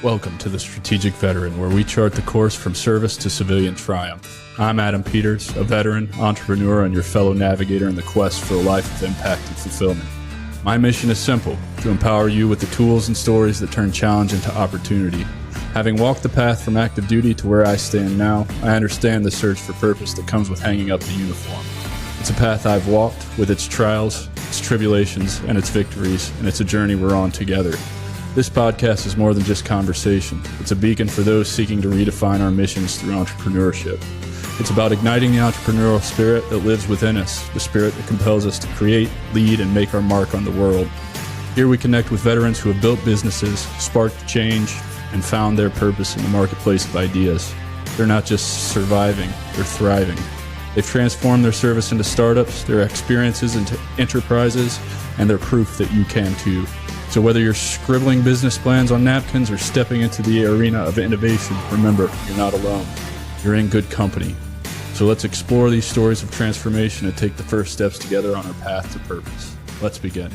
Welcome to the Strategic Veteran, where we chart the course from service to civilian triumph. I'm Adam Peters, a veteran, entrepreneur, and your fellow navigator in the quest for a life of impact and fulfillment. My mission is simple: to empower you with the tools and stories that turn challenge into opportunity. Having walked the path from active duty to where I stand now, I understand the search for purpose that comes with hanging up the uniform. It's a path I've walked, with its trials, its tribulations, and its victories, and it's a journey we're on together. This podcast is more than just conversation. It's a beacon for those seeking to redefine our missions through entrepreneurship. It's about igniting the entrepreneurial spirit that lives within us, the spirit that compels us to create, lead, and make our mark on the world. Here we connect with veterans who have built businesses, sparked change, and found their purpose in the marketplace of ideas. They're not just surviving, they're thriving. They've transformed their service into startups, their experiences into enterprises, and they're proof that you can too. So whether you're scribbling business plans on napkins or stepping into the arena of innovation, remember, you're not alone. You're in good company. So let's explore these stories of transformation and take the first steps together on our path to purpose. Let's begin.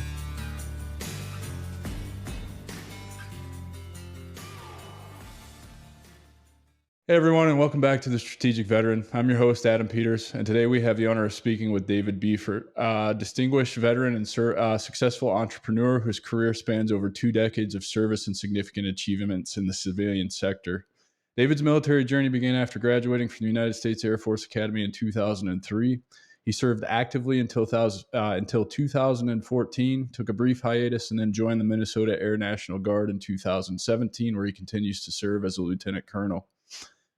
Hey everyone, and welcome back to the Strategic Veteran. I'm your host, Adam Peters, and today we have the honor of speaking with David Befort, a distinguished veteran and successful entrepreneur whose career spans over 2 decades of service and significant achievements in the civilian sector. David's military journey began after graduating from the United States Air Force Academy in 2003. He served actively until 2014, took a brief hiatus, and then joined the Minnesota Air National Guard in 2017, where he continues to serve as a lieutenant colonel.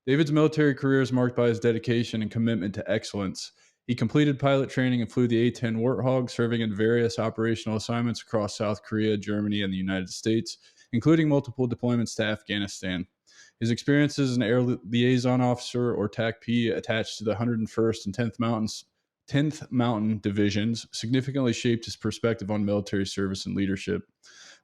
David's military career is marked by his dedication and commitment to excellence. He completed pilot training and flew the A-10 Warthog, serving in various operational assignments across South Korea, Germany, and the United States, including multiple deployments to Afghanistan. His experience as an air liaison officer, or TACP, attached to the 101st and 10th Mountain Divisions significantly shaped his perspective on military service and leadership.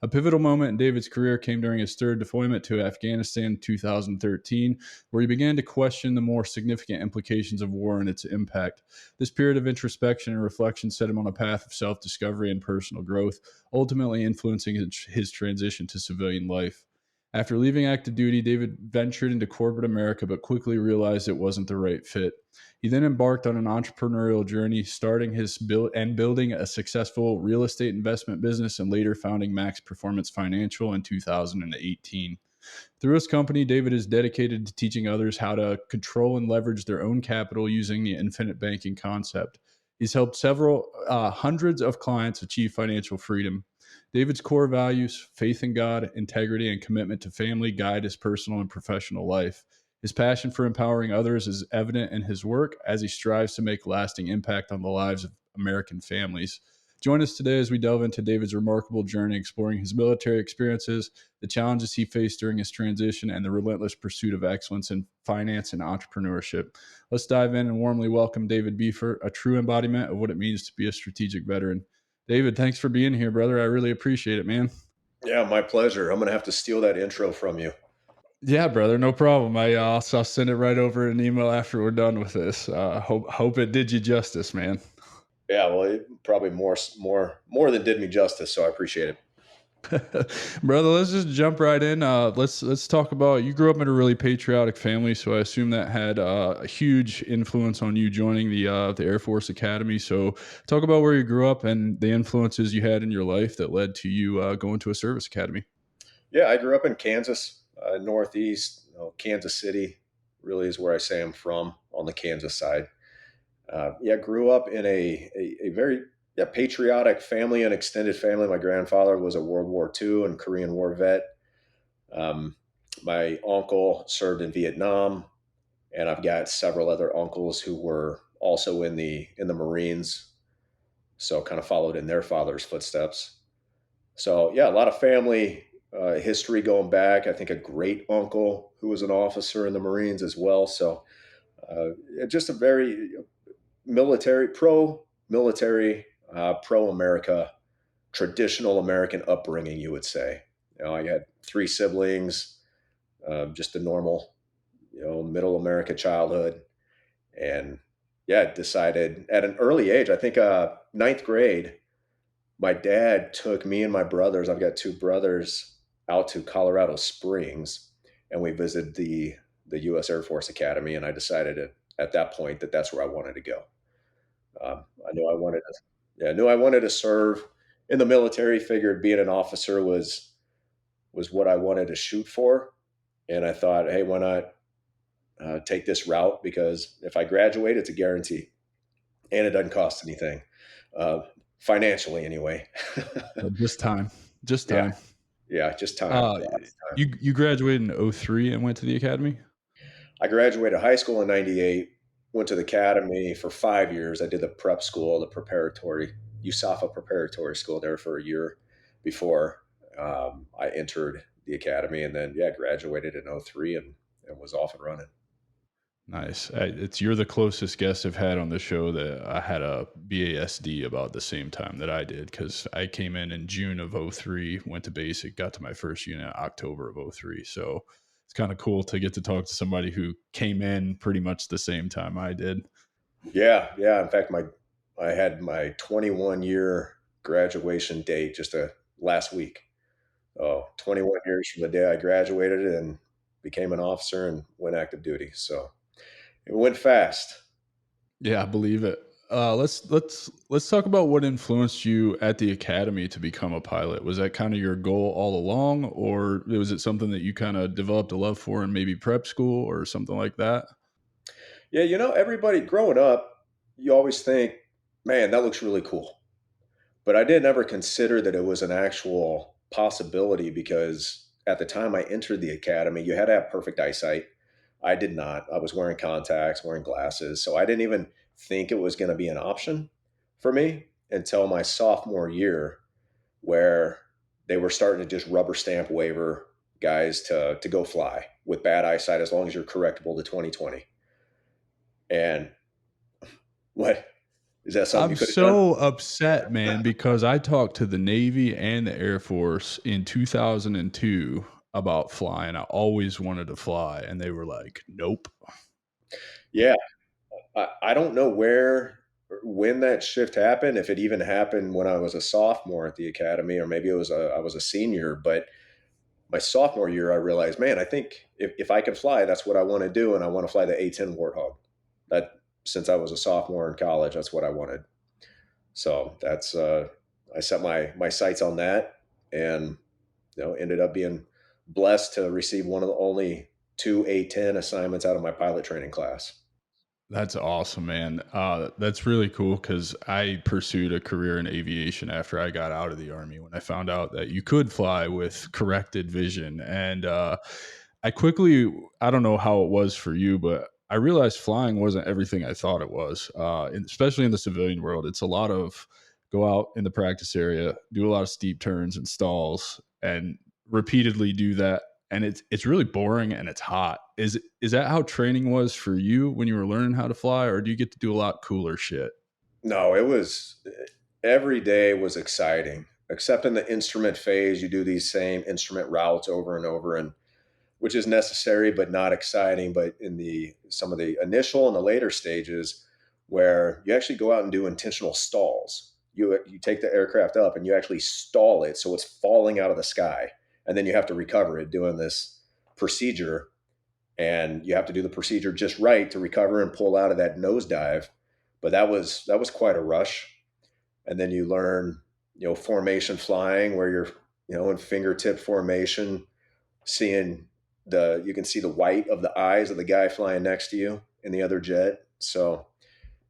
A pivotal moment in David's career came during his third deployment to Afghanistan in 2013, where he began to question the more significant implications of war and its impact. This period of introspection and reflection set him on a path of self-discovery and personal growth, ultimately influencing his transition to civilian life. After leaving active duty, David ventured into corporate America, but quickly realized it wasn't the right fit. He then embarked on an entrepreneurial journey, starting building a successful real estate investment business, and later founding Max Performance Financial in 2018. Through his company, David is dedicated to teaching others how to control and leverage their own capital using the infinite banking concept. He's helped several hundreds of clients achieve financial freedom. David's core values, faith in God, integrity, and commitment to family guide his personal and professional life. His passion for empowering others is evident in his work as he strives to make lasting impact on the lives of American families. Join us today as we delve into David's remarkable journey, exploring his military experiences, the challenges he faced during his transition, and the relentless pursuit of excellence in finance and entrepreneurship. Let's dive in and warmly welcome David Befort, a true embodiment of what it means to be a strategic veteran. David, thanks for being here, brother. I really appreciate it, man. Yeah, my pleasure. I'm going to have to steal that intro from you. Yeah, brother, no problem. I'll send it right over an email after we're done with this. Hope it did you justice, man. Yeah, well, it probably more than did me justice, so I appreciate it. Brother, let's just jump right in. Let's talk about, you grew up in a really patriotic family, so I assume that had a huge influence on you joining the Air Force Academy. So talk about where you grew up and the influences you had in your life that led to you going to a service academy. Yeah, I grew up in Kansas, Northeast. Kansas City really is where I say I'm from, on the Kansas side. Grew up in a very patriotic family and extended family. My grandfather was a World War II and Korean War vet. My uncle served in Vietnam, and I've got several other uncles who were also in the Marines, so kind of followed in their father's footsteps. So yeah, a lot of family history going back. I think a great uncle who was an officer in the Marines as well. So just a very pro-military, pro-America, traditional American upbringing, you would say. I had 3 siblings, just a normal, middle America childhood. And decided at an early age, I think 9th grade, my dad took me and my brothers, I've got 2 brothers, out to Colorado Springs, and we visited the U.S. Air Force Academy, and I decided at that point that that's where I wanted to go. I knew I wanted to, yeah, I knew I wanted to serve in the military. Figured being an officer was what I wanted to shoot for, and I thought, hey, why not take this route? Because if I graduate, it's a guarantee, and it doesn't cost anything, uh, financially anyway. Just time. Just Yeah, time. yeah, just time, Uh, lots of time. you graduated in '03 and went to the academy? I graduated high school in '98, went to the academy for 5 years. I did the prep school, the preparatory, USAFA preparatory school there for a year before I entered the academy. And then, yeah, graduated in '03 and was off and running. Nice. It's you're the closest guest I've had on the show that I had a BASD about the same time that I did because I came in June of '03, went to basic, got to my first unit October of '03. So it's kind of cool to get to talk to somebody who came in pretty much the same time I did. Yeah, yeah. In fact, I had my 21-year graduation date just last week. Oh, 21 years from the day I graduated and became an officer and went active duty. So it went fast. Yeah, I believe it. Let's talk about what influenced you at the academy to become a pilot. Was that kind of your goal all along, or was it something that you kind of developed a love for in maybe prep school or something like that? Yeah, everybody growing up, you always think, man, that looks really cool. But I didn't ever consider that it was an actual possibility because at the time I entered the academy, you had to have perfect eyesight. I did not. I was wearing contacts, wearing glasses. So I didn't even think it was going to be an option for me until my sophomore year, where they were starting to just rubber stamp waiver guys to go fly with bad eyesight as long as you're correctable to 20/20. And what is that something I'm you could have done? so upset, man, because I talked to the Navy and the Air Force in 2002 about flying. I always wanted to fly, and they were like, "Nope." Yeah, I don't know where or when that shift happened, if it even happened when I was a sophomore at the academy, or maybe I was a senior. But my sophomore year, I realized, man, I think if I can fly, that's what I want to do, and I want to fly the A-10 Warthog. That since I was a sophomore in college, that's what I wanted. So that's I set my sights on that, and ended up being blessed to receive one of the only two A-10 assignments out of my pilot training class. That's awesome, man. That's really cool because I pursued a career in aviation after I got out of the army when I found out that you could fly with corrected vision. And I quickly, I don't know how it was for you, but I realized flying wasn't everything I thought it was, especially in the civilian world. It's a lot of go out in the practice area, do a lot of steep turns and stalls, and repeatedly do that, and it's really boring and it's hot. Is that how training was for you when you were learning how to fly, or do you get to do a lot cooler shit? No, it was every day was exciting, except in the instrument phase. You do these same instrument routes over and over, and which is necessary but not exciting. But in the some of the initial and the later stages, where you actually go out and do intentional stalls, you take the aircraft up and you actually stall it so it's falling out of the sky, and then you have to recover it doing this procedure, and you have to do the procedure just right to recover and pull out of that nosedive. But that was quite a rush. And then you learn, formation flying, where you're, in fingertip formation, seeing you can see the white of the eyes of the guy flying next to you in the other jet. So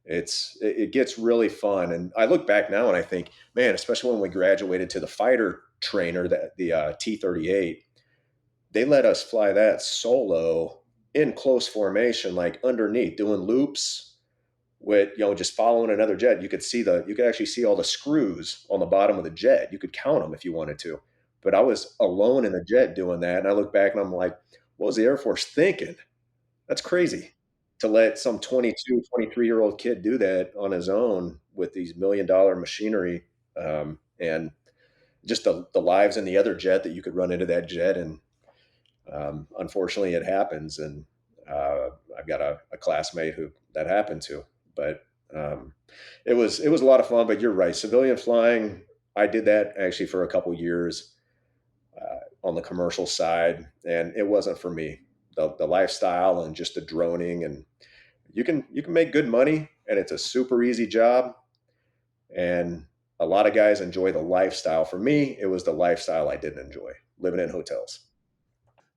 it gets really fun. And I look back now and I think, man, especially when we graduated to the fighter trainer, that the T-38, they let us fly that solo in close formation, like underneath, doing loops with, just following another jet. You could actually see all the screws on the bottom of the jet. You could count them if you wanted to. But I was alone in the jet doing that. And I look back and I'm like, what was the Air Force thinking? That's crazy to let some 22, 23-year-old kid do that on his own with these $1 million machinery. And just the lives in the other jet that you could run into that jet. And unfortunately, it happens, and I've got a classmate who that happened to. But um, it was a lot of fun. But you're right, civilian flying. I did that actually for a couple years. on the commercial side, and it wasn't for me. The lifestyle and just the droning, and you can make good money, and it's a super easy job, and a lot of guys enjoy the lifestyle. For me, it was the lifestyle I didn't enjoy, living in hotels.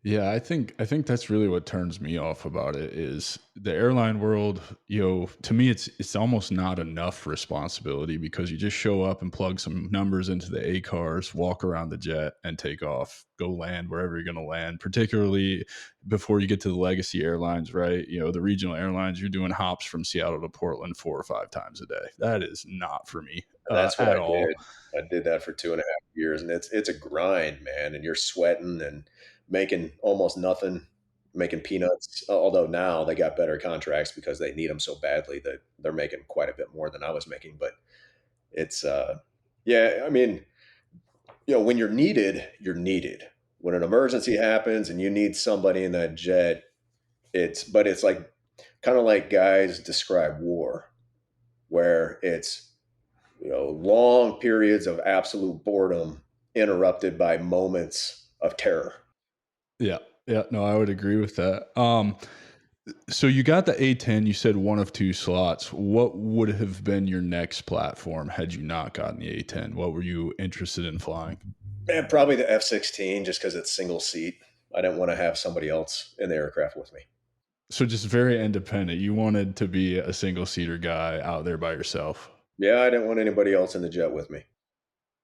Yeah, I think that's really what turns me off about it is the airline world, to me it's almost not enough responsibility because you just show up and plug some numbers into the A cars, walk around the jet and take off, go land wherever you're going to land, particularly before you get to the legacy airlines, right? The regional airlines, you're doing hops from Seattle to Portland 4 or 5 times a day. That is not for me And that's what at I all. did. I did that for 2.5 years, and it's a grind, man. And you're sweating and making almost nothing, making peanuts. Although now they got better contracts because they need them so badly that they're making quite a bit more than I was making. But it's yeah. I mean, when you're needed, you're needed. When an emergency happens and you need somebody in that jet, it's like kind of like guys describe war, where it's long periods of absolute boredom interrupted by moments of terror. Yeah. Yeah, no, I would agree with that. So you got the A-10, you said one of two slots. What would have been your next platform had you not gotten the A-10? What were you interested in flying? And probably the F-16, just because it's single seat. I didn't want to have somebody else in the aircraft with me. So just very independent. You wanted to be a single seater guy out there by yourself. Yeah, I didn't want anybody else in the jet with me.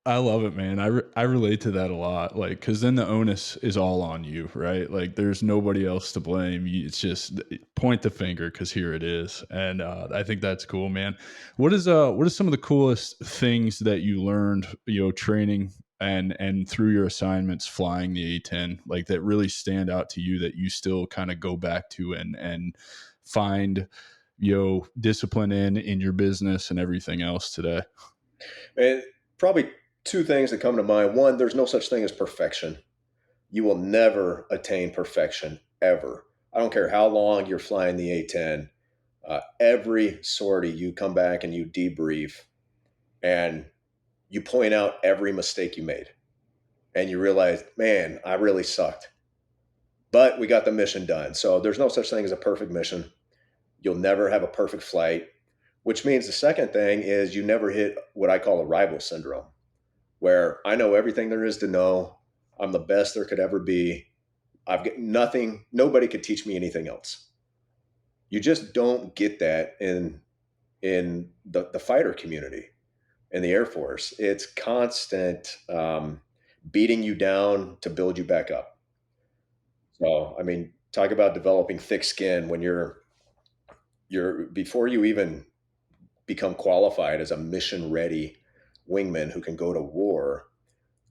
I love it, man. I relate to that a lot. Like, cause then the onus is all on you, right? Like, there's nobody else to blame. It's just point the finger, cause here it is. And I think that's cool, man. What is some of the coolest things that you learned, training and through your assignments flying the A-10, like that really stand out to you that you still kind of go back to and find discipline in your business and everything else today? And probably two things that come to mind. One, there's no such thing as perfection. You will never attain perfection ever. I don't care how long you're flying the A-10. Every sortie, you come back and you debrief, and you point out every mistake you made, and you realize, man, I really sucked, but we got the mission done. So there's no such thing as a perfect mission. You'll never have a perfect flight, which means the second thing is you never hit what I call arrival syndrome, where I know everything there is to know. I'm the best there could ever be. I've got nothing, nobody could teach me anything else. You just don't get that in the fighter community in the Air Force. It's constant beating you down to build you back up. So, I mean, talk about developing thick skin when you're before you even become qualified as a mission ready wingman who can go to war.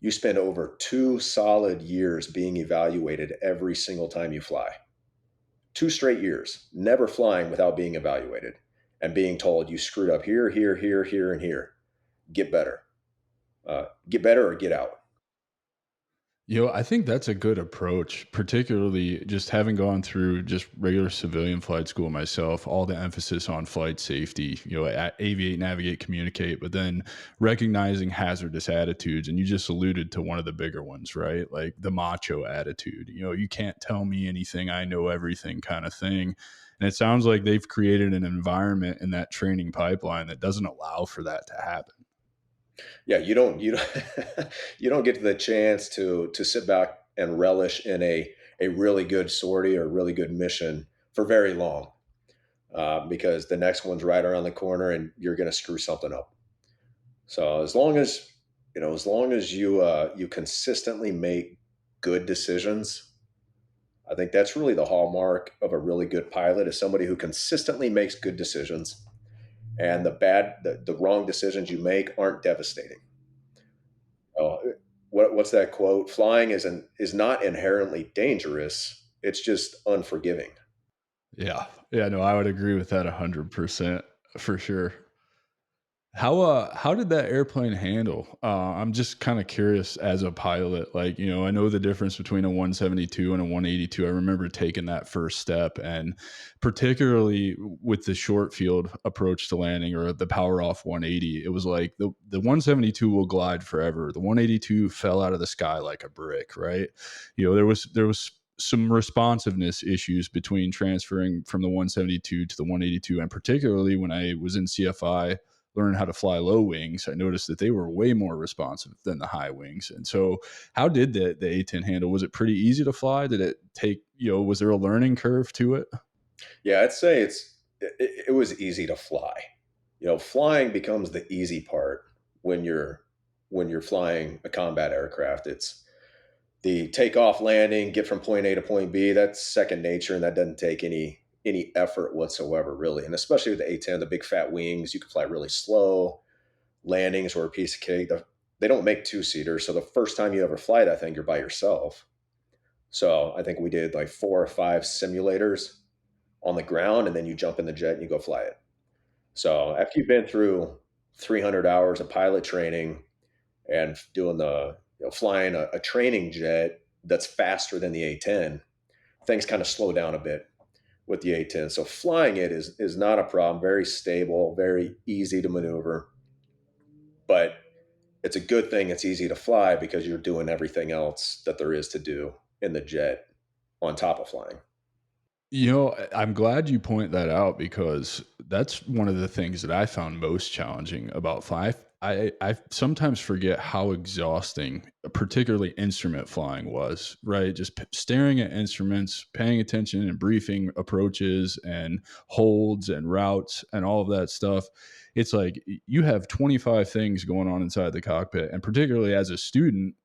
You spend over 2 solid years being evaluated every single time you fly. 2 straight years, never flying without being evaluated and being told you screwed up here, here, here, here, and here. Get better. Get better or get out. I think that's a good approach, particularly just having gone through just regular civilian flight school myself, all the emphasis on flight safety, aviate, navigate, communicate, but then recognizing hazardous attitudes. And you just alluded to one of the bigger ones, right? Like the macho attitude, you can't tell me anything, I know everything kind of thing. And it sounds like they've created an environment in that training pipeline that doesn't allow for that to happen. Yeah, you don't you don't get the chance to sit back and relish in a really good sortie or a really good mission for very long, because the next one's right around the corner and you're going to screw something up. So as long as you consistently make good decisions, I think that's really the hallmark of a really good pilot is somebody who consistently makes good decisions, and the wrong decisions you make aren't devastating. What's that quote? Flying is not inherently dangerous. It's just unforgiving. Yeah. Yeah. No, I would agree with that 100% for sure. How did that airplane handle? I'm just kind of curious as a pilot. Like, I know the difference between a 172 and a 182. I remember taking that first step, and particularly with the short field approach to landing or the power off 180, it was like the 172 will glide forever. The 182 fell out of the sky like a brick, right? There was some responsiveness issues between transferring from the 172 to the 182, and particularly when I was in CFI learn how to fly low wings, I noticed that they were way more responsive than the high wings. And so, how did the A-10 handle? Was it pretty easy to fly? Did it take, was there a learning curve to it? Yeah, I'd say it was easy to fly. Flying becomes the easy part when you're flying a combat aircraft. It's the takeoff, landing, get from point A to point B. That's second nature, and that doesn't take any effort whatsoever, really. And especially with the A-10, the big fat wings, you can fly really slow. Landings were a piece of cake. They don't make two-seaters, so the first time you ever fly that thing, you're by yourself. So I think we did like 4 or 5 simulators on the ground, and then you jump in the jet and you go fly it. So after you've been through 300 hours of pilot training and doing flying a training jet that's faster than the A-10, things kind of slow down a bit with the A-10. So flying it is not a problem. Very stable, very easy to maneuver, but it's a good thing it's easy to fly because you're doing everything else that there is to do in the jet on top of flying. I'm glad you point that out because that's one of the things that I found most challenging about flying. I sometimes forget how exhausting, particularly instrument flying was, right? Just staring at instruments, paying attention and briefing approaches and holds and routes and all of that stuff. It's like you have 25 things going on inside the cockpit. And particularly as a student,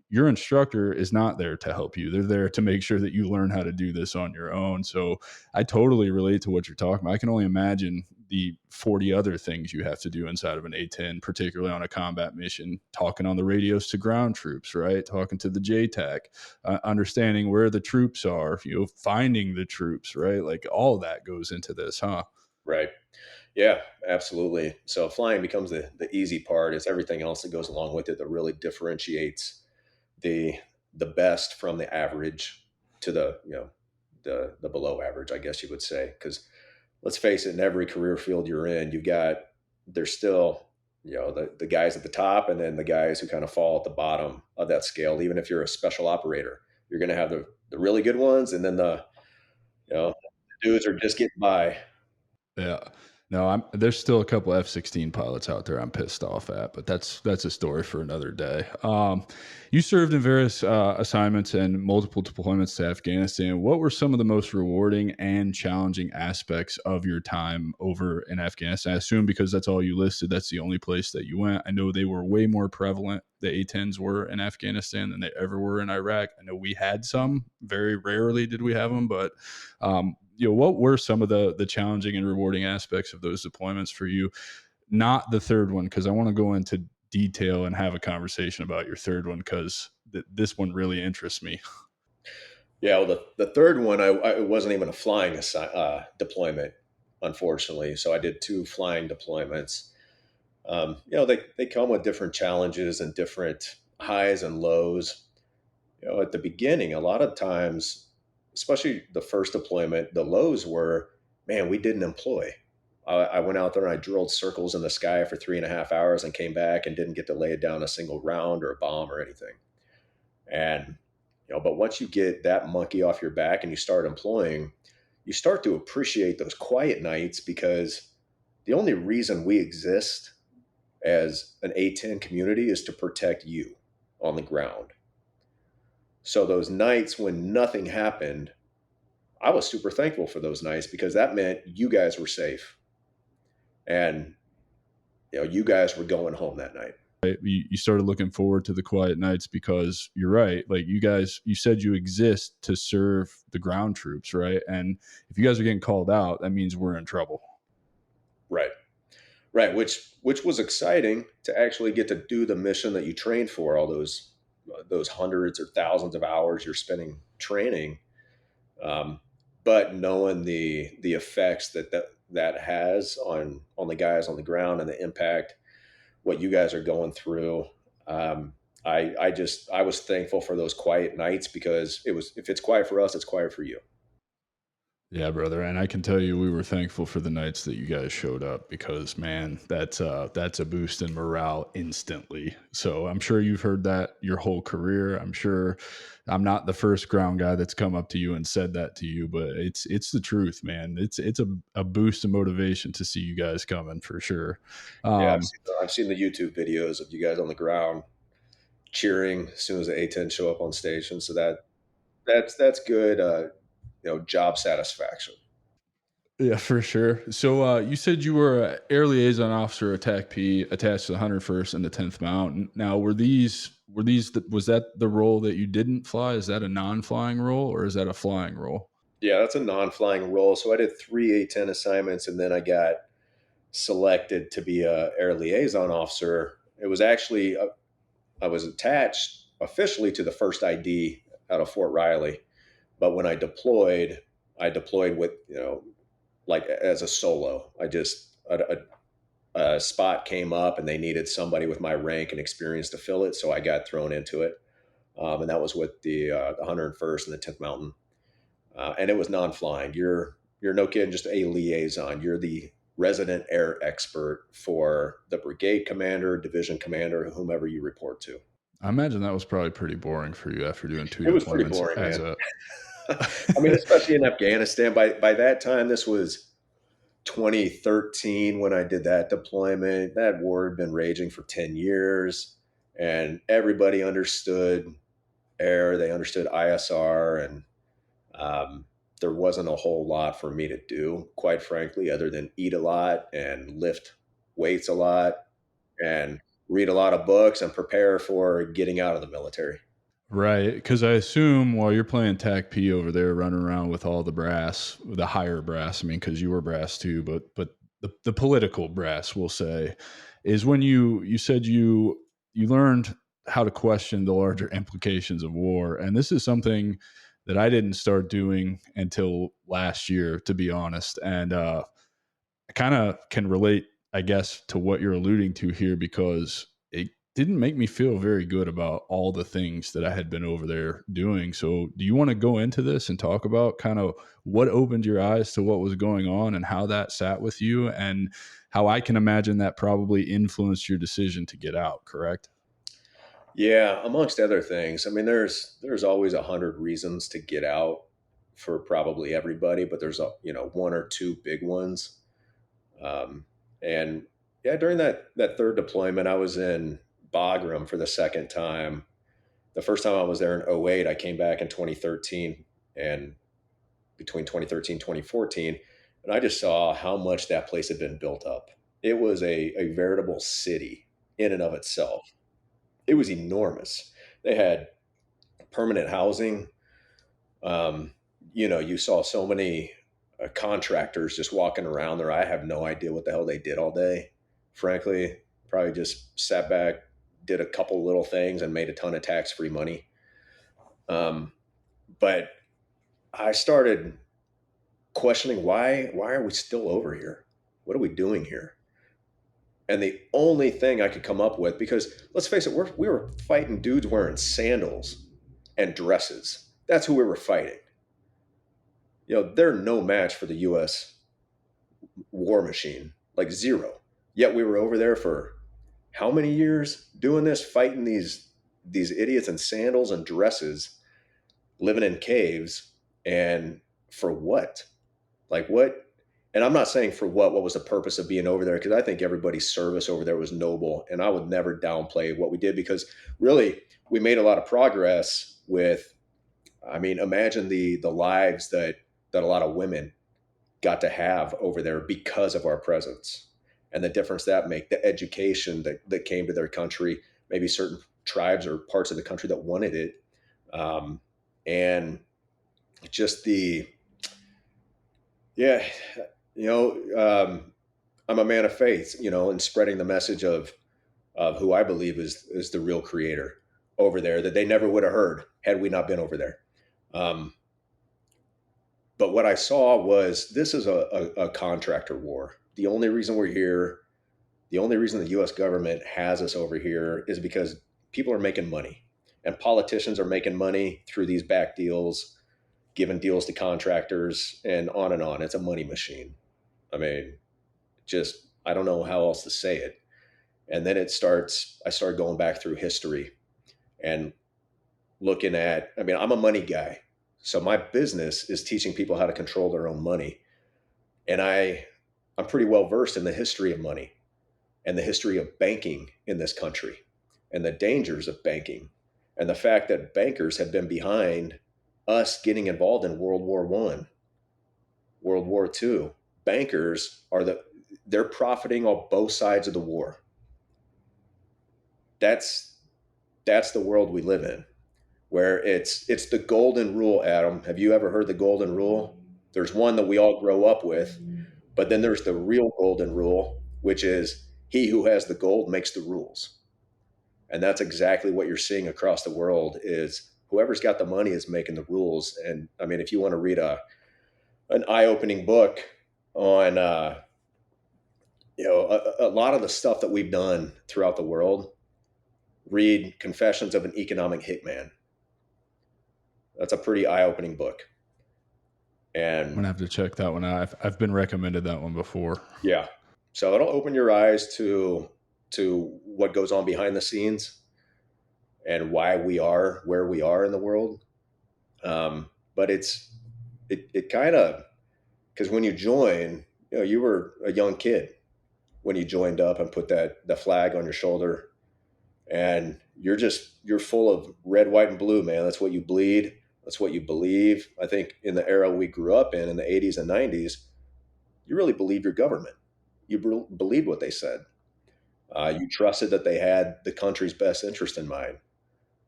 your instructor is not there to help you. They're there to make sure that you learn how to do this on your own. So I totally relate to what you're talking about. I can only imagine the 40 other things you have to do inside of an A-10, particularly on a combat mission, talking on the radios to ground troops, right? Talking to the JTAC, understanding where the troops are, finding the troops, right? Like all of that goes into this, huh? Right. Yeah, absolutely. So flying becomes the easy part. It's everything else that goes along with it that really differentiates the the best from the average to the below average, I guess you would say. Because let's face it, in every career field you're in, there's still the guys at the top and then the guys who kind of fall at the bottom of that scale. Even if you're a special operator, you're going to have the really good ones, and then the dudes are just getting by. Yeah. No, there's still a couple F-16 pilots out there I'm pissed off at, but that's a story for another day. You served in various assignments and multiple deployments to Afghanistan. What were some of the most rewarding and challenging aspects of your time over in Afghanistan? I assume because that's all you listed, that's the only place that you went. I know they were way more prevalent, the A-10s were in Afghanistan than they ever were in Iraq. I know we had some. Very rarely did we have them, but what were some of the challenging and rewarding aspects of those deployments for you? Not the third one, because I want to go into detail and have a conversation about your third one because this one really interests me. Yeah, well, the third one, I wasn't even a flying deployment, unfortunately. So I did 2 flying deployments. They come with different challenges and different highs and lows. At the beginning, a lot of times, especially the first deployment, the lows were, man, we didn't employ. I went out there and I drilled circles in the sky for 3.5 hours and came back and didn't get to lay down a single round or a bomb or anything. And but once you get that monkey off your back and you start employing, you start to appreciate those quiet nights because the only reason we exist as an A-10 community is to protect you on the ground. So those nights when nothing happened, I was super thankful for those nights because that meant you guys were safe and you guys were going home that night. Right? You started looking forward to the quiet nights because you're right. Like you said you exist to serve the ground troops, right? And if you guys are getting called out, that means we're in trouble. Right. Right, which was exciting to actually get to do the mission that you trained for, all those hundreds or thousands of hours you're spending training, but knowing the effects that has on the guys on the ground and the impact what you guys are going through. I was thankful for those quiet nights because it was, if it's quiet for us, it's quiet for you. Yeah, brother, and I can tell you we were thankful for the nights that you guys showed up because man, that's a boost in morale instantly. So I'm sure you've heard that your whole career. I'm sure I'm not the first ground guy that's come up to you and said that to you, but it's the truth, man. It's a boost of motivation to see you guys coming for sure. Yeah, Um, I've seen the YouTube videos of you guys on the ground cheering as soon as the A-10 show up on station. So that's good. Job satisfaction. Yeah, for sure. So you said you were a air liaison officer, attack P, attached to the 101st and the 10th Mountain. Now, was that the role that you didn't fly? Is that a non-flying role or is that a flying role? Yeah, that's a non-flying role. So I did three A-10 assignments, and then I got selected to be a air liaison officer. It was actually I was attached officially to the first ID out of Fort Riley, but when I deployed with like as a solo. A spot came up, and they needed somebody with my rank and experience to fill it, so I got thrown into it, and that was with the 101st and the 10th Mountain, and it was non-flying. You're no kidding, just a liaison. You're the resident air expert for the brigade commander, division commander, whomever you report to. I imagine that was probably pretty boring for you after doing two It was pretty deployments boring, as man. a I mean, especially in Afghanistan. By that time, this was 2013 when I did that deployment. That war had been raging for 10 years, and everybody understood air. They understood ISR, and um, there wasn't a whole lot for me to do, quite frankly, other than eat a lot and lift weights a lot and read a lot of books and prepare for getting out of the military. Right, because I assume while you're playing TAC P over there, running around with all the brass, the higher brass. I mean, because you were brass too, but the political brass, we'll say, is when you said you learned how to question the larger implications of war, and this is something that I didn't start doing until last year, to be honest, and I kind of can relate, I guess, to what you're alluding to here because it didn't make me feel very good about all the things that I had been over there doing. So, do you want to go into this and talk about kind of what opened your eyes to what was going on and how that sat with you and how I can imagine that probably influenced your decision to get out, correct? Yeah, amongst other things. I mean, there's always 100 reasons to get out for probably everybody, but there's one or two big ones. And yeah, during that third deployment, I was in Bagram for the second time. The first time I was there in '08. I came back in 2013, and between 2013 and 2014, and I just saw how much that place had been built up. It was a veritable city in and of itself. It was enormous. They had permanent housing. Um, you saw so many contractors just walking around there. I have no idea what the hell they did all day. Frankly, probably just sat back, did a couple little things, and made a ton of tax-free money. But I started questioning why are we still over here? What are we doing here? And the only thing I could come up with, because let's face it, we were fighting dudes wearing sandals and dresses. That's who we were fighting. They're no match for the U.S. war machine, like zero. Yet we were over there for how many years doing this, fighting these idiots in sandals and dresses, living in caves, and for what? Like what? And I'm not saying for what was the purpose of being over there, because I think everybody's service over there was noble, and I would never downplay what we did, because really we made a lot of progress with. I mean, imagine the lives that a lot of women got to have over there because of our presence, and the difference that make, the education that came to their country, maybe certain tribes or parts of the country that wanted it, and just the yeah, you know, I'm a man of faith, and spreading the message of who I believe is the real creator over there, that they never would have heard had we not been over there. Um, But what I saw was this is a contractor war. The only reason we're here, the only reason the US government has us over here is because people are making money and politicians are making money through these back deals, giving deals to contractors, and on and on. It's a money machine. I mean, just, I don't know how else to say it. And then I started going back through history and looking at, I mean, I'm a money guy. So my business is teaching people how to control their own money. And I'm pretty well versed in the history of money and the history of banking in this country and the dangers of banking and the fact that bankers have been behind us getting involved in World War One, World War Two. Bankers they're profiting on both sides of the war. That's the world we live in, where it's the golden rule, Adam. Have you ever heard the golden rule? There's one that we all grow up with, but then there's the real golden rule, which is he who has the gold makes the rules. And that's exactly what you're seeing across the world is whoever's got the money is making the rules. And I mean, if you want to read an eye-opening book on a lot of the stuff that we've done throughout the world, read Confessions of an Economic Hitman. That's a pretty eye-opening book. And I'm gonna have to check that one out. I've been recommended that one before. yeah, so it'll open your eyes to what goes on behind the scenes and why we are where we are in the world. But it kind of, because when you join, you were a young kid when you joined up and put the flag on your shoulder, and you're full of red, white, and blue, man. That's what you bleed. That's what you believe. I think in the era we grew up in the 80s and 90s, you really believed your government. You believed what they said. You trusted that they had the country's best interest in mind.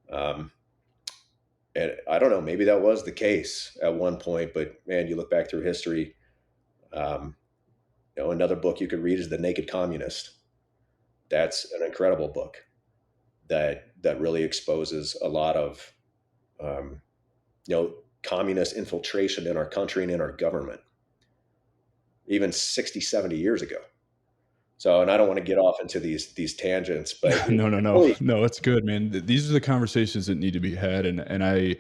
Um, and I don't know, maybe that was the case at one point, but man, you look back through history. Um, another book you could read is The Naked Communist. That's an incredible book that really exposes a lot of um, communist infiltration in our country and in our government, even 60, 70 years ago. So, and I don't want to get off into these tangents, but No, it's good, man. These are the conversations that need to be had, and I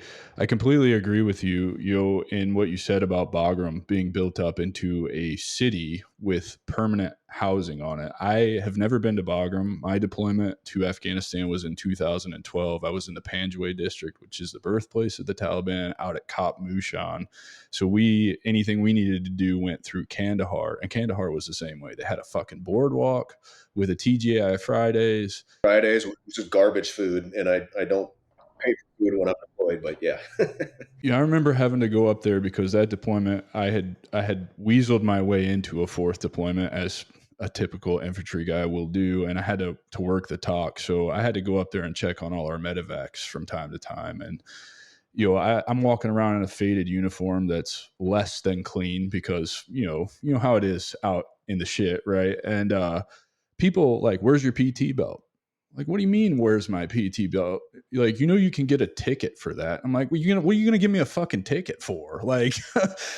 completely agree with you, in what you said about Bagram being built up into a city with permanent housing on it. I have never been to Bagram. My deployment to Afghanistan was in 2012. I was in the Panjwai district, which is the birthplace of the Taliban, out at Kop Mushan. So anything we needed to do went through Kandahar, and Kandahar was the same way. They had a fucking boardwalk with a TGI Fridays, which is garbage food, and I don't pay for food when I'm deployed, but yeah. Yeah, I remember having to go up there because that deployment, I had weaseled my way into a fourth deployment, as a typical infantry guy will do, and I had to work the talk. So I had to go up there and check on all our medevacs from time to time. And I'm walking around in a faded uniform that's less than clean because you know how it is out in the shit, right? And people like, "Where's your PT belt?" Like, what do you mean, where's my PT belt? Like, you can get a ticket for that. I'm like, what are you gonna give me a fucking ticket for? Like,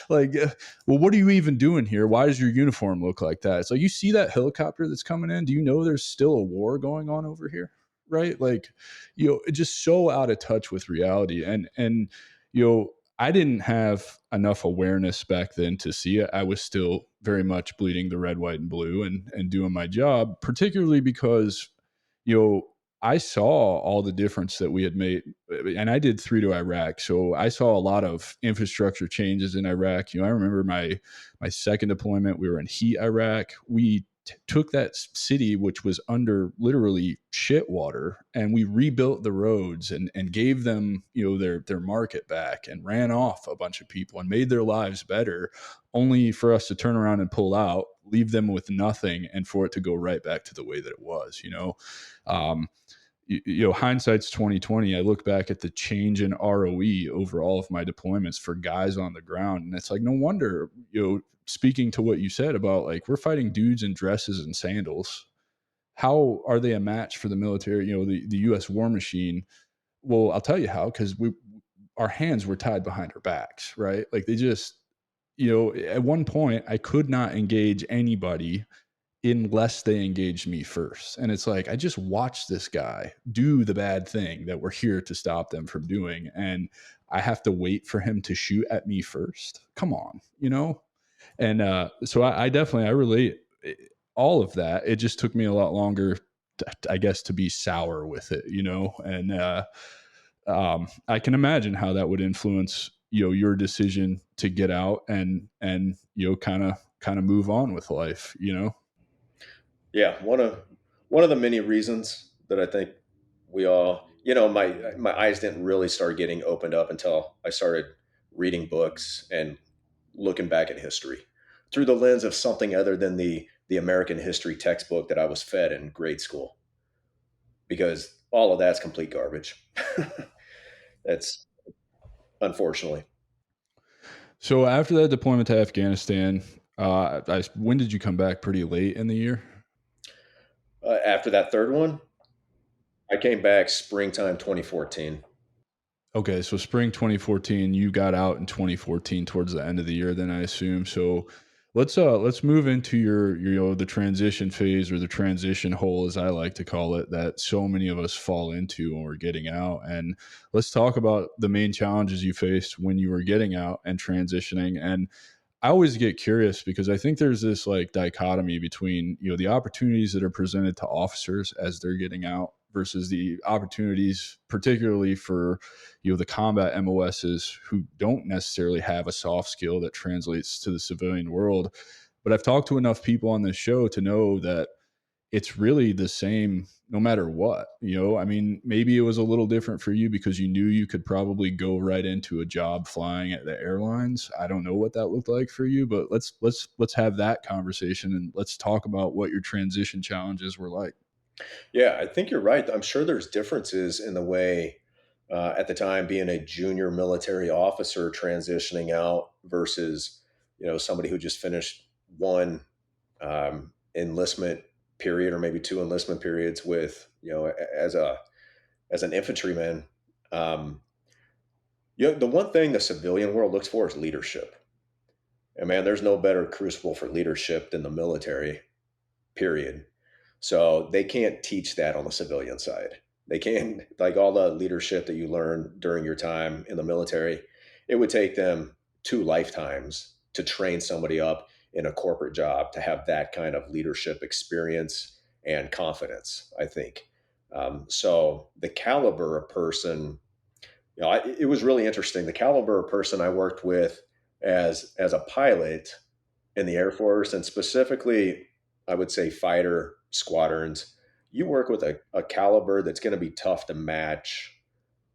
well, what are you even doing here? Why does your uniform look like that? It's like, you see that helicopter that's coming in? Do you know there's still a war going on over here? Right? Like, it's just so out of touch with reality. And I didn't have enough awareness back then to see it. I was still very much bleeding the red, white, and blue and doing my job, particularly because I saw all the difference that we had made, and I did 3 to Iraq. So I saw a lot of infrastructure changes in Iraq. I remember my second deployment, we were in Heat, Iraq. We took that city, which was under literally shit water, and we rebuilt the roads and gave them, their market back, and ran off a bunch of people and made their lives better, only for us to turn around and pull out, leave them with nothing, and for it to go right back to the way that it was. Um, hindsight's 2020. I look back at the change in ROE over all of my deployments for guys on the ground, and it's like, no wonder, speaking to what you said about, like, we're fighting dudes in dresses and sandals. How are they a match for the military, the US war machine? Well, I'll tell you how, because our hands were tied behind our backs, right? Like, they just at one point I could not engage anybody unless they engaged me first. And it's like, I just watched this guy do the bad thing that we're here to stop them from doing. And I have to wait for him to shoot at me first. Come on. And so I definitely, I relate all of that. It just took me a lot longer, I guess, to be sour with it. And I can imagine how that would influence, your decision to get out and, kind of move on with life. Yeah, one of the many reasons that I think we all, my eyes didn't really start getting opened up until I started reading books and looking back at history through the lens of something other than the American history textbook that I was fed in grade school, because all of that's complete garbage. That's unfortunately. So after that deployment to Afghanistan, when did you come back? Pretty late in the year. After that third one, I came back springtime 2014. Okay, so spring 2014, you got out in 2014 towards the end of the year, then I assume. So let's move into your the transition phase, or the transition hole as I like to call it, that so many of us fall into when we're getting out. And let's talk about the main challenges you faced when you were getting out and transitioning. And I always get curious because I think there's this like dichotomy between, the opportunities that are presented to officers as they're getting out versus the opportunities, particularly for, the combat MOSs who don't necessarily have a soft skill that translates to the civilian world. But I've talked to enough people on this show to know that it's really the same no matter what. I mean, maybe it was a little different for you because you knew you could probably go right into a job flying at the airlines. I don't know what that looked like for you, but let's have that conversation and let's talk about what your transition challenges were like. Yeah, I think you're right. I'm sure there's differences in the way, at the time, being a junior military officer transitioning out versus, somebody who just finished one enlistment period, or maybe two enlistment periods with, as an infantryman. Um, the one thing the civilian world looks for is leadership. And man, there's no better crucible for leadership than the military, period. So they can't teach that on the civilian side. They can, like, all the leadership that you learn during your time in the military, it would take them two lifetimes to train somebody up in a corporate job to have that kind of leadership experience and confidence, I think. So the caliber of person, it was really interesting. The caliber of person I worked with as a pilot in the Air Force, and specifically, I would say fighter squadrons, you work with a caliber that's going to be tough to match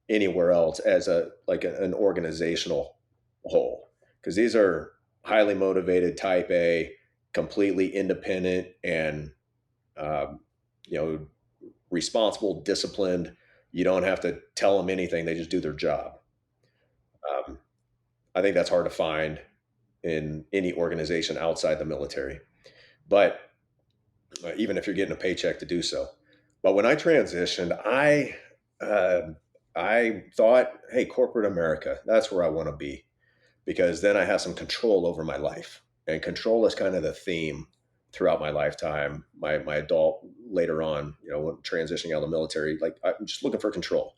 anywhere else as an organizational whole, because these are highly motivated type A, completely independent and um, you know responsible, disciplined. You don't have to tell them anything; they just do their job. Um, I think that's hard to find in any organization outside the military, but even if you're getting a paycheck to do so. But when I transitioned, uh, I thought, hey, corporate America, that's where I want to be, because then I have some control over my life, and control is kind of the theme throughout my lifetime. My adult later on, when transitioning out of the military, like, I'm just looking for control.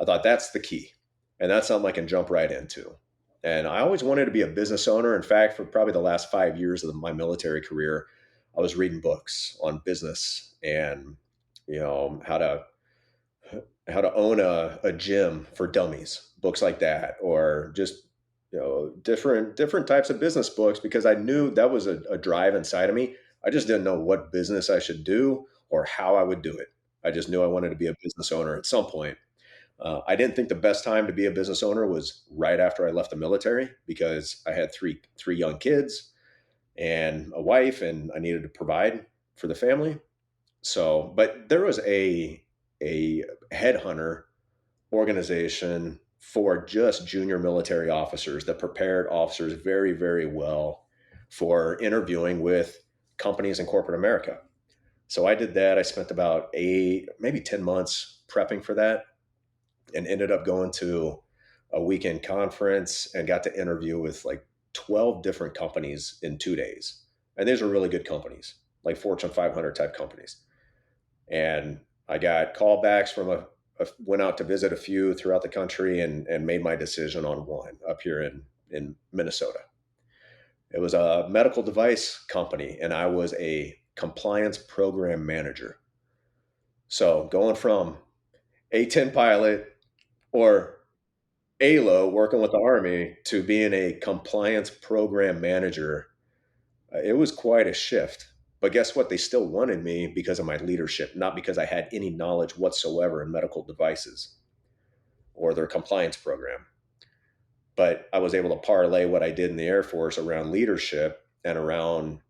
I thought that's the key, and that's something I can jump right into. And I always wanted to be a business owner. In fact, for probably the last 5 years of my military career, I was reading books on business and how to own a gym for dummies, books like that, or just different types of business books, because I knew that was a drive inside of me. I just didn't know what business I should do or how I would do it. I just knew I wanted to be a business owner at some point. I didn't think the best time to be a business owner was right after I left the military, because I had three young kids and a wife, and I needed to provide for the family. So, but there was a headhunter organization for just junior military officers that prepared officers very, very well for interviewing with companies in corporate America. So I did that. I spent about maybe 10 months prepping for that, and ended up going to a weekend conference and got to interview with like 12 different companies in 2 days. And these were really good companies, like Fortune 500 type companies. And I got callbacks from went out to visit a few throughout the country and made my decision on one up here in Minnesota. It was a medical device company, and I was a compliance program manager. So going from A-10 pilot or ALO working with the Army to being a compliance program manager, it was quite a shift. But guess what? They still wanted me because of my leadership, not because I had any knowledge whatsoever in medical devices or their compliance program. But I was able to parlay what I did in the Air Force around leadership and around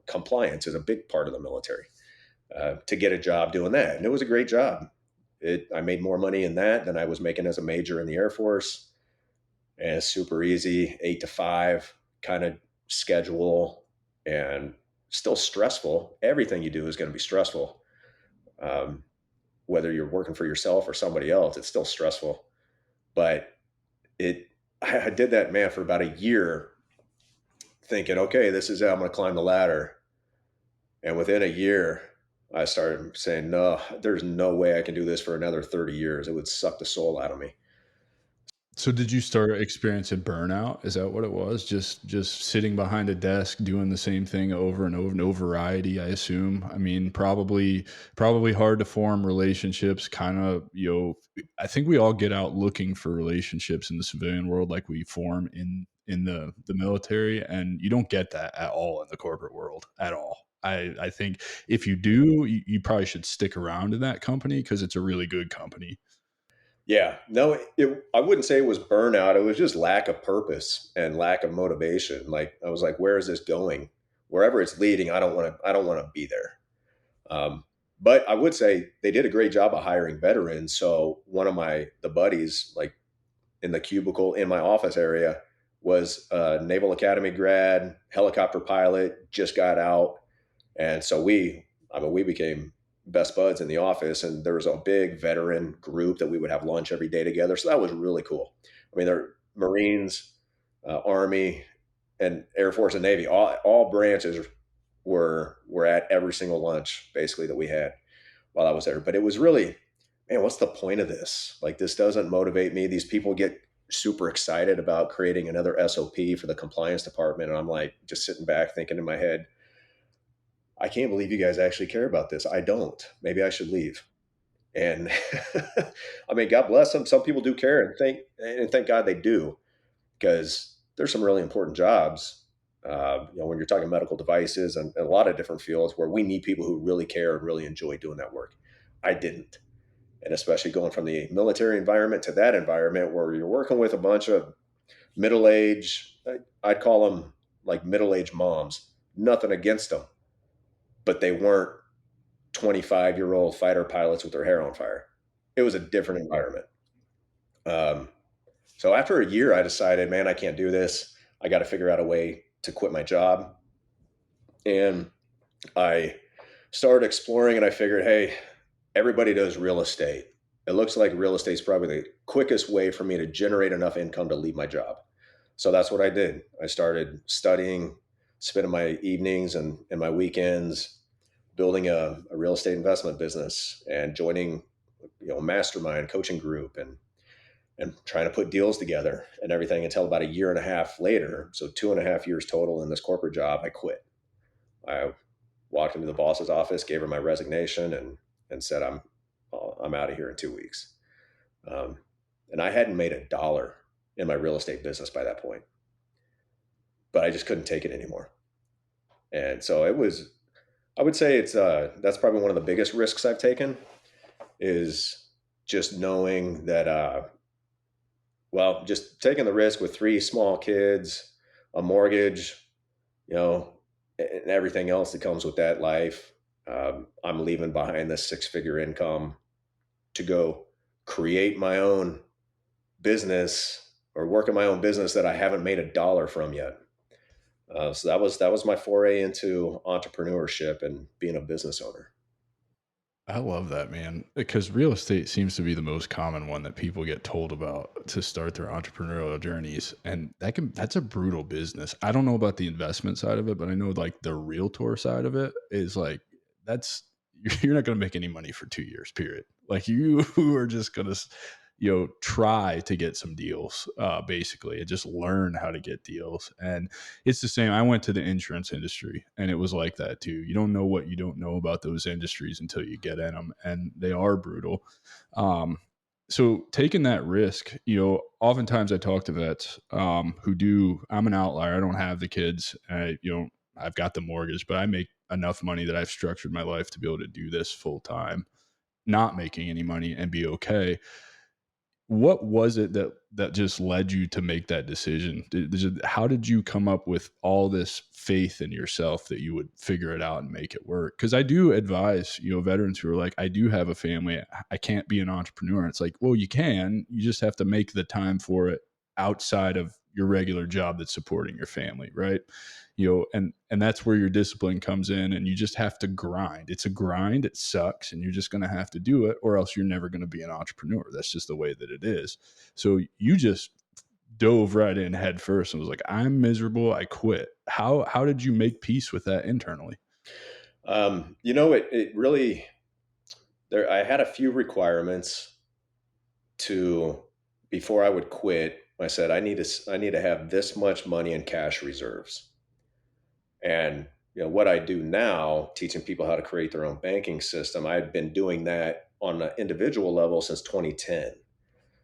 compliance is a big part of the military to get a job doing that. And it was a great job. I made more money in that than I was making as a major in the Air Force. And it's super easy, 8 to 5 kind of schedule, and still stressful. Everything you do is going to be stressful. Whether you're working for yourself or somebody else, it's still stressful. But I did that, man, for about a year thinking, okay, this is how I'm going to climb the ladder. And within a year, I started saying, no, there's no way I can do this for another 30 years. It would suck the soul out of me. So did you start experiencing burnout? Is that what it was? Just sitting behind a desk doing the same thing over and over, no variety, I assume. I mean, probably hard to form relationships, kind of, I think we all get out looking for relationships in the civilian world like we form in the military, and you don't get that at all in the corporate world at all. I think if you do, you probably should stick around in that company because it's a really good company. Yeah, no, I wouldn't say it was burnout. It was just lack of purpose and lack of motivation. Like I was like, where is this going? Wherever it's leading, I don't want to. I don't want to be there. But I would say they did a great job of hiring veterans. So one of the buddies, like in the cubicle in my office area, was a Naval Academy grad, helicopter pilot, just got out, and so we became best buds in the office, and there was a big veteran group that we would have lunch every day together. So that was really cool. I mean, they're Marines, Army, and Air Force and Navy. All branches were at every single lunch basically that we had while I was there. But it was really, man, what's the point of this? Like, this doesn't motivate me. These people get super excited about creating another SOP for the compliance department, and I'm like just sitting back thinking in my head, I can't believe you guys actually care about this. I don't. Maybe I should leave. And I mean, God bless them. Some people do care, and thank God they do, because there's some really important jobs. When you're talking medical devices and a lot of different fields where we need people who really care and really enjoy doing that work. I didn't. And especially going from the military environment to that environment where you're working with a bunch of middle-aged, I'd call them like middle-aged moms. Nothing against them, but they weren't 25-year-old fighter pilots with their hair on fire. It was a different environment. Um, so after a year, I decided, man, I can't do this. I got to figure out a way to quit my job. And I started exploring, and I figured, hey, everybody does real estate. It looks like real estate is probably the quickest way for me to generate enough income to leave my job. So that's what I did. I started studying, spending my evenings and my weekends building a real estate investment business and joining, a mastermind coaching group and trying to put deals together and everything until about a year and a half later. So 2.5 years total in this corporate job, I quit. I walked into the boss's office, gave her my resignation, and said, I'm out of here in 2 weeks. And I hadn't made a dollar in my real estate business by that point, but I just couldn't take it anymore. And so I would say that's probably one of the biggest risks I've taken, is just knowing that, just taking the risk with 3 small kids, a mortgage, and everything else that comes with that life. I'm leaving behind this 6-figure income to go create my own business or work in my own business that I haven't made a dollar from yet. So that was my foray into entrepreneurship and being a business owner. I love that, man, because real estate seems to be the most common one that people get told about to start their entrepreneurial journeys, and that's a brutal business. I don't know about the investment side of it, but I know like the realtor side of it is like that's you're not going to make any money for 2 years, period. Like you are just going to try to get some deals basically and just learn how to get deals. And it's the same. I went to the insurance industry and it was like that too. You don't know what you don't know about those industries until you get in them, and they are brutal. Um, so taking that risk, oftentimes I talk to vets who do. I'm an outlier. I don't have the kids. I've got the mortgage, but I make enough money that I've structured my life to be able to do this full time, not making any money and be okay. What was it that just led you to make that decision? How did you come up with all this faith in yourself that you would figure it out and make it work? Because I do advise, veterans who are like, I do have a family, I can't be an entrepreneur. It's like, well, you can, you just have to make the time for it outside of your regular job that's supporting your family, right? And that's where your discipline comes in, and you just have to grind. It's a grind, it sucks, and you're just going to have to do it, or else you're never going to be an entrepreneur. That's just the way that it is. So you just dove right in head first and was like, I'm miserable, I quit. How did you make peace with that internally? It really, there, I had a few requirements to, before I would quit. I said, I need to have this much money in cash reserves. And what I do now, teaching people how to create their own banking system, I've been doing that on an individual level since 2010.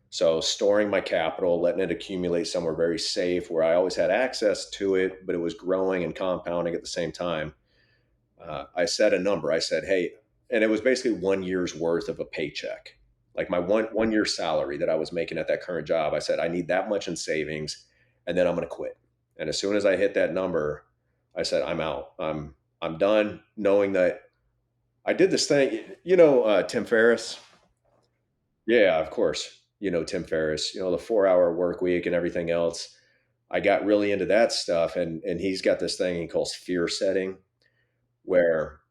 So storing my capital, letting it accumulate somewhere very safe where I always had access to it, but it was growing and compounding at the same time. I set a number. I said, hey, and it was basically 1 year's worth of a paycheck, like my one year salary that I was making at that current job. I said, I need that much in savings, and then I'm going to quit. And as soon as I hit that number, I said, I'm out. I'm done. Knowing that I did this thing, Tim Ferriss. Yeah, of course. Tim Ferriss. The 4 hour work week and everything else. I got really into that stuff, and he's got this thing he calls fear setting, where,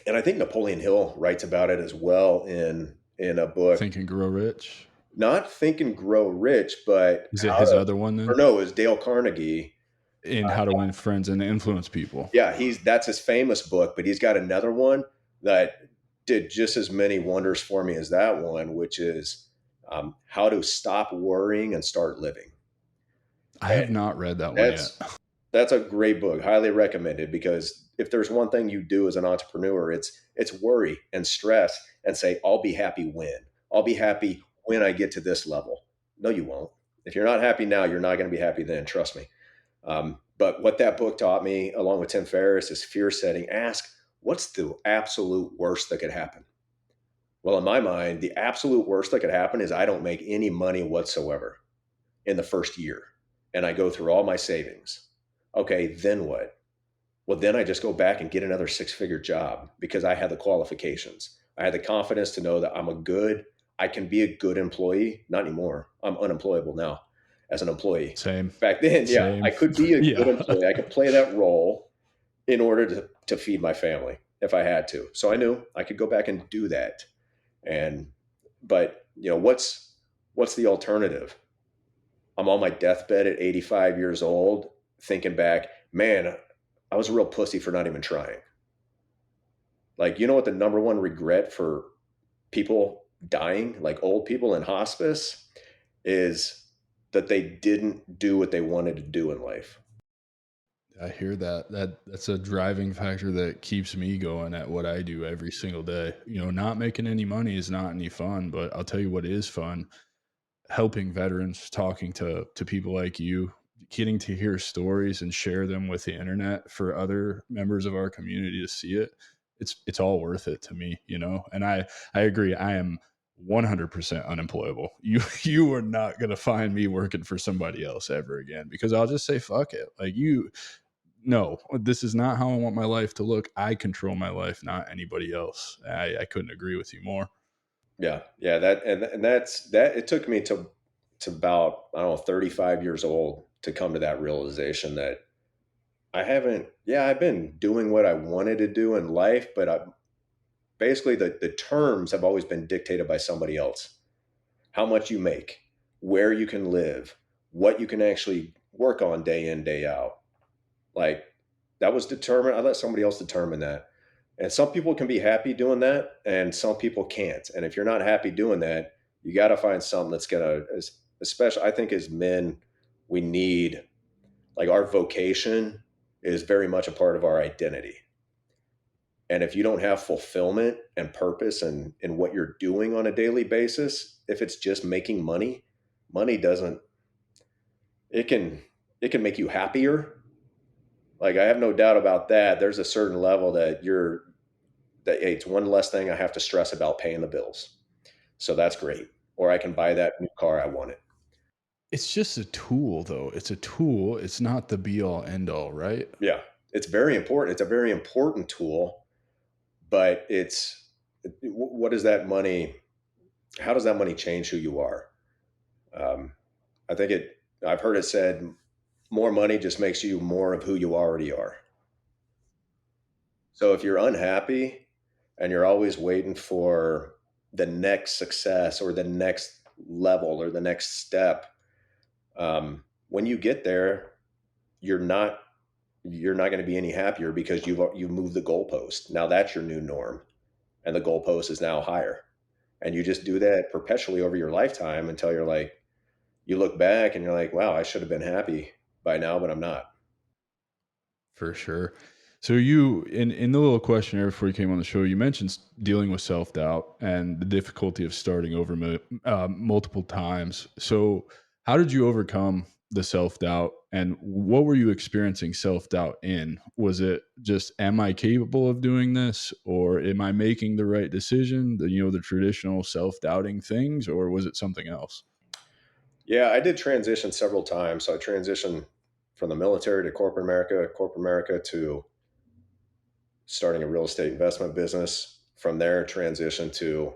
and I think Napoleon Hill writes about it as well in a book. Think and Grow Rich. Not Think and Grow Rich, but Is it his other one or then? no, it was Dale Carnegie. In How to Win Friends and Influence People. Yeah, that's his famous book, but he's got another one that did just as many wonders for me as that one, which is How to Stop Worrying and Start Living. I And have not read that one yet. that's a great book, highly recommended, because if there's one thing you do as an entrepreneur, it's worry and stress and say, I'll be happy when. I'll be happy when I get to this level. No, you won't. If you're not happy now, you're not going to be happy then. Trust me. But what that book taught me, along with Tim Ferriss, is fear setting. Ask, what's the absolute worst that could happen? Well, in my mind, the absolute worst that could happen is I don't make any money whatsoever in the first year, and I go through all my savings. Okay, then what? Well, then I just go back and get another six-figure job because I had the qualifications. I had the confidence to know that I can be a good employee. Not anymore. I'm unemployable now as an employee. Same. Back then, yeah, Same. I could be a Yeah. good employee. I could play that role in order to feed my family if I had to. So I knew I could go back and do that. But what's the alternative? I'm on my deathbed at 85 years old, thinking back, man, I was a real pussy for not even trying. Like, you know what the number one regret for people dying, like old people in hospice, is that they didn't do what they wanted to do in life. I hear that. That's a driving factor that keeps me going at what I do every single day. Not making any money is not any fun, but I'll tell you what is fun: helping veterans, talking to people like you, getting to hear stories and share them with the internet for other members of our community to see it. It's all worth it to me. And I agree. I am 100% unemployable. You are not going to find me working for somebody else ever again, because I'll just say fuck it. Like, no, this is not how I want my life to look. I control my life, not anybody else. I couldn't agree with you more. Yeah. That it took me to about, I don't know, 35 years old to come to that realization that I've been doing what I wanted to do in life, but basically the terms have always been dictated by somebody else. How much you make, where you can live, what you can actually work on day in, day out. Like that was determined. I let somebody else determine that. And some people can be happy doing that, and some people can't. And if you're not happy doing that, you got to find something that's going to, especially I think as men, we need, like, our vocation is very much a part of our identity. And if you don't have fulfillment and purpose in what you're doing on a daily basis, if it's just making money, money doesn't, it can, it can make you happier. Like, I have no doubt about that. There's a certain level that hey, it's one less thing I have to stress about paying the bills. So that's great. Or I can buy that new car I wanted. It's just a tool, though. It's a tool. It's not the be all end all, right? Yeah. It's very important. It's a very important tool, but what does that money, how does that money change who you are? Um, I think I've heard it said, more money just makes you more of who you already are. So if you're unhappy and you're always waiting for the next success or the next level or the next step, when you get there, you're not going to be any happier because you've moved the goalpost. Now that's your new norm, and the goalpost is now higher. And you just do that perpetually over your lifetime until you're like, you look back and you're like, wow, I should have been happy by now, but I'm not. For sure. So you in the little questionnaire before you came on the show, you mentioned dealing with self doubt and the difficulty of starting over multiple times. So how did you overcome the self doubt, and what were you experiencing self doubt in? Was it just, am I capable of doing this, or am I making the right decision? The traditional self doubting things, or was it something else? Yeah, I did transition several times. So I transitioned from the military to corporate America to starting a real estate investment business. From there, transition to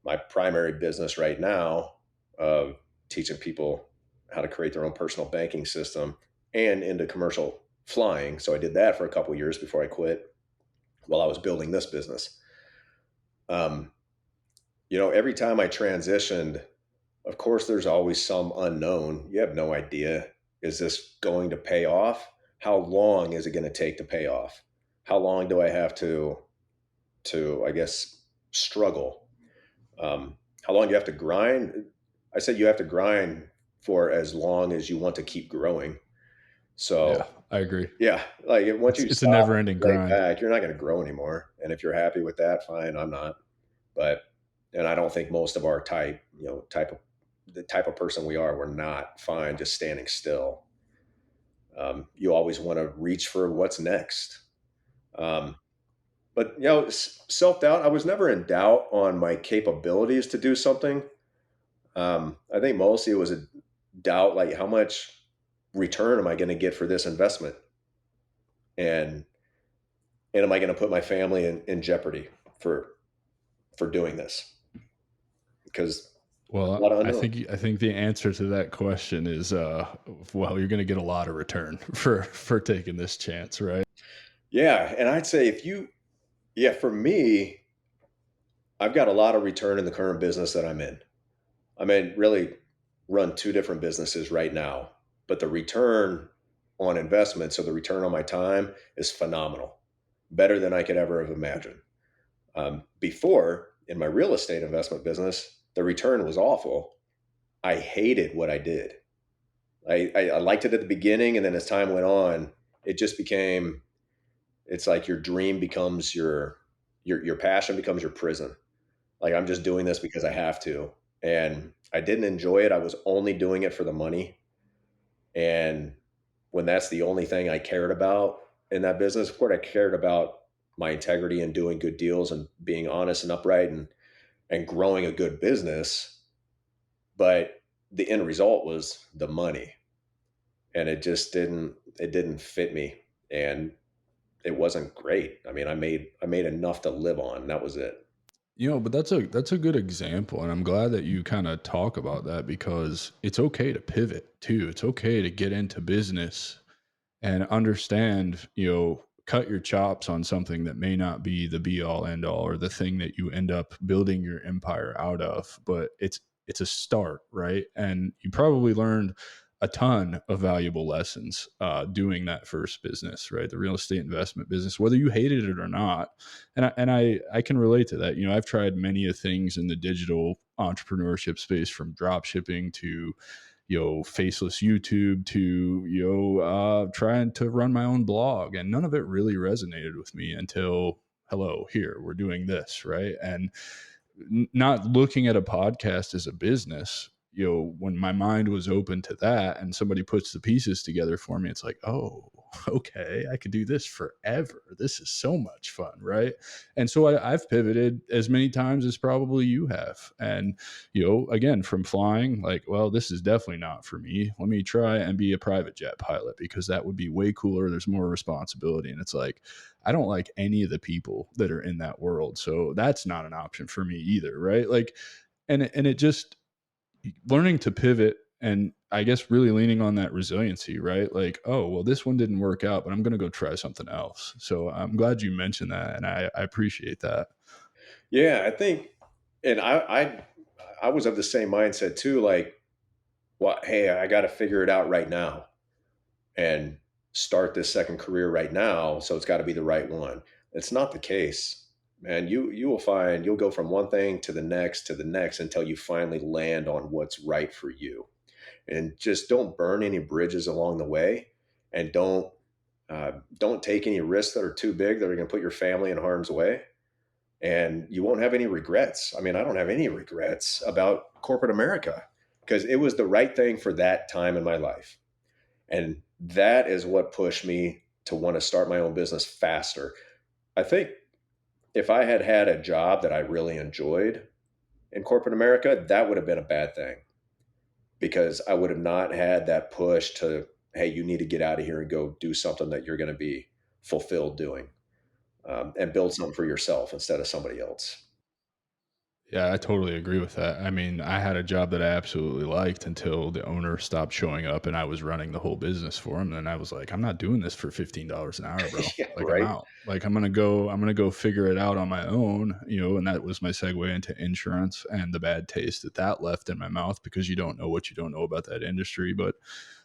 my primary business right now of teaching people how to create their own personal banking system, and into commercial flying. So I did that for a couple of years before I quit while I was building this business. Um, every time I transitioned, of course, there's always some unknown. You have no idea. Is this going to pay off? How long is it going to take to pay off? How long do I have I guess, struggle? How long do you have to grind? I said you have to grind for as long as you want to keep growing. Yeah, So I agree. yeah, like once you It's a stop never and ending lay grind. back, you're not going to grow anymore. And if you're happy with that, fine. I'm not. But and I don't think most of our the type of person we are, we're not fine just standing still. You always want to reach for what's next. Um, but self doubt. I was never in doubt on my capabilities to do something. I think mostly it was a doubt, like, how much return am I going to get for this investment, and am I going to put my family in jeopardy for doing this? Because a lot Well, of I unknown. think I think the answer to that question is, well, you're going to get a lot of return for taking this chance, right? Yeah, and I'd say yeah, for me, I've got a lot of return in the current business that I'm in. I mean, really run two different businesses right now, but the return on investment, so the return on my time, is phenomenal, better than I could ever have imagined. Before, in my real estate investment business, the return was awful. I hated what I did. I liked it at the beginning, and then as time went on, it just became, it's like your dream becomes your passion becomes your prison. Like, I'm just doing this because I have to. And I didn't enjoy it. I was only doing it for the money. And when that's the only thing I cared about in that business, of course, I cared about my integrity and doing good deals and being honest and upright and growing a good business. But the end result was the money. And it didn't fit me. And it wasn't great. I mean, I made enough to live on. That was it. But that's a good example, and I'm glad that you kind of talk about that, because it's okay to pivot too. It's okay to get into business and understand, cut your chops on something that may not be the be all end all or the thing that you end up building your empire out of, but it's a start, right? And you probably learned a ton of valuable lessons doing that first business, right? The real estate investment business, whether you hated it or not. And I can relate to that. I've tried many of things in the digital entrepreneurship space, from drop shipping to faceless YouTube to trying to run my own blog, and none of it really resonated with me until, hello, here we're doing this, right? And not looking at a podcast as a business, when my mind was open to that and somebody puts the pieces together for me, it's like, oh, okay, I could do this forever. This is so much fun, right? And so I've pivoted as many times as probably you have. And, again, from flying, like, well, this is definitely not for me. Let me try and be a private jet pilot, because that would be way cooler. There's more responsibility. And it's like, I don't like any of the people that are in that world. So that's not an option for me either, right? Like, and it just, learning to pivot, and I guess really leaning on that resiliency, right? Like, oh, well, this one didn't work out, but I'm going to go try something else. So I'm glad you mentioned that, and I appreciate that. Yeah, I think, and I was of the same mindset too. Like, well, hey, I got to figure it out right now and start this second career right now. So it's got to be the right one. It's not the case, man. You will find you'll go from one thing to the next until you finally land on what's right for you. And just don't burn any bridges along the way, and don't take any risks that are too big that are going to put your family in harm's way. And you won't have any regrets. I mean, I don't have any regrets about corporate America, because it was the right thing for that time in my life. And that is what pushed me to want to start my own business faster. I think if I had had a job that I really enjoyed in corporate America, that would have been a bad thing, because I would have not had that push to, hey, you need to get out of here and go do something that you're going to be fulfilled doing, and build something for yourself instead of somebody else. Yeah, I totally agree with that. I mean, I had a job that I absolutely liked until the owner stopped showing up and I was running the whole business for him. And I was like, I'm not doing this for $15 an hour, bro. Yeah, Like, I'm right. out. Like, I'm gonna go figure it out on my own, and that was my segue into insurance and the bad taste that left in my mouth, because you don't know what you don't know about that industry. But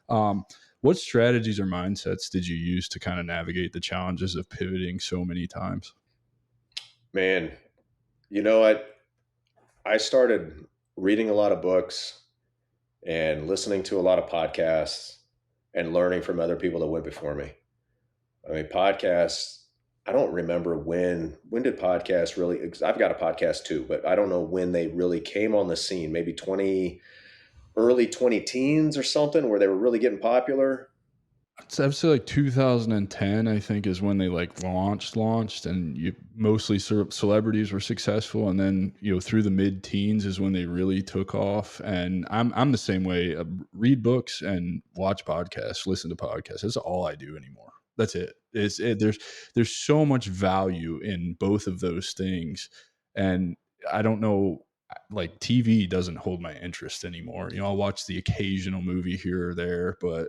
um what strategies or mindsets did you use to kind of navigate the challenges of pivoting so many times? Man, you know what? I started reading a lot of books and listening to a lot of podcasts and learning from other people that went before me. I mean, podcasts, I don't remember when did podcasts really, 'cause I've got a podcast too, but I don't know when they really came on the scene, maybe early 20 teens or something, where they were really getting popular. So I'd say like 2010, I think, is when they like launched, and mostly celebrities were successful, and then through the mid teens is when they really took off. And I'm the same way. Read books and watch podcasts, listen to podcasts. That's all I do anymore. That's it. There's so much value in both of those things, and I don't know. Like, TV doesn't hold my interest anymore. I'll watch the occasional movie here or there, but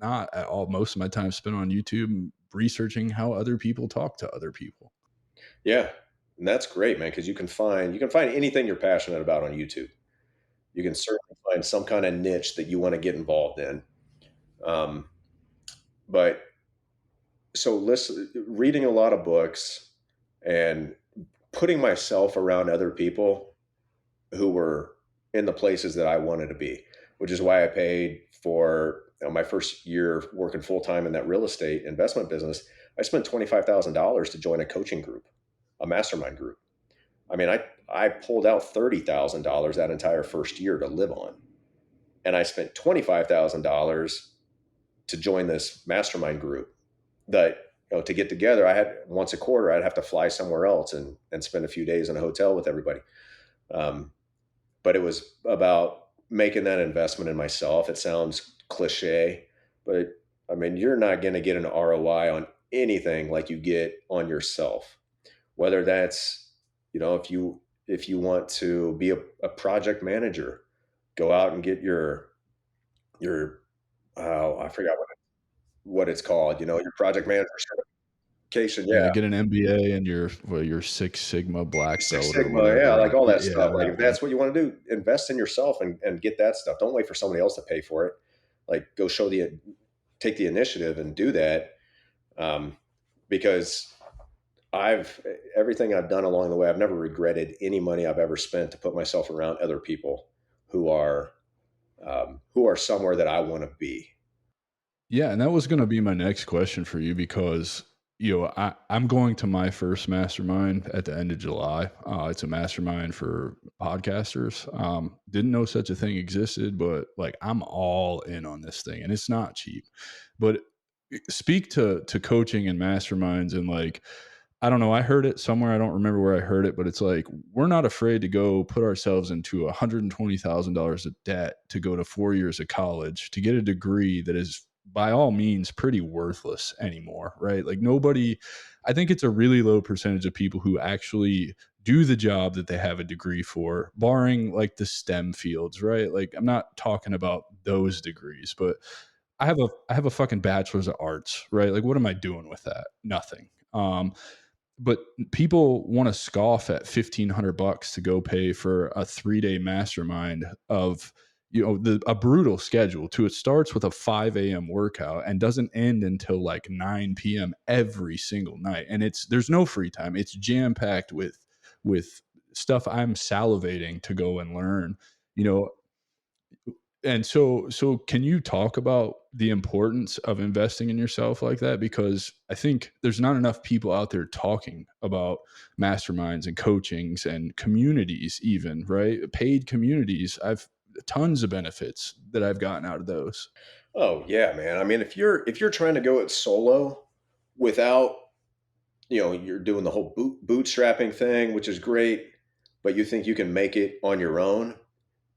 not at all. Most of my time spent on YouTube researching how other people talk to other people. Yeah. And that's great, man, because you can find anything you're passionate about on YouTube. You can certainly find some kind of niche that you want to get involved in. Um, but so listen, reading a lot of books and putting myself around other people who were in the places that I wanted to be, which is why I paid for, my first year working full time in that real estate investment business. I spent $25,000 to join a coaching group, a mastermind group. I mean, I pulled out $30,000 that entire first year to live on, and I spent $25,000 to join this mastermind group that, to get together, I had once a quarter, I'd have to fly somewhere else and spend a few days in a hotel with everybody. Um, but it was about making that investment in myself. It sounds cliche, but I mean, you're not going to get an ROI on anything like you get on yourself. Whether that's, if you want to be a project manager, go out and get your oh, I forgot what it's called, your project manager. Yeah, Yeah. get an MBA and your Six Sigma black Six belt or Sigma, yeah, whatever. like all that Yeah, stuff. Like that if one. that's what you want to do, invest in yourself and get that stuff. Don't wait for somebody else to pay for it. Like go take the initiative and do that. Um, because I've everything I've done along the way, I've never regretted any money I've ever spent to put myself around other people who are somewhere that I want to be. Yeah, and that was gonna be my next question for you because, I'm going to my first mastermind at the end of July. It's a mastermind for podcasters. Didn't know such a thing existed, but, like, I'm all in on this thing, and it's not cheap. But, speak to coaching and masterminds and, like, I don't know, I heard it somewhere, I don't remember where I heard it, but it's like, we're not afraid to go put ourselves into $120,000 of debt to go to 4 years of college to get a degree that is, by all means, pretty worthless anymore, right? Like, nobody I think it's a really low percentage of people who actually do the job that they have a degree for, barring, like, the STEM fields, right? Like, I'm not talking about those degrees, but I have a fucking bachelor's of arts, right? Like, what am I doing with that? Nothing. But people want to scoff at $1,500 to go pay for a 3-day mastermind of a brutal schedule too. It starts with a 5 a.m. workout and doesn't end until like 9 p.m. every single night. And there's no free time. It's jam packed with stuff I'm salivating to go and learn. You know, and so can you talk about the importance of investing in yourself like that? Because I think there's not enough people out there talking about masterminds and coachings and communities even, right? Paid communities. I've tons of benefits that I've gotten out of those. Oh yeah, man. I mean, if you're trying to go it solo without, you're doing the whole bootstrapping thing, which is great, but you think you can make it on your own,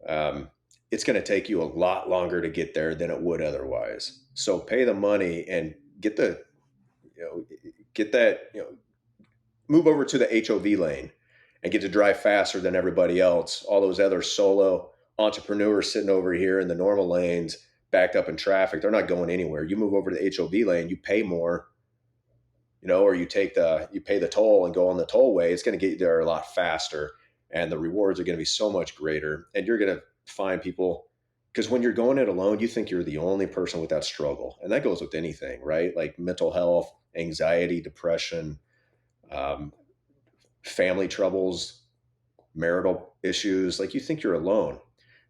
um, it's going to take you a lot longer to get there than it would otherwise. So pay the money and you know, get that, move over to the HOV lane and get to drive faster than everybody else. All those other solo entrepreneurs sitting over here in the normal lanes, backed up in traffic, they're not going anywhere. You move over to the HOV lane, you pay more, or you pay the toll and go on the tollway. It's going to get you there a lot faster, and the rewards are going to be so much greater. And you're going to find people because when you're going it alone, you think you're the only person with that struggle, and that goes with anything, right? Like mental health, anxiety, depression, um, family troubles, marital issues. Like you think you're alone.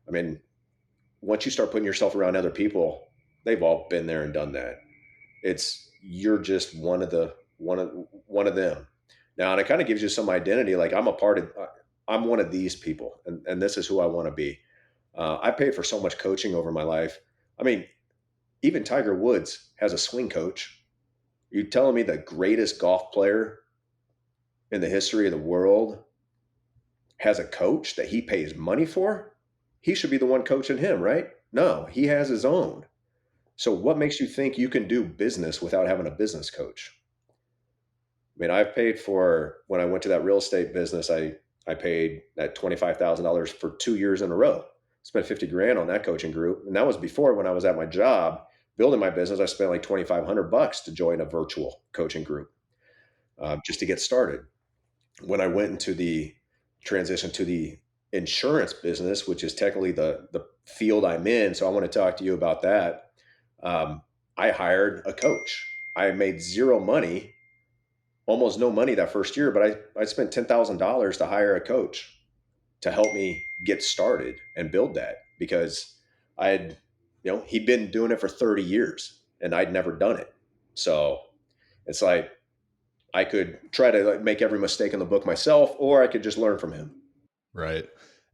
I mean, once you start putting yourself around other people, they've all been there and done that. It's you're just one of them. Now, and it kind of gives you some identity. Like I'm one of these people, and this is who I want to be. I paid for so much coaching over my life. I mean, even Tiger Woods has a swing coach. You telling me the greatest golf player in the history of the world has a coach that he pays money for? He should be the one coaching him, right? No, he has his own. So what makes you think you can do business without having a business coach? I mean, I've paid for when I went to that real estate business, I paid that $25,000 for 2 years in a row. Spent 50 grand on that coaching group. And that was before when I was at my job building my business. I spent like $2,500 to join a virtual coaching group just to get started. When I went into the transition to the insurance business, which is technically the field I'm in, so I want to talk to you about that. I hired a coach. I made zero money, almost no money that first year, but I spent $10,000 to hire a coach to help me get started and build that because I had, he'd been doing it for 30 years and I'd never done it. So it's like I could try to like make every mistake in the book myself, or I could just learn from him. Right.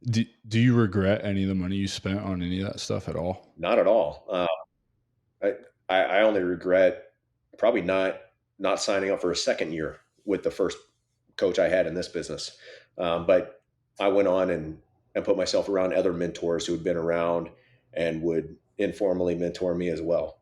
Do you regret any of the money you spent on any of that stuff at all? Not at all. I, I only regret probably not signing up for a second year with the first coach I had in this business. But I went on and put myself around other mentors who had been around and would informally mentor me as well.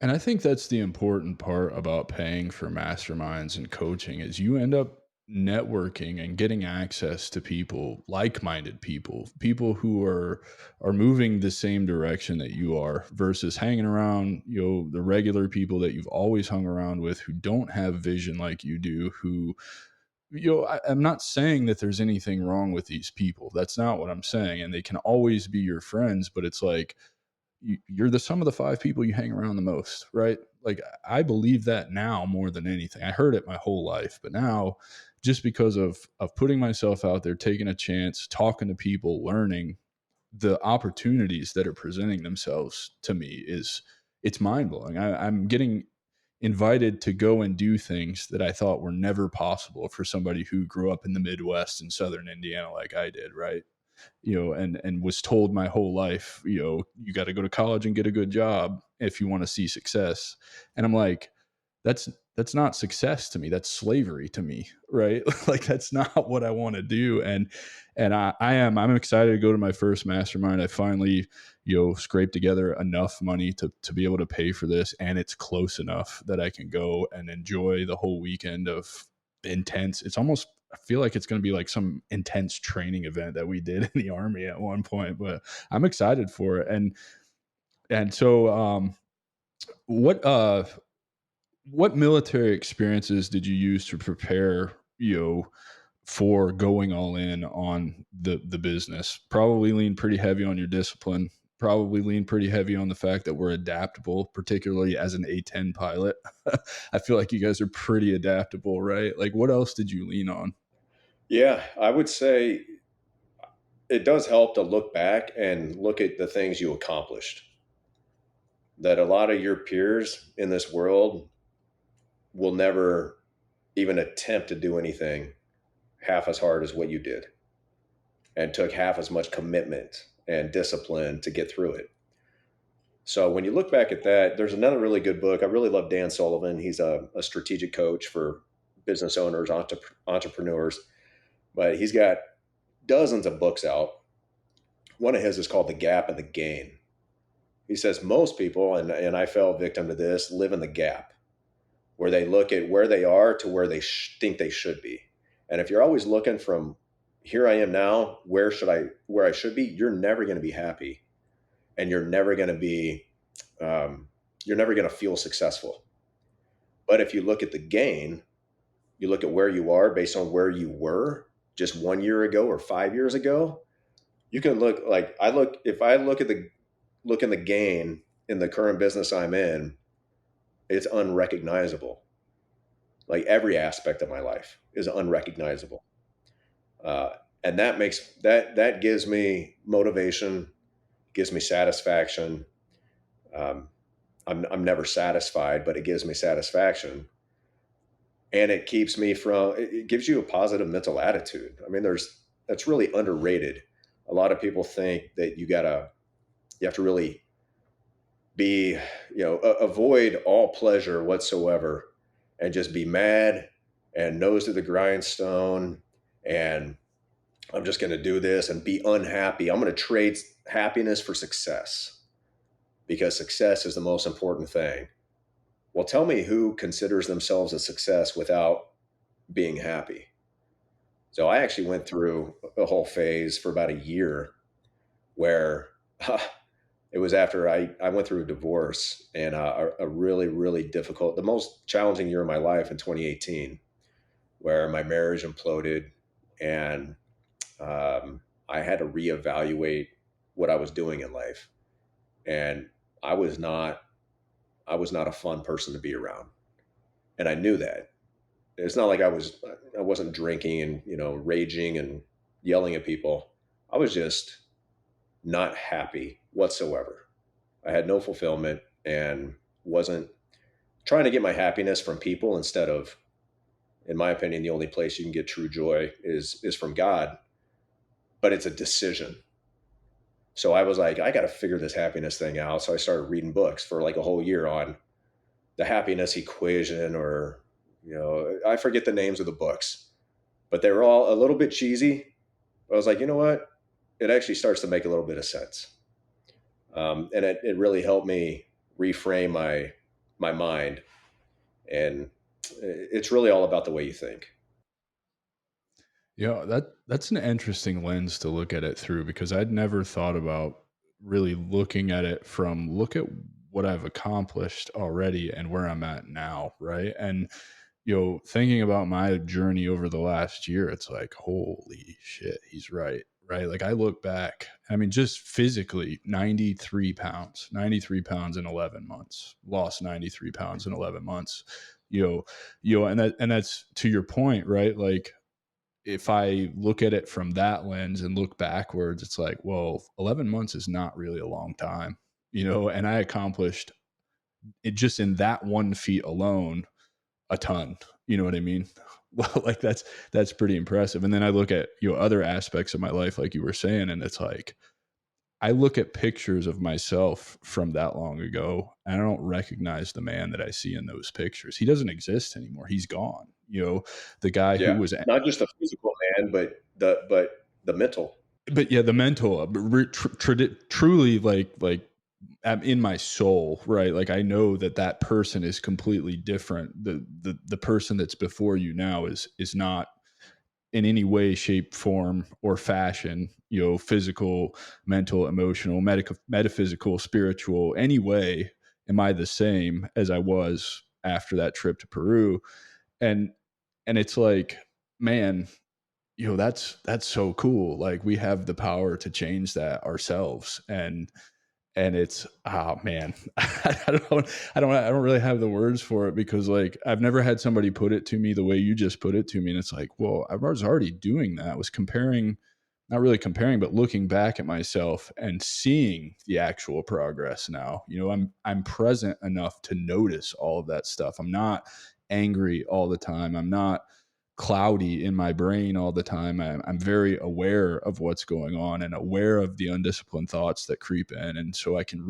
And I think that's the important part about paying for masterminds and coaching is you end up networking and getting access to people, like-minded people, people who are moving the same direction that you are, versus hanging around, the regular people that you've always hung around with, who don't have vision like you do, who, I'm not saying that there's anything wrong with these people. That's not what I'm saying. And they can always be your friends, but it's like, you're the sum of the five people you hang around the most, right? Like, I believe that now more than anything. I heard it my whole life, but now, just because of putting myself out there, taking a chance, talking to people, learning, the opportunities that are presenting themselves to me, it's mind blowing. I'm getting invited to go and do things that I thought were never possible for somebody who grew up in the Midwest and Southern Indiana like I did, right? And was told my whole life, you got to go to college and get a good job if you want to see success. And I'm like, that's that's not success to me. That's slavery to me, right? Like, that's not what I want to do. And I'm excited to go to my first mastermind. I finally, scraped together enough money to be able to pay for this, and it's close enough that I can go and enjoy the whole weekend of intense. It's almost, I feel like it's going to be like some intense training event that we did in the army at one point, but I'm excited for it. And so what what military experiences did you use to prepare, for going all in on the business? Probably lean pretty heavy on your discipline. Probably lean pretty heavy on the fact that we're adaptable, particularly as an A-10 pilot. I feel like you guys are pretty adaptable, right? Like, what else did you lean on? Yeah, I would say it does help to look back and look at the things you accomplished. That a lot of your peers in this world will never even attempt to do anything half as hard as what you did, and took half as much commitment and discipline to get through it. So when you look back at that, there's another really good book. I really love Dan Sullivan. He's a strategic coach for business owners, entrepreneurs, but he's got dozens of books out. One of his is called The Gap and the Gain. He says most people, and I fell victim to this, live in the gap, where they look at where they are to where they think they should be. And if you're always looking from here I am now, where I should be, you're never going to be happy, and you're never going to be, you're never going to feel successful. But if you look at the gain, you look at where you are based on where you were just 1 year ago or 5 years ago, you can look like if I look in the gain in the current business I'm in, it's unrecognizable. Like, every aspect of my life is unrecognizable. Uh, and that gives me motivation, gives me satisfaction. Um, I'm never satisfied, but it gives me satisfaction, and it gives you a positive mental attitude. I mean, that's really underrated. A lot of people think that you have to really be, avoid all pleasure whatsoever, and just be mad and nose to the grindstone, and I'm just going to do this and be unhappy. I'm going to trade happiness for success, because success is the most important thing. Well, tell me who considers themselves a success without being happy. So I actually went through a whole phase for about a year where it was after I went through a divorce, and a really, really difficult, the most challenging year of my life in 2018, where my marriage imploded, and I had to reevaluate what I was doing in life. And I was not, I was not a fun person to be around. And I knew that. It's not like I wasn't drinking and, raging and yelling at people. I was just not happy whatsoever. I had no fulfillment, and wasn't trying to get my happiness from people, instead of, in my opinion, the only place you can get true joy is from God, but it's a decision. So I was like, I got to figure this happiness thing out. So I started reading books for like a whole year on the happiness equation, or, I forget the names of the books, but they were all a little bit cheesy. I was like, you know what? It actually starts to make a little bit of sense. And it really helped me reframe my mind. And it's really all about the way you think. Yeah, that's an interesting lens to look at it through because I'd never thought about really looking at it from look at what I've accomplished already and where I'm at now, right? And thinking about my journey over the last year, it's like, holy shit, he's right. Right. Like I look back, I mean, just physically 93 pounds in 11 months, lost 93 pounds in 11 months, and that's to your point, right? Like if I look at it from that lens and look backwards, it's like, well, 11 months is not really a long time, and I accomplished it just in that 1 feat alone a ton. You know what I mean? Well, like that's pretty impressive. And then I look at other aspects of my life, like you were saying, and it's like I look at pictures of myself from that long ago, and I don't recognize the man that I see in those pictures. He doesn't exist anymore. He's gone. The guy who Yeah, was, not just the physical man, but the mental. but yeah, the mental, truly, like I'm in my soul, right? Like I know that person is completely different. The person that's before you now is not in any way, shape, form, or fashion, physical, mental, emotional, metaphysical, spiritual, any way am I the same as I was after that trip to Peru. And it's like, man, that's so cool. Like we have the power to change that ourselves. And it's, oh man, I don't really have the words for it because like I've never had somebody put it to me the way you just put it to me. And it's like, well, I was already doing that. I was comparing, not really comparing, but looking back at myself and seeing the actual progress now. I'm present enough to notice all of that stuff. I'm not angry all the time. I'm not cloudy in my brain all the time. I'm very aware of what's going on and aware of the undisciplined thoughts that creep in. And so I can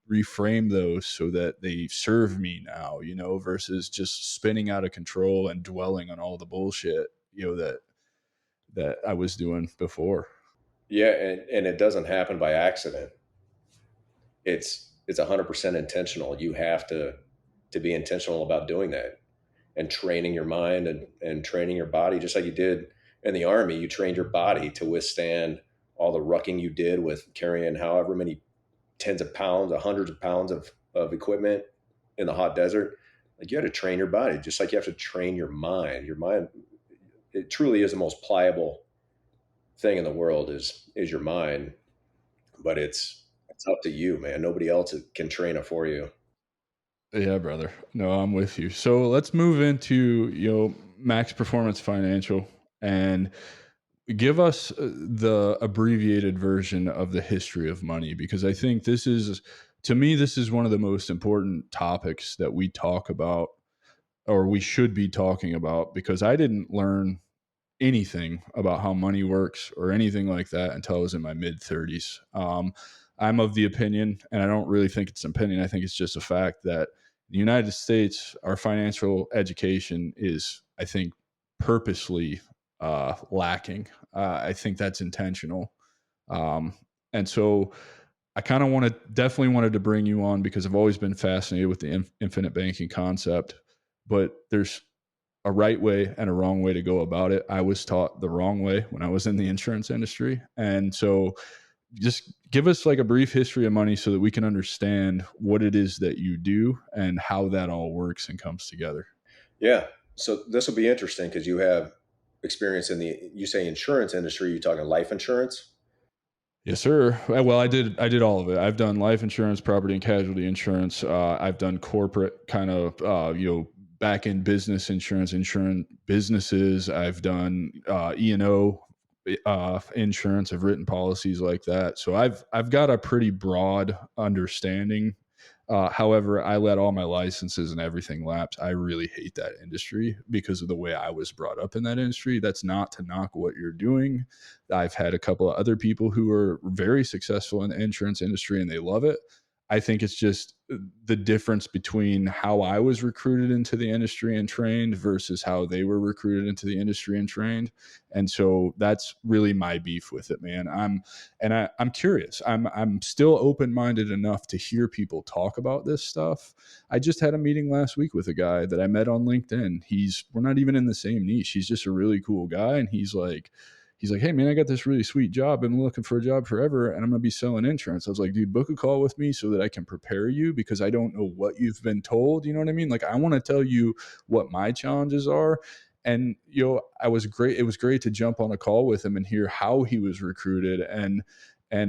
reframe those so that they serve me now, versus just spinning out of control and dwelling on all the bullshit, that I was doing before. Yeah, and it doesn't happen by accident. It's 100% intentional. You have to be intentional about doing that and training your mind and training your body, just like you did in the army. You trained your body to withstand all the rucking you did with carrying however many tens of pounds, hundreds of pounds of equipment in the hot desert. Like you had to train your body, just like you have to train your mind. Your mind, it truly is the most pliable thing in the world is your mind, but it's up to you, man. Nobody else can train it for you. Yeah, brother. No, I'm with you. So let's move into, Max Performance Financial and give us the abbreviated version of the history of money because I think to me, this is one of the most important topics that we talk about or we should be talking about because I didn't learn anything about how money works or anything like that until I was in my mid 30s. I'm of the opinion, and I don't really think it's an opinion, I think it's just a fact that the United States, our financial education is, I think, purposely lacking. I think that's intentional. Um, and so I kind of definitely wanted to bring you on because I've always been fascinated with the infinite banking concept, but there's a right way and a wrong way to go about it. I was taught the wrong way when I was in the insurance industry. And so just give us like a brief history of money so that we can understand what it is that you do and how that all works and comes together. Yeah. So this will be interesting because you have experience in the, you say insurance industry. You talking life insurance? Yes, sir. Well, I did all of it. I've done life insurance, property and casualty insurance. I've done corporate kind of, back end business insurance, insurance businesses. I've done E&O insurance. I've written policies like that. So I've got a pretty broad understanding. However, I let all my licenses and everything lapse. I really hate that industry because of the way I was brought up in that industry. That's not to knock what you're doing. I've had a couple of other people who are very successful in the insurance industry and they love it. I think it's just the difference between how I was recruited into the industry and trained versus how they were recruited into the industry and trained. And so that's really my beef with it, man. I'm curious. I'm still open-minded enough to hear people talk about this stuff. I just had a meeting last week with a guy that I met on LinkedIn. We're not even in the same niche. He's just a really cool guy, and he's like, hey, man, I got this really sweet job. I've been looking for a job forever, and I'm going to be selling insurance. I was like, dude, book a call with me so that I can prepare you, because I don't know what you've been told. You know what I mean? Like, I want to tell you what my challenges are. And, it was great to jump on a call with him and hear how he was recruited and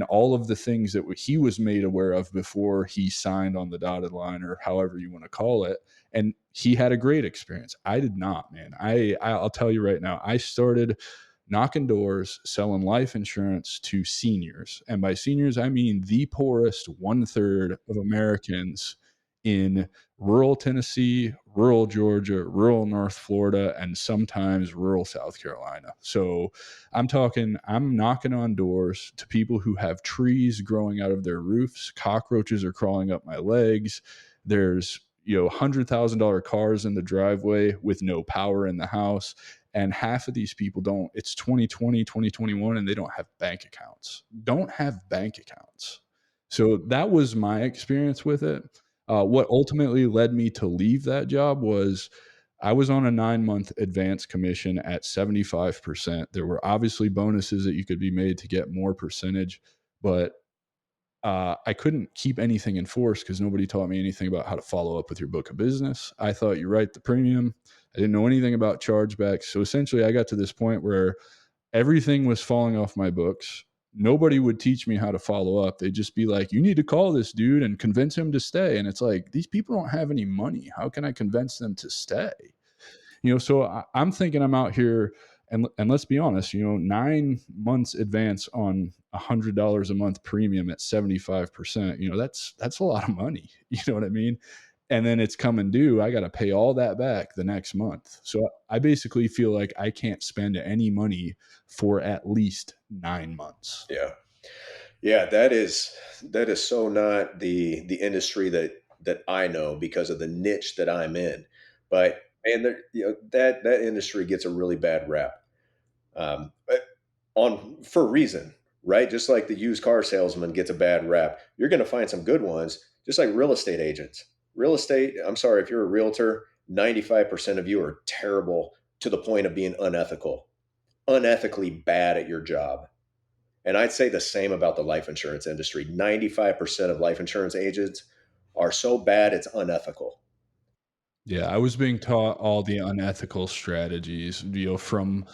all of the things that he was made aware of before he signed on the dotted line, or however you want to call it. And he had a great experience. I did not, man. I'll tell you right now, I started knocking doors, selling life insurance to seniors. And by seniors, I mean the poorest 1/3 of Americans in rural Tennessee, rural Georgia, rural North Florida, and sometimes rural South Carolina. So I'm knocking on doors to people who have trees growing out of their roofs, cockroaches are crawling up my legs. There's, $100,000 cars in the driveway with no power in the house. And half of these people it's 2020, 2021, and they don't have bank accounts. So that was my experience with it. What ultimately led me to leave that job was I was on a 9-month advance commission at 75%. There were obviously bonuses that you could be made to get more percentage, but I couldn't keep anything in force because nobody taught me anything about how to follow up with your book of business. I thought you write the premium. I didn't know anything about chargebacks. So essentially, I got to this point where everything was falling off my books. Nobody would teach me how to follow up. They'd just be like, you need to call this dude and convince him to stay. And it's like, these people don't have any money. How can I convince them to stay? So I'm thinking I'm out here, and let's be honest, 9 months advance on $100 a month premium at 75%, that's a lot of money. You know what I mean? And then it's coming due. I got to pay all that back the next month. So I basically feel like I can't spend any money for at least 9 months. Yeah. Yeah. That is so not the industry that I know because of the niche that I'm in. But man, that industry gets a really bad rap. But for a reason, right? Just like the used car salesman gets a bad rap, you're going to find some good ones, just like real estate agents. Real estate, I'm sorry, if you're a realtor, 95% of you are terrible to the point of being unethically bad at your job. And I'd say the same about the life insurance industry. 95% of life insurance agents are so bad it's unethical. Yeah, I was being taught all the unethical strategies, from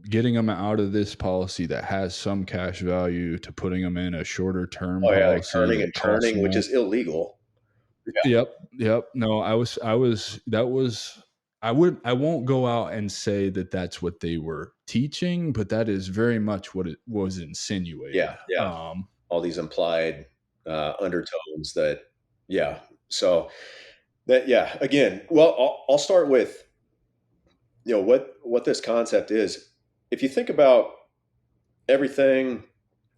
getting them out of this policy that has some cash value to putting them in a shorter term Oh yeah, like policy turning that and costs turning, which more. is illegal. Yeah. Yep, yep. No, that was I won't go out and say that that's what they were teaching, but that is very much what it was Yeah. insinuated. Yeah. All these implied undertones that, yeah. So that, yeah, again, well, I'll start with, what this concept is. If you think about everything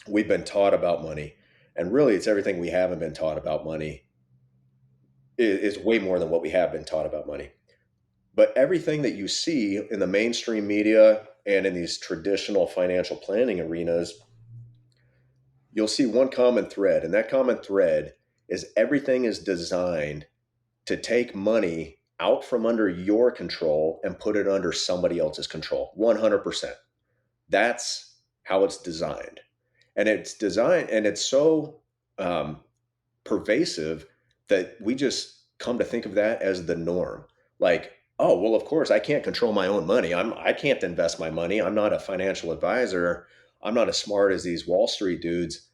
we've been taught about money, and really it's everything we haven't been taught about money, is way more than what we have been taught about money. But everything that you see in the mainstream media and in these traditional financial planning arenas, you'll see one common thread. And that common thread is everything is designed to take money out from under your control and put it under somebody else's control. 100%. That's how it's designed. And it's so um, pervasive that we just come to think of that as the norm. Like, oh, well, of course, I can't control my own money. I can't invest my money. I'm not a financial advisor. I'm not as smart as these Wall Street dudes.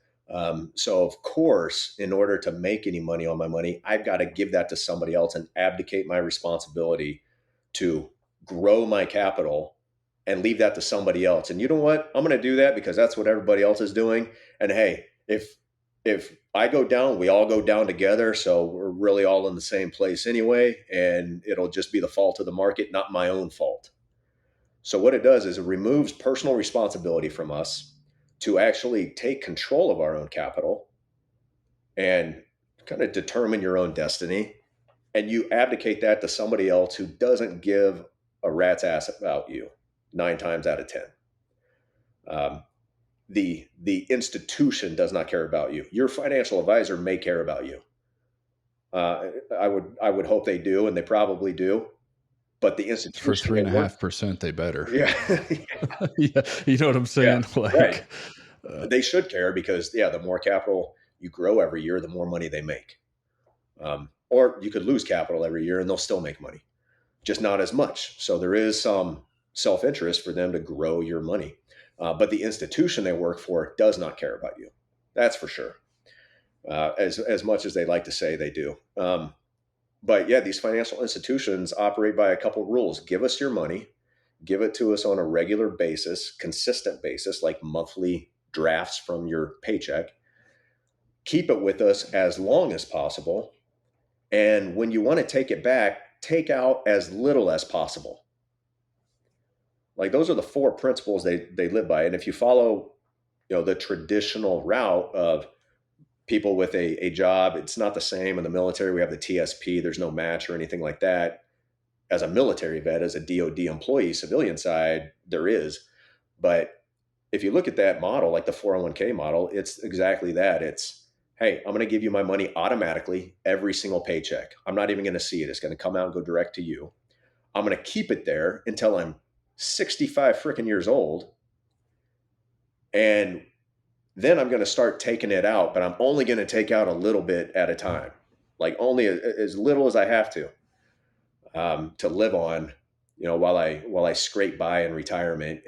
So, of course, in order to make any money on my money, I've got to give that to somebody else and abdicate my responsibility to grow my capital and leave that to somebody else. And you know what? I'm going to do that because that's what everybody else is doing. And hey, if I go down, we all go down together. So we're really all in the same place anyway. And it'll just be the fault of the market, not my own fault. So what it does is it removes personal responsibility from us to actually take control of our own capital and kind of determine your own destiny. And you abdicate that to somebody else who doesn't give a rat's ass about you 9 times out of 10. The institution does not care about you. Your financial advisor may care about you. I would hope they do, and they probably do. But the For institution three they and a work, half percent, they better. yeah, Yeah, you know what I'm yeah, saying? right. Like, They should care because the more capital you grow every year, the more money they make. Or you could lose capital every year and they'll still make money, just not as much. So there is some self interest for them to grow your money. But the institution they work for does not care about you. That's for sure. As much as they like to say they do. But yeah, these financial institutions operate by a couple of rules. Give us your money, give it to us on a regular basis, consistent basis, like monthly drafts from your paycheck. Keep it with us as long as possible. And when you want to take it back, take out as little as possible. Like those are the 4 principles they live by. And if you follow, the traditional route of people with a job, it's not the same. In the military, we have the TSP. There's no match or anything like that. As a military vet, as a DoD employee, civilian side, there is. But if you look at that model, like the 401k model, it's exactly that. It's, hey, I'm going to give you my money automatically every single paycheck. I'm not even going to see it. It's going to come out and go direct to you. I'm going to keep it there until I'm 65 freaking years old. And then I'm going to start taking it out, but I'm only going to take out a little bit at a time, like only as little as I have to live on, while I scrape by in retirement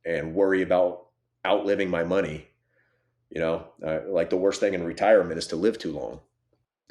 and worry about outliving my money. Like the worst thing in retirement is to live too long.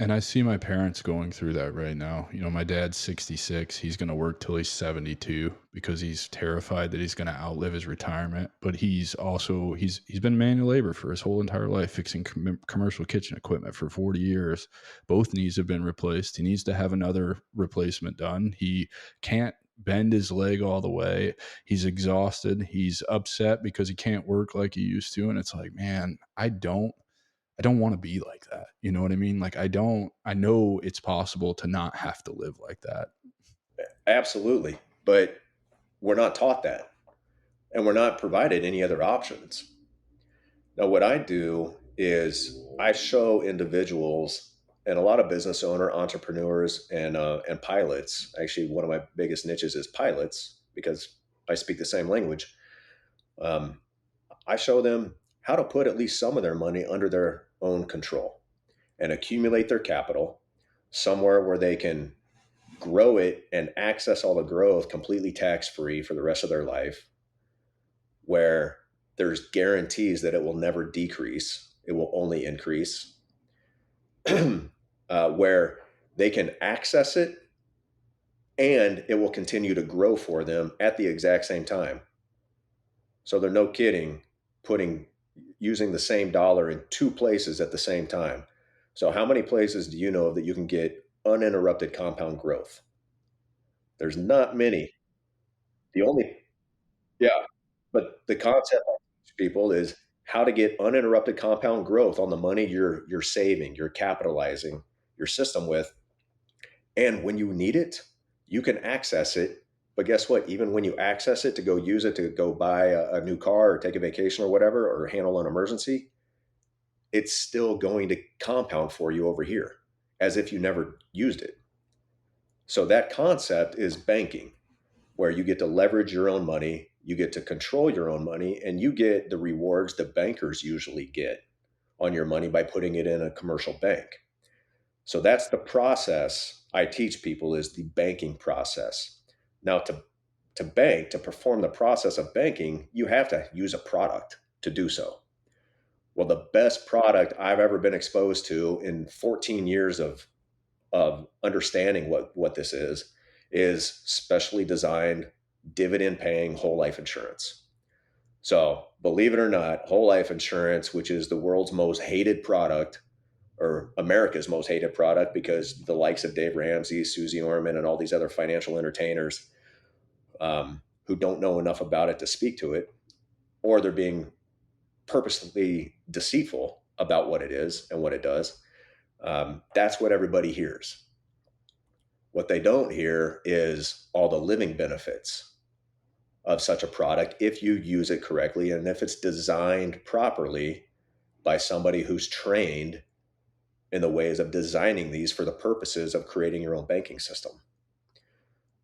and I see my parents going through that right now. My dad's 66. He's going to work till he's 72 because he's terrified that he's going to outlive his retirement. But he's been manual labor for his whole entire life, fixing commercial kitchen equipment for 40 years. Both knees have been replaced. He needs to have another replacement done. He can't bend his leg all the way. He's exhausted. He's upset because he can't work like he used to. And it's like, man, I don't want to be like that. You know what I mean? Like, I know it's possible to not have to live like that. Absolutely. But we're not taught that, and we're not provided any other options. Now, what I do is I show individuals and a lot of business entrepreneurs, and pilots. Actually, one of my biggest niches is pilots because I speak the same language. Um, I show them how to put at least some of their money under their own control and accumulate their capital somewhere where they can grow it and access all the growth completely tax free for the rest of their life, where there's guarantees that it will never decrease, it will only increase, where they can access it and it will continue to grow for them at the exact same time. So they're, no kidding, using the same dollar in 2 places at the same time. So how many places do you know of that you can get uninterrupted compound growth? There's not many. The only Yeah, but the concept I teach people is how to get uninterrupted compound growth on the money you're saving, you're capitalizing your system with. And when you need it, you can access it. But guess what? Even when you access it to go use it to go buy a new car or take a vacation or whatever, or handle an emergency, it's still going to compound for you over here as if you never used it. So that concept is banking, where you get to leverage your own money, you get to control your own money, and you get the rewards the bankers usually get on your money by putting it in a commercial bank. So that's the process I teach people, is the banking process. Now, to perform the process of banking, you have to use a product to do so. Well, the best product I've ever been exposed to in 14 years of understanding what this is specially designed dividend paying whole life insurance. So believe it or not, whole life insurance, which is the world's most hated product, or America's most hated product, because the likes of Dave Ramsey, Susie Orman, and all these other financial entertainers who don't know enough about it to speak to it, or they're being purposely deceitful, about what it is and what it does. That's what everybody hears. What they don't hear is all the living benefits of such a product if you use it correctly and if it's designed properly by somebody who's trained in the ways of designing these for the purposes of creating your own banking system.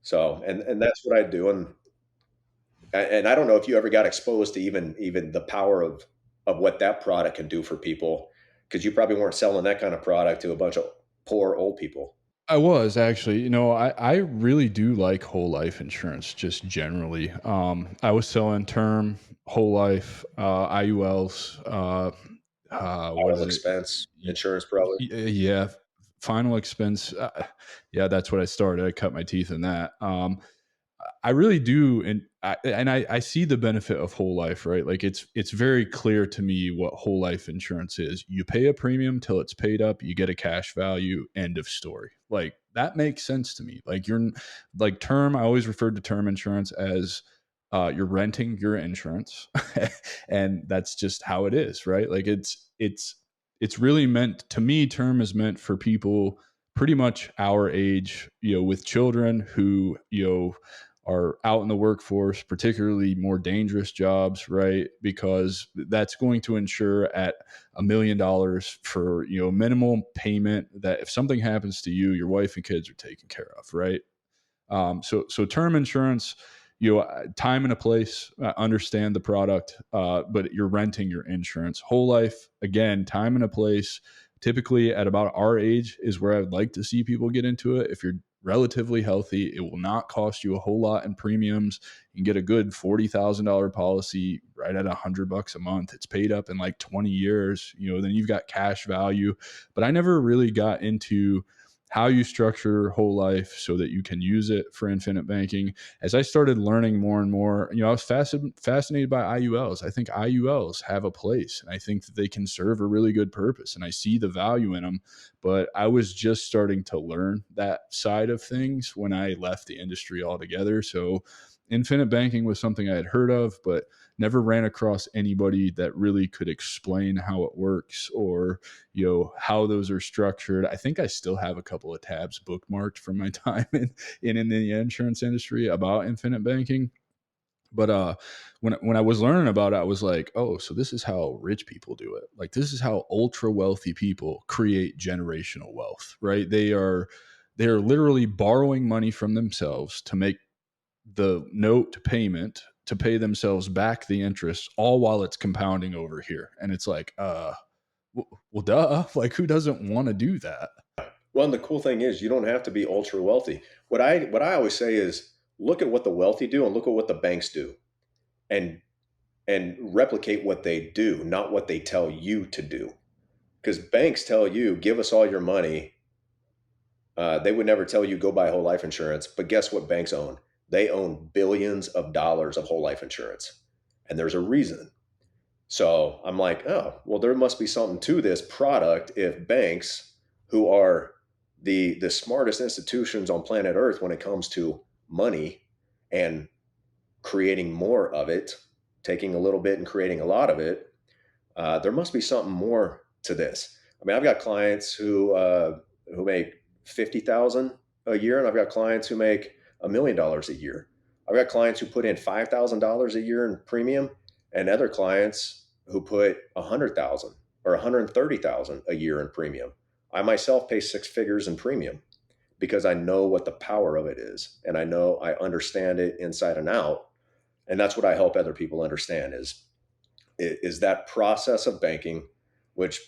So, and that's what I do. And I don't know if you ever got exposed to even the power of what that product can do for people, because you probably weren't selling that kind of product to a bunch of poor old people. I was actually, I really do like whole life insurance just generally. I was selling term, whole life, IULs, what Final is it? expense insurance, probably. Yeah, final expense. Yeah, that's what I started. I cut my teeth in that. I really do, and I see the benefit of whole life, right? Like it's very clear to me what whole life insurance is. You pay a premium till it's paid up, you get a cash value, end of story. Like that makes sense to me. Like you're like term. I always referred to term insurance as you're renting your insurance, and that's just how it is, right? Like it's really meant to me. Term is meant for people pretty much our age, with children who are out in the workforce, particularly more dangerous jobs, right? Because that's going to ensure at $1 million for minimal payment that if something happens to you, your wife and kids are taken care of, right? So term insurance, time and a place, understand the product, but you're renting your insurance. Whole life, again, time and a place. Typically, at about our age, is where I'd like to see people get into it. If you're relatively healthy, it will not cost you a whole lot in premiums. You can get a good $40,000 policy right at $100 a month. It's paid up in like 20 years. Then you've got cash value. But I never really got into how you structure whole life so that you can use it for infinite banking. As I started learning more and more, I was fascinated by IULs. I think IULs have a place, and I think that they can serve a really good purpose, and I see the value in them. But I was just starting to learn that side of things when I left the industry altogether. So infinite banking was something I had heard of, but never ran across anybody that really could explain how it works or how those are structured. I think I still have a couple of tabs bookmarked from my time in the insurance industry about infinite banking. But when I was learning about it, I was like, oh, so this is how rich people do it. Like this is how ultra wealthy people create generational wealth, right? They are literally borrowing money from themselves to make the note payment to pay themselves back the interest, all while it's compounding over here. And it's like, well, duh. Like, who doesn't want to do that? Well, and the cool thing is you don't have to be ultra wealthy. What I always say is look at what the wealthy do and look at what the banks do, and replicate what they do, not what they tell you to do. Because banks tell you, give us all your money. They would never tell you go buy whole life insurance. But guess what banks own? They own billions of dollars of whole life insurance, and there's a reason. So I'm like, oh, well, there must be something to this product if banks, who are the smartest institutions on planet Earth when it comes to money and creating more of it, taking a little bit and creating a lot of it, there must be something more to this. I mean, I've got clients who make 50,000 a year, and I've got clients who make $1 million a year. I've got clients who put in $5,000 a year in premium, and other clients who put 100,000 or 130,000 a year in premium. I myself pay six figures in premium because I know what the power of it is, and I understand it inside and out, and that's what I help other people understand is that process of banking, which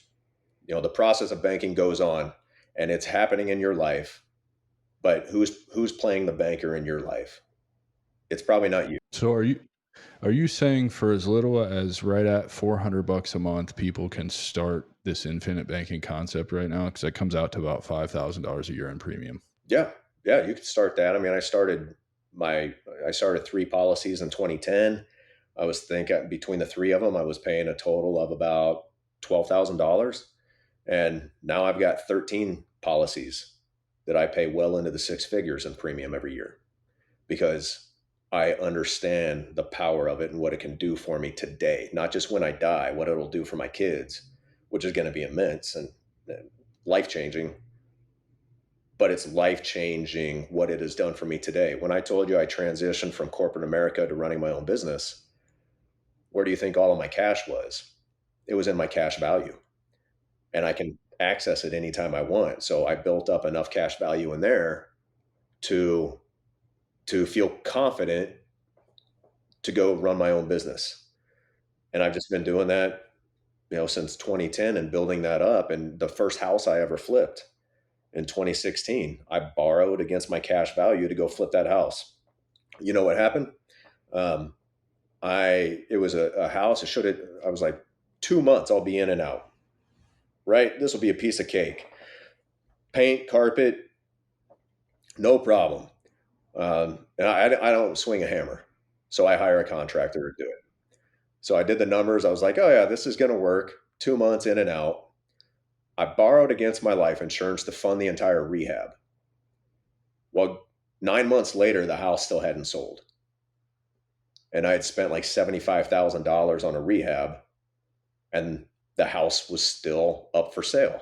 the process of banking goes on and it's happening in your life, but who's playing the banker in your life? It's probably not you. So are you saying for as little as right at $400 a month, people can start this infinite banking concept right now? Because that comes out to about $5,000 a year in premium. Yeah, yeah, you could start that. I mean, I started three policies in 2010. I was thinking between the three of them, I was paying a total of about $12,000, and now I've got 13 policies that I pay well into the six figures in premium every year because I understand the power of it and what it can do for me today, not just when I die, what it'll do for my kids, which is going to be immense and life changing. But it's life changing what it has done for me today. When I told you I transitioned from corporate America to running my own business, where do you think all of my cash was? It was in my cash value, and I can access it anytime I want. So I built up enough cash value in there to feel confident to go run my own business. And I've just been doing that, since 2010 and building that up. And the first house I ever flipped in 2016, I borrowed against my cash value to go flip that house. You know what happened? Um, it was a house. I was like, 2 months, I'll be in and out. Right? This will be a piece of cake. Paint, carpet, no problem. And I don't swing a hammer, so I hire a contractor to do it. So I did the numbers. I was like, oh yeah, this is going to work. 2 months in and out. I borrowed against my life insurance to fund the entire rehab. Well, 9 months later, the house still hadn't sold. And I had spent like $75,000 on a rehab, and the house was still up for sale.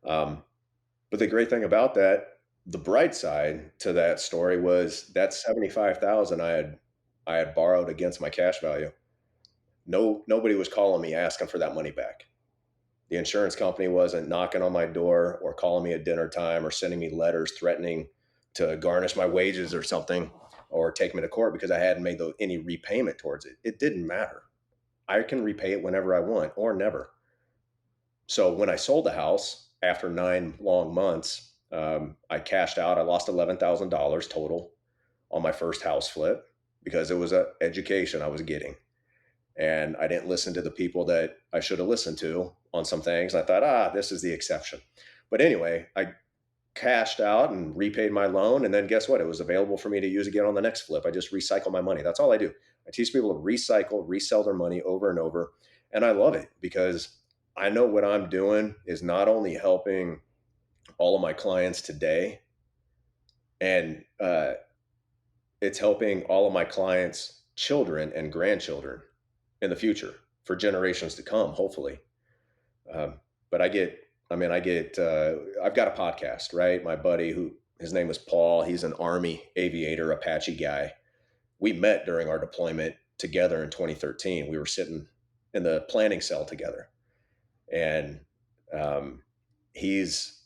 But the great thing about that, the bright side to that story was that 75,000 I had borrowed against my cash value. Nobody was calling me asking for that money back. The insurance company wasn't knocking on my door or calling me at dinner time or sending me letters threatening to garnish my wages or something or take me to court because I hadn't made any repayment towards it. It didn't matter. I can repay it whenever I want or never. So when I sold the house after 9 long months, I cashed out. I lost $11,000 total on my first house flip because it was an education I was getting. And I didn't listen to the people that I should have listened to on some things. I thought, this is the exception. But anyway, I cashed out and repaid my loan. And then guess what? It was available for me to use again on the next flip. I just recycle my money. That's all I do. I teach people to recycle, resell their money over and over. And I love it because I know what I'm doing is not only helping all of my clients today, and it's helping all of my clients' children and grandchildren in the future for generations to come, hopefully. But I've got a podcast, right? My buddy, his name is Paul, he's an Army aviator, Apache guy. We met during our deployment together in 2013. We were sitting in the planning cell together. And he's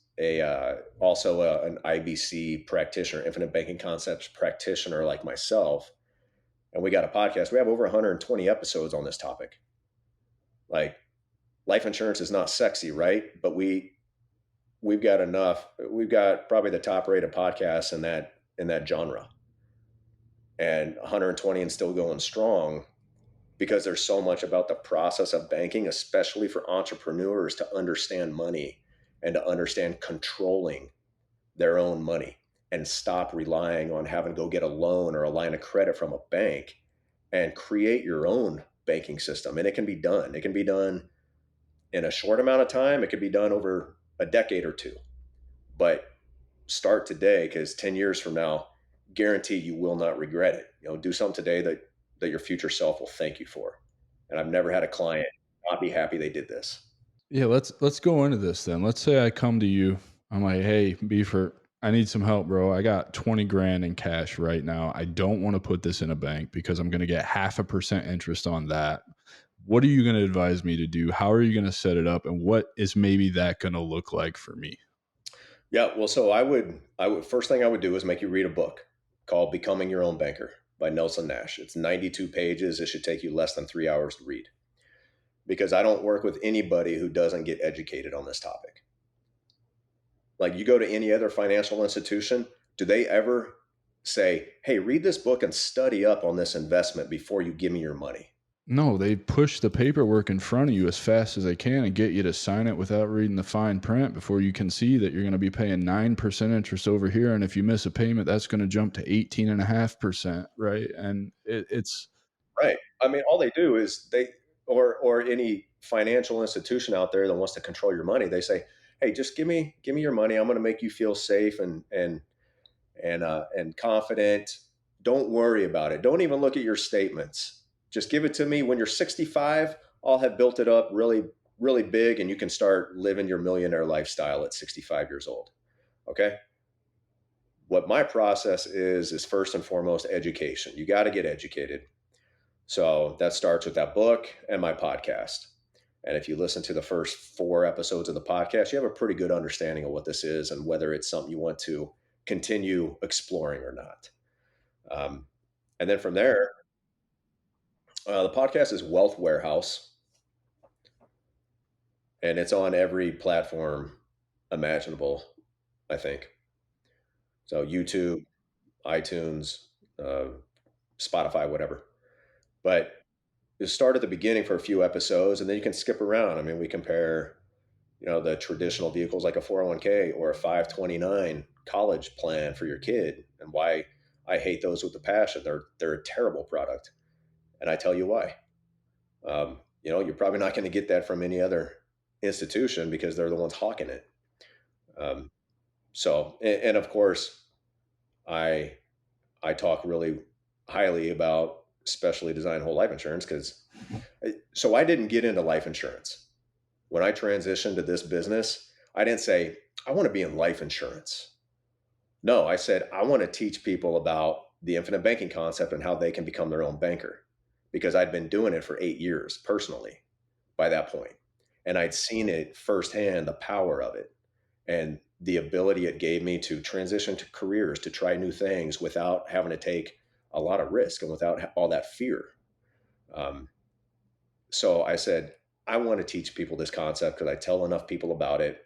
also an IBC practitioner, infinite banking concepts practitioner like myself. And we got a podcast. We have over 120 episodes on this topic. Like, life insurance is not sexy, right? But we've got enough. We've got probably the top rated podcasts in that genre, and 120 and still going strong because there's so much about the process of banking, especially for entrepreneurs to understand money and to understand controlling their own money and stop relying on having to go get a loan or a line of credit from a bank and create your own banking system. And it can be done. It can be done in a short amount of time. It could be done over a decade or two. But start today, because 10 years from now, guarantee you will not regret it. Do something today that your future self will thank you for. And I've never had a client not be happy they did this. Yeah, let's go into this then. Let's say I come to you. I'm like, hey, Befort, I need some help, bro. I got 20 grand in cash right now. I don't want to put this in a bank because I'm going to get 0.5% interest on that. What are you going to advise me to do? How are you going to set it up? And what is maybe that going to look like for me? Yeah, well, so I would first thing I would do is make you read a book called Becoming Your Own Banker by Nelson Nash. It's 92 pages. It should take you less than 3 hours to read, because I don't work with anybody who doesn't get educated on this topic. Like, you go to any other financial institution, do they ever say, hey, read this book and study up on this investment before you give me your money? No, they push the paperwork in front of you as fast as they can and get you to sign it without reading the fine print before you can see that you're going to be paying 9% interest over here. And if you miss a payment, that's going to jump to 18.5%. Right. And it's right. I mean, all they do is or any financial institution out there that wants to control your money, they say, hey, just give me your money. I'm going to make you feel safe and confident. Don't worry about it. Don't even look at your statements. Just give it to me. When you're 65, I'll have built it up really, really big and you can start living your millionaire lifestyle at 65 years old. Okay. What my process is first and foremost education. You got to get educated. So that starts with that book and my podcast. And if you listen to the first 4 episodes of the podcast, you have a pretty good understanding of what this is and whether it's something you want to continue exploring or not. Um, and then from there, the podcast is Wealth Warehouse, and it's on every platform imaginable, I think. So YouTube, iTunes, uh, Spotify, whatever. But you start at the beginning for a few episodes, and then you can skip around. I mean, we compare, the traditional vehicles like a 401k or a 529 college plan for your kid, and why I hate those with a passion. They're a terrible product, and I tell you why. You're probably not going to get that from any other institution because they're the ones hawking it. Um, and of course, I I talk really highly about specially designed whole life insurance because so I didn't get into life insurance. When I transitioned to this business, I didn't say, I want to be in life insurance. No, I said, I want to teach people about the infinite banking concept and how they can become their own banker because I'd been doing it for 8 years personally by that point. And I'd seen it firsthand, the power of it and the ability it gave me to transition to careers, to try new things without having to take a lot of risk and without all that fear. Um, so I said, I want to teach people this concept because I tell enough people about it.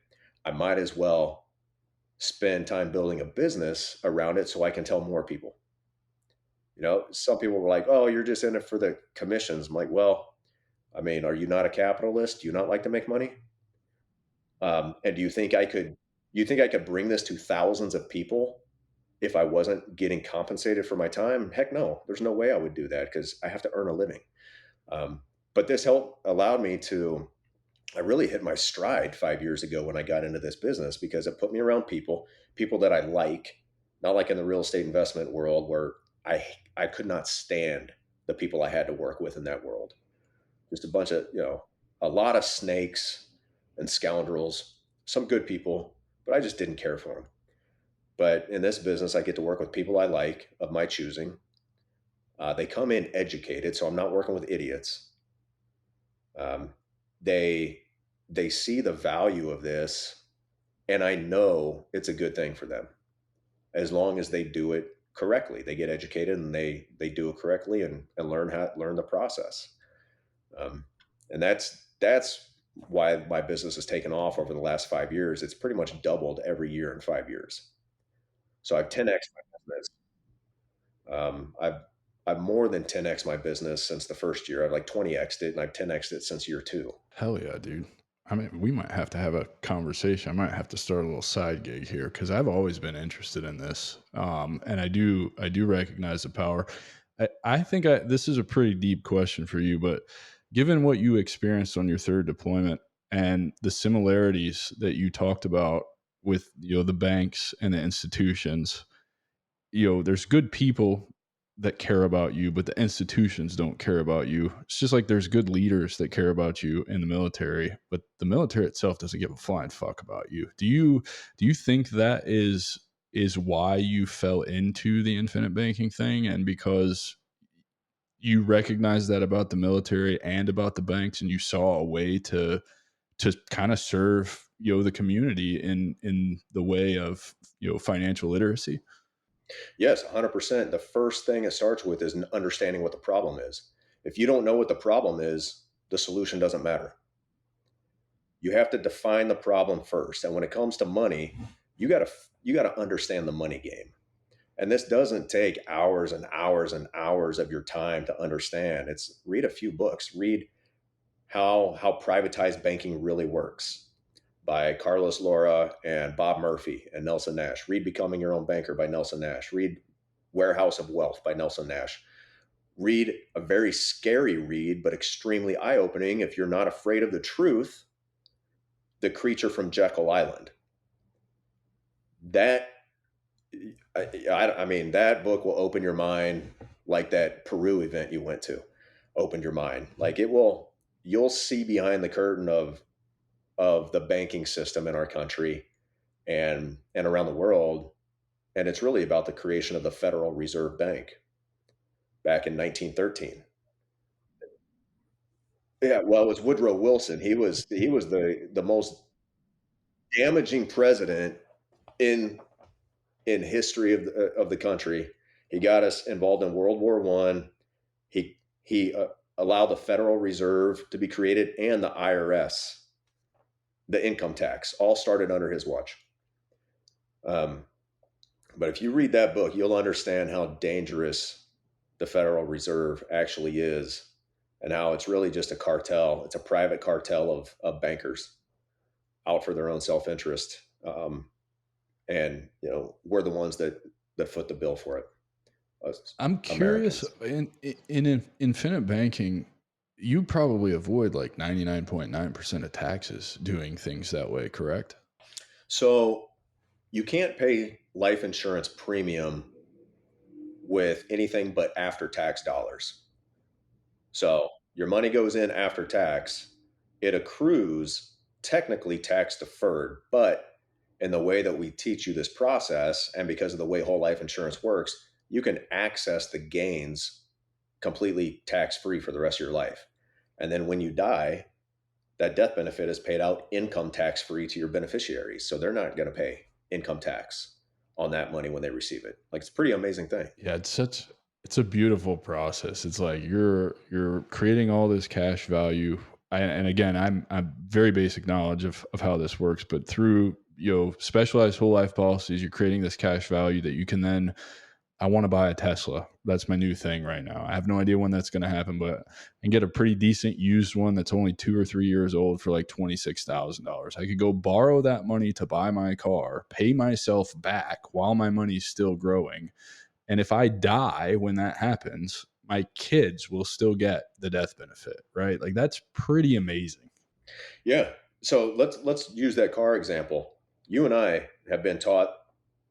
I might as well spend time building a business around it so I can tell more people. Some people were like, oh, you're just in it for the commissions. I'm like, well, I mean, are you not a capitalist? Do you not like to make money? And do you think I could bring this to thousands of people if I wasn't getting compensated for my time? Heck no, there's no way I would do that because I have to earn a living. Um, but this help allowed me to, I really hit my stride 5 years ago when I got into this business because it put me around people that I like, not like in the real estate investment world where I could not stand the people I had to work with in that world. Just a bunch of, a lot of snakes and scoundrels, some good people, but I just didn't care for them. But in this business, I get to work with people I like of my choosing. They come in educated, so I'm not working with idiots. Um, they they see the value of this, and I know it's a good thing for them as long as they do it correctly. They get educated and they do it correctly and learn the process. Um, and that's why my business has taken off over the last 5 years. It's pretty much doubled every year in 5 years. So I've 10x my business. I've more than 10x my business since the first year. I've like 20xed it, and I've 10xed it since year two. Hell yeah, dude. I mean, we might have to have a conversation. I might have to start a little side gig here because I've always been interested in this, and I do recognize the power. I think this is a pretty deep question for you, but given what you experienced on your third deployment and the similarities that you talked about with the banks and the institutions, there's good people that care about you, but the institutions don't care about you. It's just like there's good leaders that care about you in the military, but the military itself doesn't give a flying fuck about you. Do you think that is why you fell into the infinite banking thing, and because you recognize that about the military and about the banks, and you saw a way to kind of serve the community in the way of financial literacy? Yes, 100%. The first thing it starts with is understanding what the problem is. If you don't know what the problem is, the solution doesn't matter. You have to define the problem first. And when it comes to money, you got to understand the money game. And this doesn't take hours and hours and hours of your time to understand. It's read a few books. Read how privatized banking really works by Carlos Laura and Bob Murphy and Nelson Nash. Read Becoming Your Own Banker by Nelson Nash. Read Warehouse of Wealth by Nelson Nash. Read a very scary read, but extremely eye opening if you're not afraid of the truth, The Creature from Jekyll Island. That, I mean, that book will open your mind like that Peru event you went to opened your mind. Like it will. you'll see behind the curtain of the banking system in our country and around the world, and it's really about the creation of the Federal Reserve Bank back in 1913. Yeah, well, it was Woodrow Wilson. He was the most damaging president in history of the country. He got us involved in World War One. He allowed the Federal Reserve to be created and the IRS, the income tax, all started under his watch. Um, but if you read that book, you'll understand how dangerous the Federal Reserve actually is, and how it's really just a cartel. It's a private cartel of bankers out for their own self interest. And we're the ones that foot the bill for it, us I'm curious, Americans. in infinite banking, you probably avoid like 99.9% of taxes doing things that way, correct? So you can't pay life insurance premium with anything but after tax dollars. So your money goes in after tax. It accrues technically tax deferred, but in the way that we teach you this process, and because of the way whole life insurance works, you can access the gains completely tax free for the rest of your life. And then when you die, that death benefit is paid out income tax free to your beneficiaries. So they're not going to pay income tax on that money when they receive it. Like, it's a pretty amazing thing. Yeah, it's a beautiful process. It's like you're creating all this cash value. And again, I'm very basic knowledge of how this works, but through specialized whole life policies, you're creating this cash value that you can then. I want to buy a Tesla. That's my new thing right now. I have no idea when that's going to happen, but I can get a pretty decent used one that's only 2 or 3 years old for like $26,000. I could go borrow that money to buy my car, pay myself back while my money's still growing. And if I die when that happens, my kids will still get the death benefit, right? Like that's pretty amazing. Yeah. So let's use that car example. You and I have been taught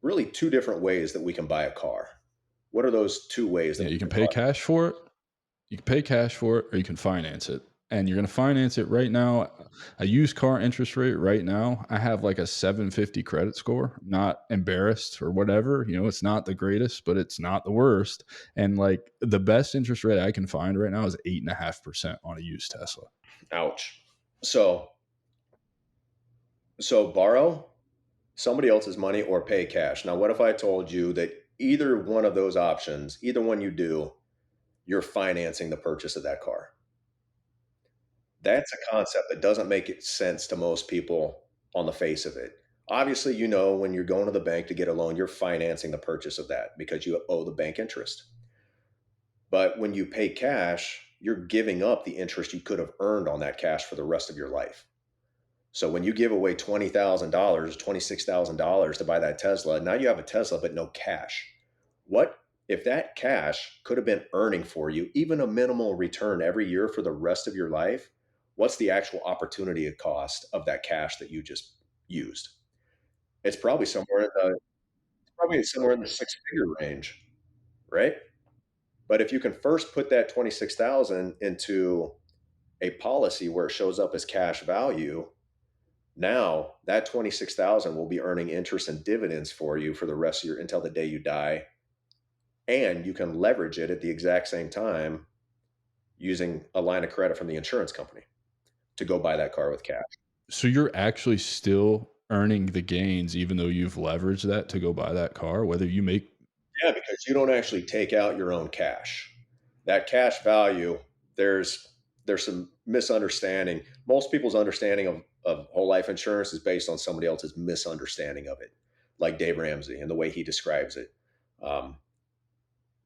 really two different ways that we can buy a car. What are those two ways that Yeah, you we've can been pay taught? cash for it. You can pay cash for it or you can finance it. And you're going to finance it right now. A used car interest rate right now, I have like a 750 credit score. I'm not embarrassed or whatever. It's not the greatest, but it's not the worst. And like the best interest rate I can find right now is 8.5% on a used Tesla. Ouch. So borrow somebody else's money or pay cash. Now, what if I told you that either one of those options, either one you do, you're financing the purchase of that car? That's a concept that doesn't make sense to most people on the face of it. Obviously, when you're going to the bank to get a loan, you're financing the purchase of that because you owe the bank interest. But when you pay cash, you're giving up the interest you could have earned on that cash for the rest of your life. So when you give away $20,000, $26,000 to buy that Tesla, now you have a Tesla, but no cash. What if that cash could have been earning for you even a minimal return every year for the rest of your life? What's the actual opportunity cost of that cash that you just used? It's probably somewhere in the six-figure range, right? But if you can first put that 26,000 into a policy where it shows up as cash value, now that 26,000 will be earning interest and dividends for you for the rest of your until the day you die, and you can leverage it at the exact same time using a line of credit from the insurance company to go buy that car with cash. So you're actually still earning the gains, even though you've leveraged that to go buy that car, whether you make. Yeah, because you don't actually take out your own cash. That cash value, there's some misunderstanding. Most people's understanding of whole life insurance is based on somebody else's misunderstanding of it, like Dave Ramsey and the way he describes it. Um,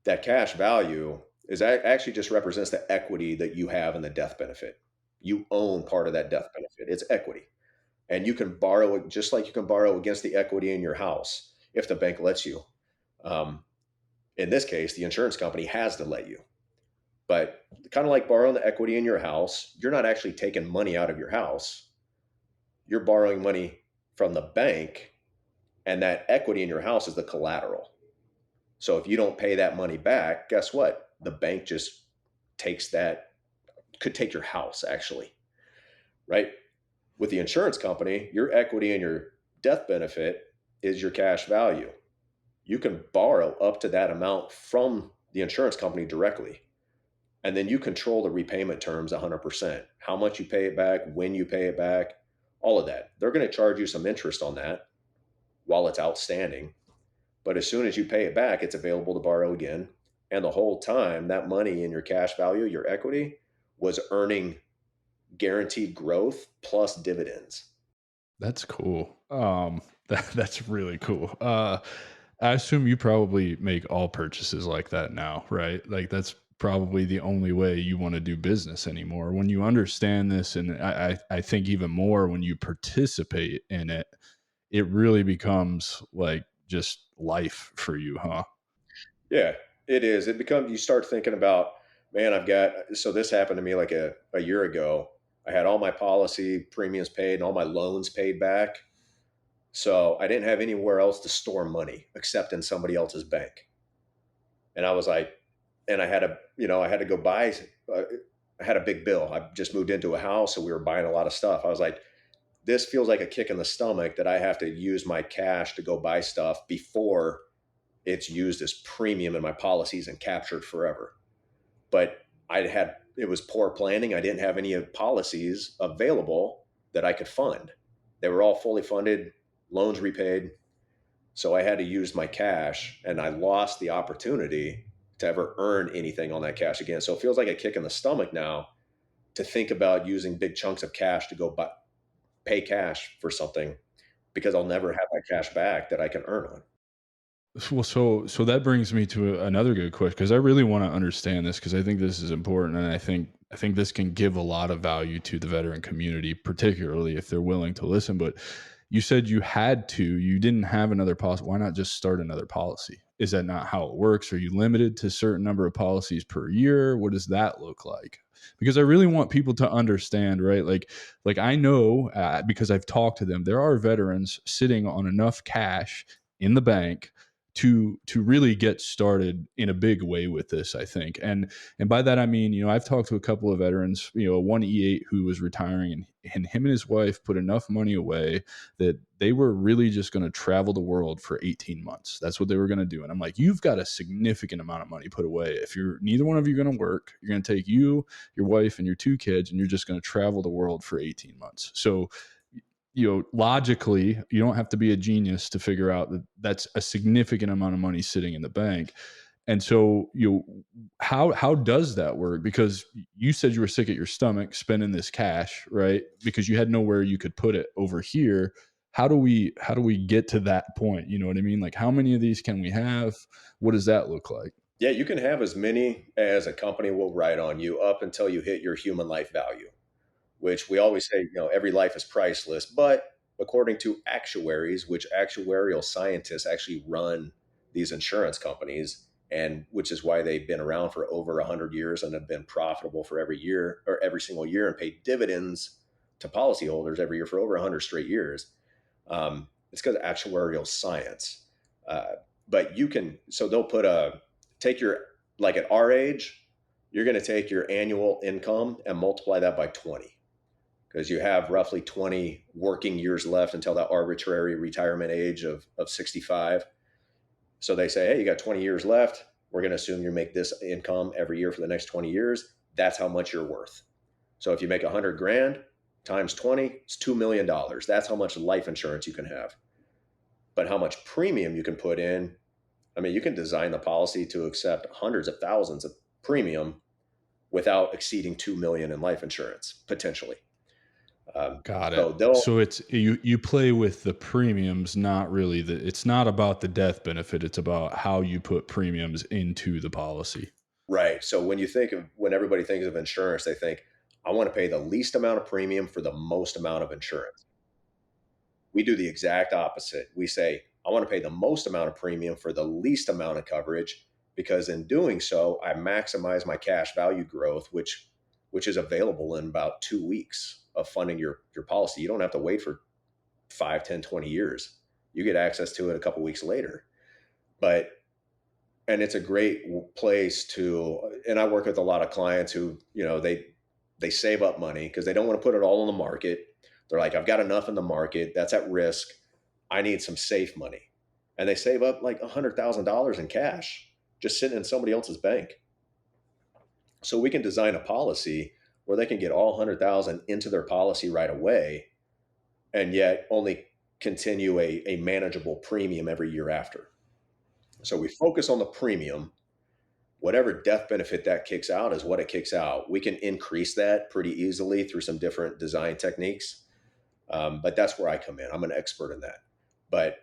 that cash value is actually just represents the equity that you have in the death benefit. You own part of that death benefit. It's equity. And you can borrow it just like you can borrow against the equity in your house if the bank lets you. Um, in this case, the insurance company has to let you. But kind of like borrowing the equity in your house, you're not actually taking money out of your house. You're borrowing money from the bank, and that equity in your house is the collateral. So if you don't pay that money back, guess what? The bank just takes that could take your house actually, right? With the insurance company, your equity and your death benefit is your cash value. You can borrow up to that amount from the insurance company directly. And then you control the repayment terms 100%. How much you pay it back, when you pay it back, all of that. They're going to charge you some interest on that while it's outstanding. But as soon as you pay it back, it's available to borrow again. And the whole time, that money in your cash value, your equity, was earning guaranteed growth plus dividends. That's cool. That's really cool. I assume you probably make all purchases like that now, right? Like that's probably the only way you want to do business anymore. When you understand this, and I think even more when you participate in it, it really becomes like just life for you, huh? Yeah, it is. It becomes, you start thinking about, man, so this happened to me like a year ago. I had all my policy premiums paid and all my loans paid back. So I didn't have anywhere else to store money except in somebody else's bank. And I was like, and I had to go buy, uh, I had a big bill. I just moved into a house, so we were buying a lot of stuff. I was like, this feels like a kick in the stomach that I have to use my cash to go buy stuff before it's used as premium in my policies and captured forever. But it was poor planning. I didn't have any policies available that I could fund. They were all fully funded, loans repaid. So I had to use my cash and I lost the opportunity to ever earn anything on that cash again. So it feels like a kick in the stomach now to think about using big chunks of cash to pay cash for something because I'll never have that cash back that I can earn on. Well, so that brings me to another good question because I really want to understand this because I think this is important, and I think this can give a lot of value to the veteran community, particularly if they're willing to listen. But you said you didn't have another policy. Why not just start another policy? Is that not how it works? Are you limited to a certain number of policies per year? What does that look like? Because I really want people to understand, right? Like I know because I've talked to them, there are veterans sitting on enough cash in the bank to really get started in a big way with this, I think. And by that I mean, I've talked to a couple of veterans, one E8 who was retiring, and him and his wife put enough money away that they were really just going to travel the world for 18 months. That's what they were going to do. And I'm like, you've got a significant amount of money put away. If you're neither one of you going to work, you're going to take you, your wife, and your two kids, and you're just going to travel the world for 18 months. So logically, you don't have to be a genius to figure out that that's a significant amount of money sitting in the bank. And so, how does that work? Because you said you were sick at your stomach spending this cash, right? Because you had nowhere you could put it over here. How do we get to that point? You know what I mean? Like, how many of these can we have? What does that look like? Yeah, you can have as many as a company will write on you up until you hit your human life value, which we always say, every life is priceless. But according to actuaries, which actuarial scientists actually run these insurance companies, and which is why they've been around for over 100 years and have been profitable for every year or every single year and paid dividends to policyholders every year for over 100 straight years. It's because of actuarial science. But so they'll take your, like at our age, you're going to take your annual income and multiply that by 20 because you have roughly 20 working years left until that arbitrary retirement age of 65. So they say, hey, you got 20 years left. We're going to assume you make this income every year for the next 20 years. That's how much you're worth. So if you make 100 grand times 20, it's $2 million. That's how much life insurance you can have. But how much premium you can put in, I mean, you can design the policy to accept hundreds of thousands of premium without exceeding 2 million in life insurance potentially. Got it. So they'll So it's you play with the premiums, not really it's not about the death benefit, it's about how you put premiums into the policy. Right. So when everybody thinks of insurance, they think, I want to pay the least amount of premium for the most amount of insurance. We do the exact opposite. We say, I want to pay the most amount of premium for the least amount of coverage because in doing so, I maximize my cash value growth, which is available in about 2 weeks of funding your policy. You don't have to wait for 5, 10, 20 years. You get access to it a couple weeks later. And it's a great place and I work with a lot of clients who, They save up money because they don't want to put it all on the market. They're like, I've got enough in the market. That's at risk. I need some safe money. And they save up like $100,000 in cash just sitting in somebody else's bank. So we can design a policy where they can get all 100,000 into their policy right away and yet only continue a manageable premium every year after. So we focus on the premium. Whatever death benefit that kicks out is what it kicks out. We can increase that pretty easily through some different design techniques. But that's where I come in. I'm an expert in that. But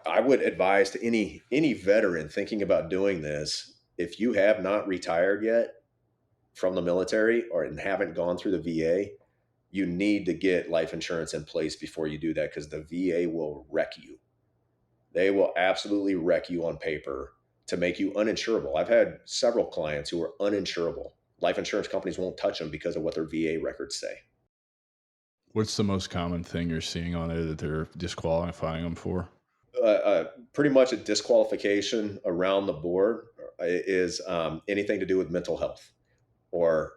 I would advise to any veteran thinking about doing this, if you have not retired yet from the military or and haven't gone through the VA, you need to get life insurance in place before you do that because the VA will wreck you. They will absolutely wreck you on paper to make you uninsurable. I've had several clients who are uninsurable. Life insurance companies won't touch them because of what their VA records say. What's the most common thing you're seeing on there that they're disqualifying them for? Pretty much a disqualification around the board is anything to do with mental health or,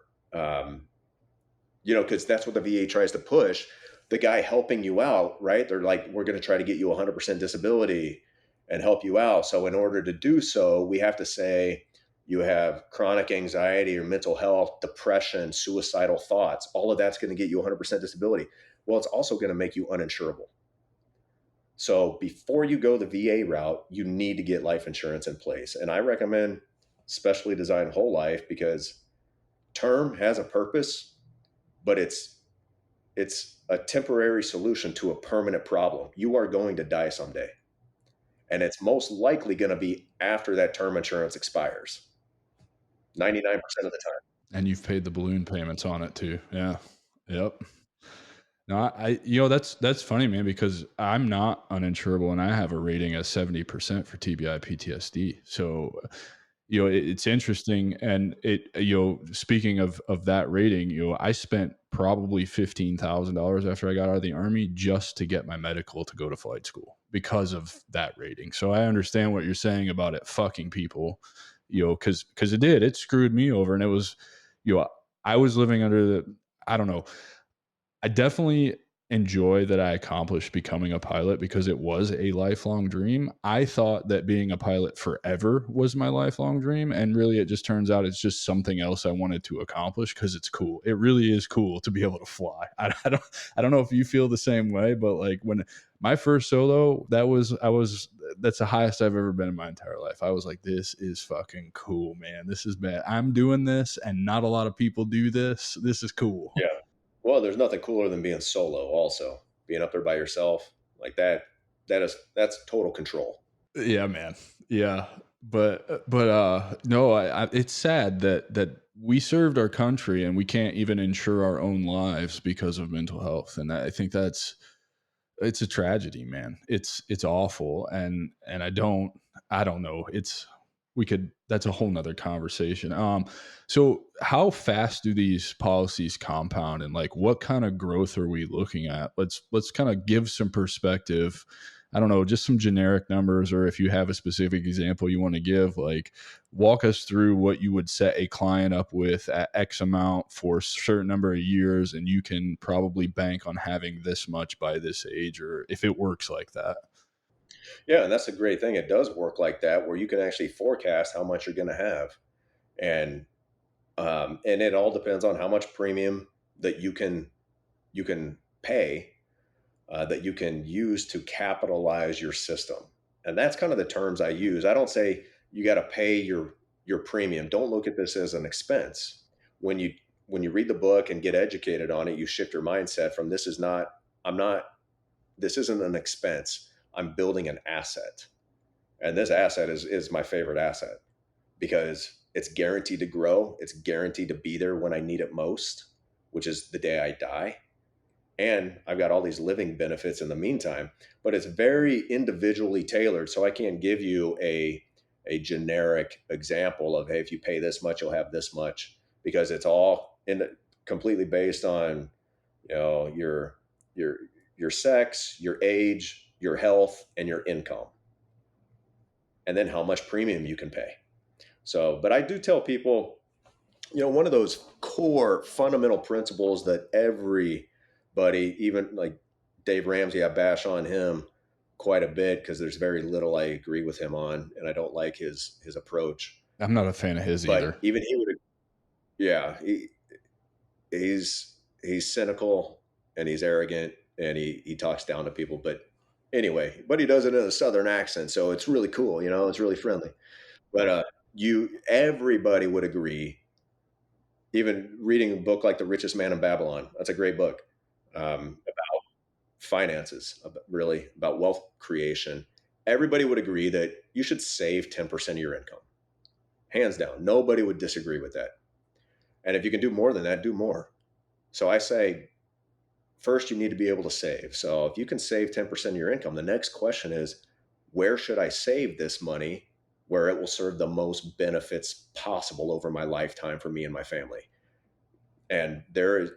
because that's what the VA tries to push. The guy helping you out, right? They're like, we're going to try to get you 100% disability and help you out. So in order to do so, we have to say you have chronic anxiety or mental health, depression, suicidal thoughts. All of that's going to get you 100% disability. Well, it's also going to make you uninsurable. So before you go the VA route, you need to get life insurance in place. And I recommend specially designed whole life because term has a purpose, but it's a temporary solution to a permanent problem. You are going to die someday. And it's most likely going to be after that term insurance expires. 99% of the time. And you've paid the balloon payments on it too. Yeah. Yep. No, that's funny, man, because I'm not uninsurable and I have a rating of 70% for TBI PTSD. So, it's interesting. And speaking of that rating, I spent probably $15,000 after I got out of the Army just to get my medical to go to flight school because of that rating. So I understand what you're saying about it fucking people, because it screwed me over. And it was, I was living under I don't know. I definitely enjoy that I accomplished becoming a pilot because it was a lifelong dream. I thought that being a pilot forever was my lifelong dream. And really, it just turns out it's just something else I wanted to accomplish because it's cool. It really is cool to be able to fly. I don't know if you feel the same way, but like when my first solo, that's the highest I've ever been in my entire life. I was like, this is fucking cool, man. This is bad. I'm doing this and not a lot of people do this. This is cool. Yeah. Well, there's nothing cooler than being solo also. Being up there by yourself like that, that's total control. Yeah, man. Yeah. But no, it's sad that we served our country and we can't even insure our own lives because of mental health. And I think it's a tragedy, man. It's awful. And I don't know. That's a whole nother conversation. So how fast do these policies compound and like what kind of growth are we looking at? Let's kind of give some perspective. I don't know, just some generic numbers, or if you have a specific example you want to give, like walk us through what you would set a client up with at X amount for a certain number of years, and you can probably bank on having this much by this age, or if it works like that. Yeah, and that's a great thing. It does work like that, where you can actually forecast how much you're going to have, and and it all depends on how much premium that you can pay, that you can use to capitalize your system. And that's kind of the terms I use. I don't say you got to pay your premium. Don't look at this as an expense. When you read the book and get educated on it, you shift your mindset from I'm not this isn't an expense. I'm building an asset. And this asset is my favorite asset because it's guaranteed to grow. It's guaranteed to be there when I need it most, which is the day I die. And I've got all these living benefits in the meantime, but it's very individually tailored. So I can't give you a generic example of, hey, if you pay this much, you'll have this much, because it's all completely based on, your sex, your age, your health, and your income, and then how much premium you can pay. So, but I do tell people, One of those core fundamental principles that everybody, even like Dave Ramsey, I bash on him quite a bit because there's very little I agree with him on, and I don't like his approach. I'm not a fan of his But either. even he would, yeah, he's cynical and he's arrogant and he talks down to people. But anyway, but he does it in a Southern accent, so it's really cool. It's really friendly. But everybody would agree. Even reading a book like The Richest Man in Babylon, that's a great book about finances, really about wealth creation. Everybody would agree that you should save 10% of your income, hands down. Nobody would disagree with that. And if you can do more than that, do more. So I say, first, you need to be able to save. So if you can save 10% of your income, the next question is, where should I save this money where it will serve the most benefits possible over my lifetime for me and my family? And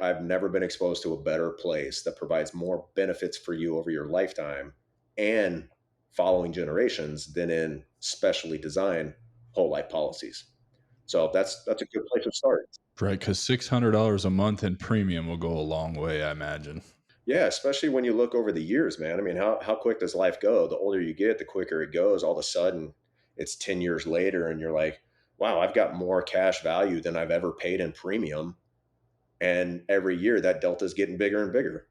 I've never been exposed to a better place that provides more benefits for you over your lifetime and following generations than in specially designed whole life policies. So that's a good place to start. Right, because $600 a month in premium will go a long way, I imagine. Yeah, especially when you look over the years, man. I mean, how quick does life go? The older you get, the quicker it goes. All of a sudden, it's 10 years later, and you're like, wow, I've got more cash value than I've ever paid in premium. And every year, that delta is getting bigger and bigger,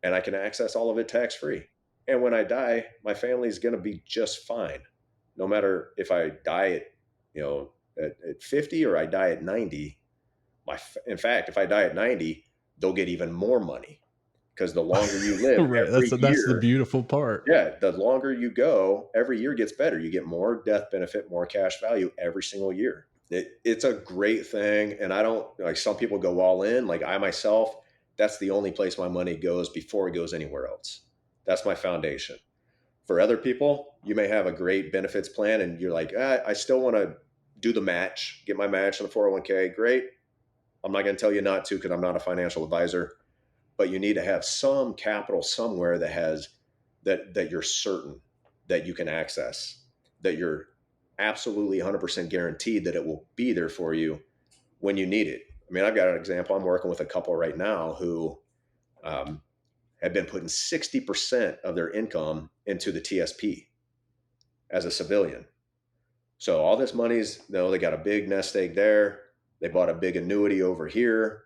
and I can access all of it tax free. And when I die, my family is going to be just fine, no matter if I die at 50 or I die at 90. In fact, if I die at 90, they'll get even more money because the longer you live Right, every that's the year, beautiful part. yeah, the longer you go, every year gets better. You get more death benefit, more cash value every single year. It's a great thing. And I don't like, some people go all in. Like I myself, that's the only place my money goes before it goes anywhere else. That's my foundation. For other people, you may have a great benefits plan and you're like, I still want to do the match, get my match on the 401k. Great. I'm not going to tell you not to because I'm not a financial advisor, but you need to have some capital somewhere that has that you're certain that you can access, that you're absolutely 100% guaranteed that it will be there for you when you need it. I mean, I've got an example. I'm working with a couple right now who um, have been putting 60% of their income into the TSP as a civilian. So all this money's, they got a big nest egg there. They bought a big annuity over here.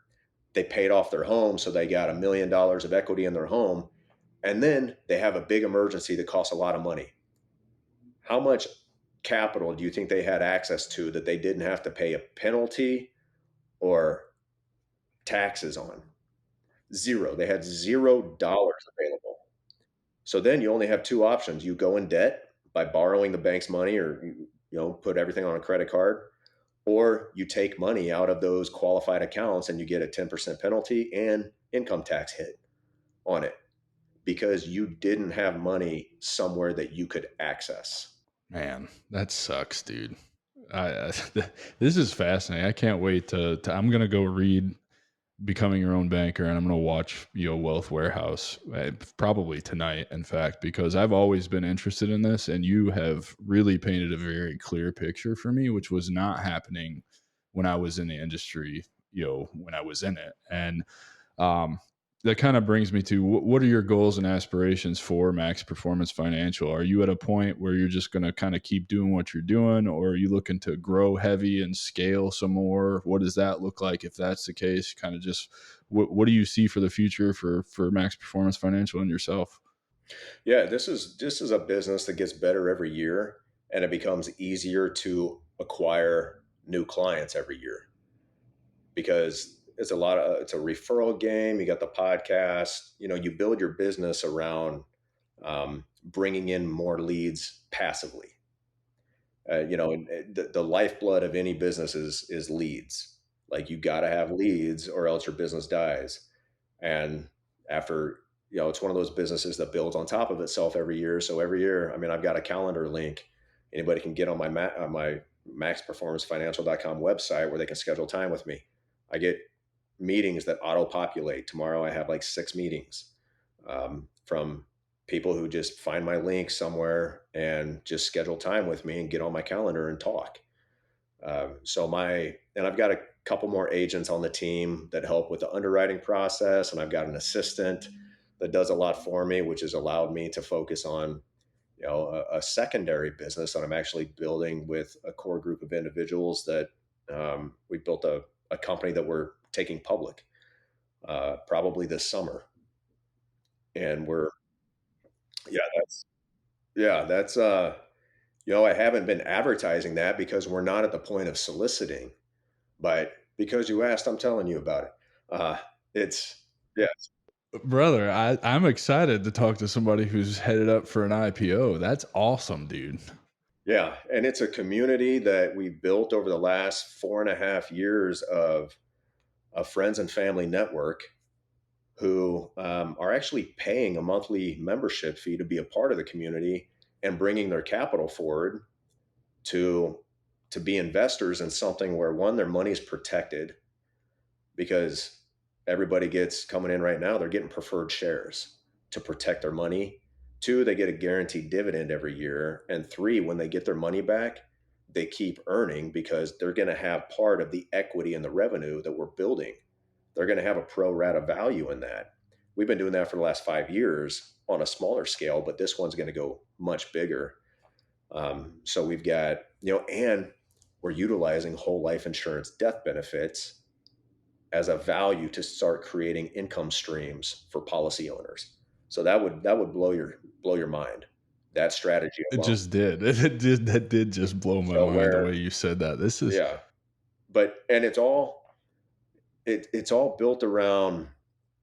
They paid off their home, so they got $1 million of equity in their home. And then they have a big emergency that costs a lot of money. How much capital do you think they had access to that they didn't have to pay a penalty or taxes on? Zero. They had $0 available. So then you only have two options. You go in debt by borrowing the bank's money or put everything on a credit card, or you take money out of those qualified accounts and you get a 10% penalty and income tax hit on it because you didn't have money somewhere that you could access. Man, that sucks, dude. I this is fascinating. I can't wait to I'm gonna go read Becoming Your Own Banker, and I'm gonna watch Wealth Warehouse probably tonight. In fact, because I've always been interested in this, and you have really painted a very clear picture for me, which was not happening when I was in the industry. When I was in it, and um, that kind of brings me to what are your goals and aspirations for Max Performance Financial? Are you at a point where you're just going to kind of keep doing what you're doing, or are you looking to grow heavy and scale some more? What does that look like if that's the case? Kind of just what do you see for the future for Max Performance Financial and yourself? Yeah, this is a business that gets better every year and it becomes easier to acquire new clients every year because it's a referral game. You got the podcast, you build your business around bringing in more leads passively. And the lifeblood of any business is leads. Like you got to have leads or else your business dies. And after, it's one of those businesses that builds on top of itself every year. So every year, I mean, I've got a calendar link. Anybody can get on my maxperformancefinancial.com website where they can schedule time with me. I get meetings that auto populate. Tomorrow I have like 6 meetings from people who just find my link somewhere and just schedule time with me and get on my calendar and talk. And I've got couple more agents on the team that help with the underwriting process, and I've got an assistant that does a lot for me, which has allowed me to focus on a secondary business that I'm actually building with a core group of individuals that we built a company that we're taking public probably this summer, and we're yeah that's I haven't been advertising that because we're not at the point of soliciting, but because you asked, I'm telling you about it. Uh, it's yeah, Brother, I'm excited to talk to somebody who's headed up for an IPO. That's awesome, dude. yeah, and it's a community that we built over the last 4.5 years of a friends and family network who are actually paying a monthly membership fee to be a part of the community and bringing their capital forward to to be investors in something where one, their money is protected because everybody gets coming in right now, they're getting preferred shares to protect their money. Two, they get a guaranteed dividend every year. And three, when they get their money back, they keep earning because they're going to have part of the equity and the revenue that we're building. They're going to have a pro rata value in that. We've been doing that for the last 5 years on a smaller scale, but this one's going to go much bigger. So we've got, and we're utilizing whole life insurance death benefits as a value to start creating income streams for policy owners. So that would blow your mind. That strategy It alone. just did. That did just blow my So mind the where way you said that. This is yeah, but and it's all built around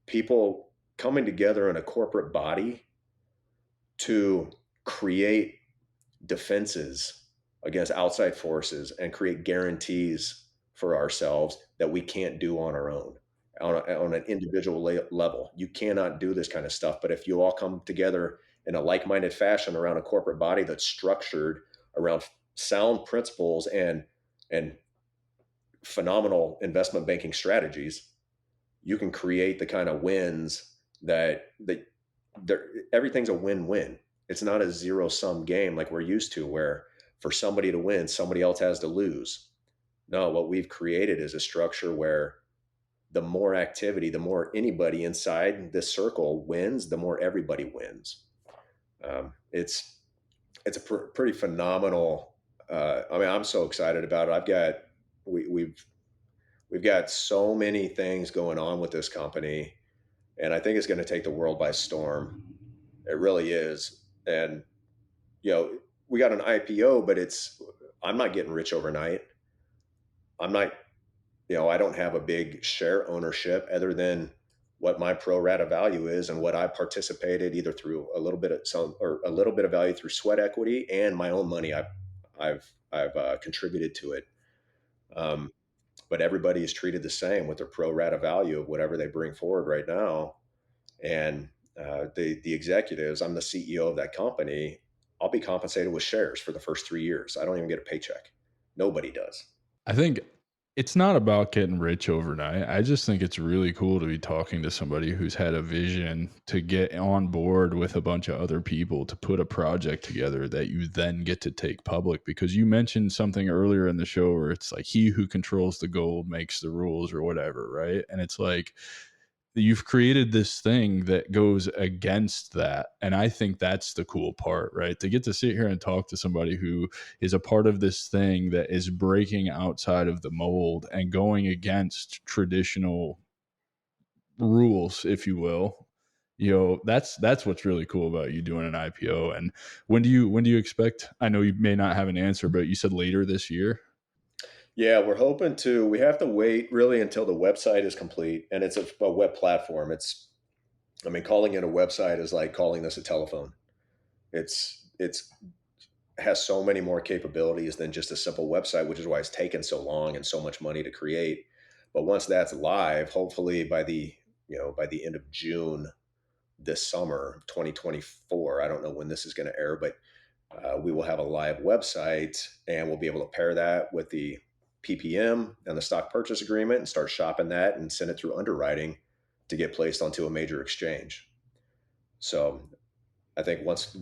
people coming together in a corporate body to create defenses against outside forces and create guarantees for ourselves that we can't do on our own on an individual level. You cannot do this kind of stuff. But if you all come together in a like minded fashion around a corporate body that's structured around sound principles and phenomenal investment banking strategies, you can create the kind of wins that everything's a win-win. It's not a zero sum game like we're used to, where for somebody to win, somebody else has to lose. No, what we've created is a structure where the more activity, the more anybody inside this circle wins, the more everybody wins. It's a pretty phenomenal. I mean, I'm so excited about it. We've got so many things going on with this company, and I think it's going to take the world by storm. It really is. And we got an IPO, but I'm not getting rich overnight. I'm not, I don't have a big share ownership other than what my pro rata value is and what I participated either through a little bit of some or a little bit of value through sweat equity and my own money I've contributed to it. Um, but everybody is treated the same with their pro rata value of whatever they bring forward right now. And the executives, I'm the CEO of that company. I'll be compensated with shares for the first 3 years. I don't even get a paycheck. Nobody does. I think it's not about getting rich overnight. I just think it's really cool to be talking to somebody who's had a vision to get on board with a bunch of other people to put a project together that you then get to take public. Because you mentioned something earlier in the show where it's like, he who controls the gold makes the rules or whatever, right? And it's like, you've created this thing that goes against that. And I think that's the cool part, right? To get to sit here and talk to somebody who is a part of this thing that is breaking outside of the mold and going against traditional rules, if you will. That's what's really cool about you doing an IPO. And when do you expect? I know you may not have an answer, but you said later this year. Yeah, we have to wait really until the website is complete, and it's a web platform. I mean, calling it a website is like calling this a telephone. It's has so many more capabilities than just a simple website, which is why it's taken so long and so much money to create. But once that's live, hopefully by the end of June this summer, 2024. I don't know when this is going to air, but we will have a live website, and we'll be able to pair that with the PPM and the stock purchase agreement and start shopping that and send it through underwriting to get placed onto a major exchange. So I think once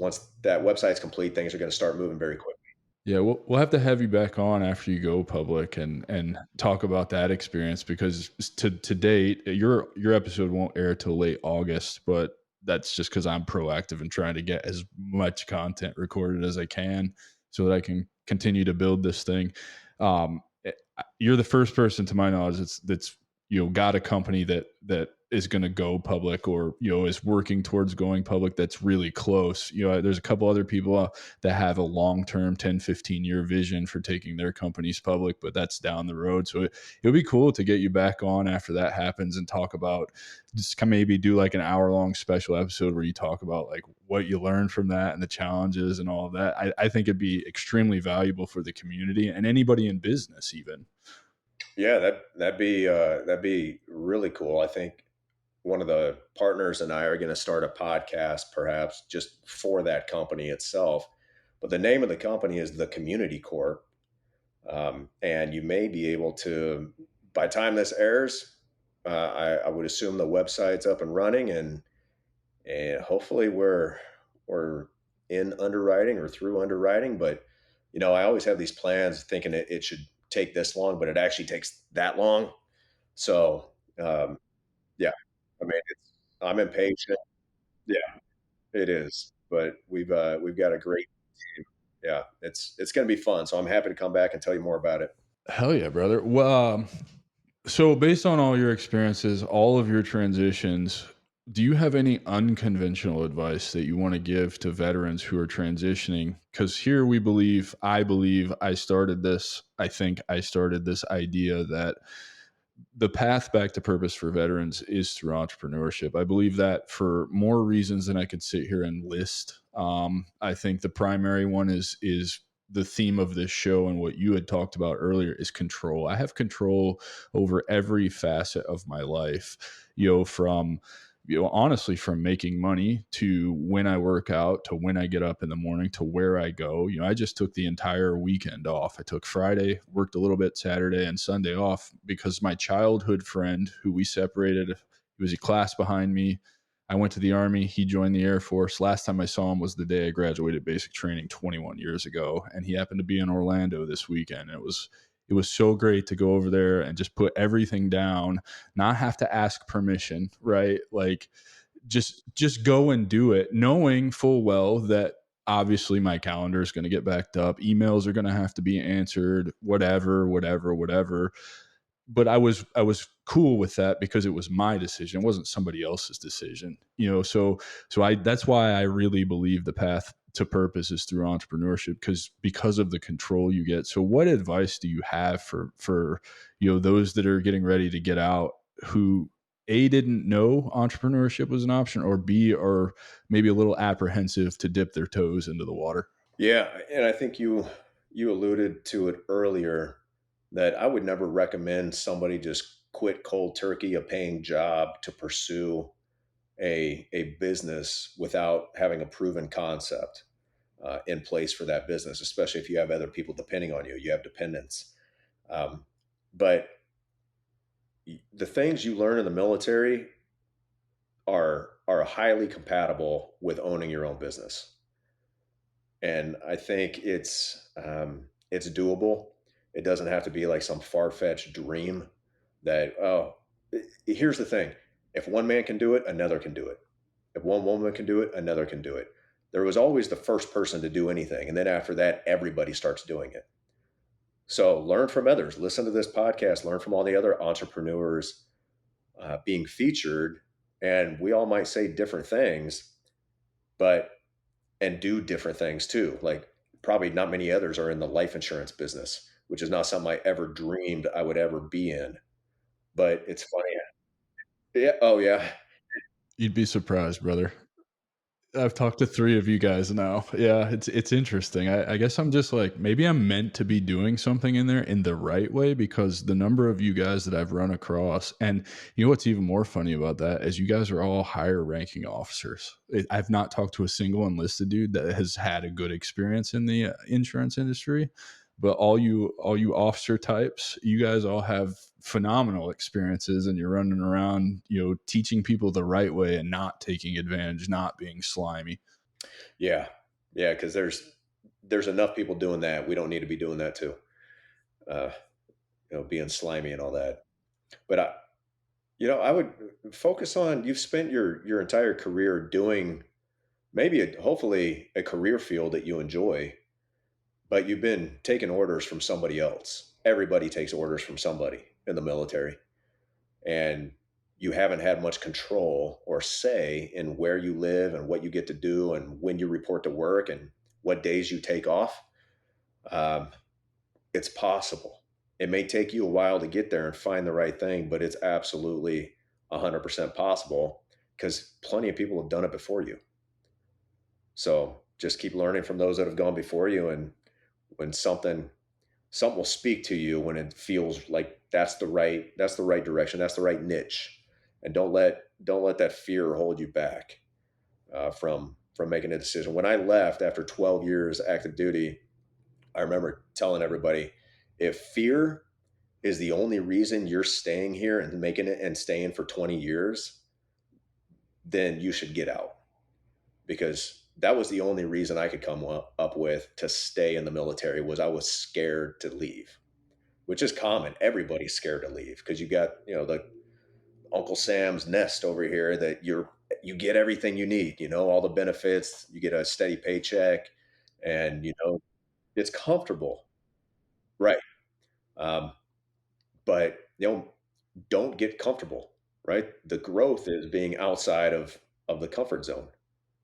that website's complete, things are going to start moving very quickly. Yeah, we'll have to have you back on after you go public and talk about that experience because to date, your episode won't air till late August, but that's just because I'm proactive and trying to get as much content recorded as I can so that I can continue to build this thing. You're the first person to my knowledge that's got a company that is going to go public or is working towards going public that's really close. There's a couple other people that have a long-term 10-15 year vision for taking their companies public, but that's down the road. So it'll be cool to get you back on after that happens and talk about just maybe do like an hour-long special episode where you talk about like what you learned from that and the challenges and all of that. I think it'd be extremely valuable for the community and anybody in business even. Yeah, that'd be really cool. I think one of the partners and I are going to start a podcast, perhaps just for that company itself. But the name of the company is the Community Corp, and you may be able to, by the time this airs, I would assume the website's up and running, and hopefully we're in underwriting or through underwriting. But I always have these plans thinking it should take this long, but it actually takes that long. So yeah, I mean, I'm impatient. Yeah, it is, but we've got a great team. Yeah, it's going to be fun. So I'm happy to come back and tell you more about it. Hell yeah, brother. Well, so based on all your experiences, all of your transitions, do you have any unconventional advice that you want to give to veterans who are transitioning? Because here I started this, I think I started this idea that the path back to purpose for veterans is through entrepreneurship. I believe that for more reasons than I could sit here and list. I think the primary one is the theme of this show and what you had talked about earlier is control. I have control over every facet of my life, from honestly from making money to when I work out to when I get up in the morning to where I go. I just took the entire weekend off. I took Friday, worked a little bit Saturday and Sunday off because my childhood friend who we separated, he was a class behind me. I went to the Army. He joined the Air Force. Last time I saw him was the day I graduated basic training 21 years ago. And he happened to be in Orlando this weekend. And it was so great to go over there and just put everything down, not have to ask permission, right? Like just go and do it, knowing full well that obviously my calendar is going to get backed up, emails are going to have to be answered, whatever. But I was cool with that because it was my decision. It wasn't somebody else's decision, so I that's why I really believe the path to purpose is through entrepreneurship because of the control you get. So what advice do you have for those that are getting ready to get out who A, didn't know entrepreneurship was an option, or B, are maybe a little apprehensive to dip their toes into the water? Yeah, and I think you alluded to it earlier that I would never recommend somebody just quit cold turkey a paying job to pursue a business without having a proven concept in place for that business, especially if you have other people depending on you. You have dependents. Um, but the things you learn in the military are highly compatible with owning your own business, and I think it's doable. It doesn't have to be like some far fetched dream. That here's the thing: if one man can do it, another can do it. If one woman can do it, another can do it. There was always the first person to do anything, and then after that, everybody starts doing it. So learn from others. Listen to this podcast. Learn from all the other entrepreneurs being featured, and we all might say different things, but and do different things too. Like probably not many others are in the life insurance business, which is not something I ever dreamed I would ever be in. But it's funny. Yeah. Oh yeah. You'd be surprised, brother. I've talked to 3 of you guys now. Yeah, it's interesting. I guess I'm just like, maybe I'm meant to be doing something in there in the right way because the number of you guys that I've run across, and what's even more funny about that is you guys are all higher ranking officers. I've not talked to a single enlisted dude that has had a good experience in the insurance industry, but all you officer types, you guys all have phenomenal experiences and you're running around, teaching people the right way and not taking advantage, not being slimy. Yeah. Yeah. Because there's enough people doing that. We don't need to be doing that too. Uh, being slimy and all that. But I would focus on you've spent your entire career doing maybe hopefully a career field that you enjoy, but you've been taking orders from somebody else. Everybody takes orders from somebody in the military, and you haven't had much control or say in where you live and what you get to do and when you report to work and what days you take off. Um, it's possible. It may take you a while to get there and find the right thing, but it's absolutely 100% possible because plenty of people have done it before you. So just keep learning from those that have gone before you. And when something will speak to you when it feels like that's the right direction, that's the right niche, and don't let that fear hold you back from making a decision. When I left after 12 years active duty, I remember telling everybody, if fear is the only reason you're staying here and making it and staying for 20 years, then you should get out, because that was the only reason I could come up with to stay in the military was I was scared to leave, which is common. Everybody's scared to leave because you got, the Uncle Sam's nest over here that you get everything you need, all the benefits, you get a steady paycheck, and it's comfortable. Right. Um, but don't get comfortable, right? The growth is being outside of the comfort zone.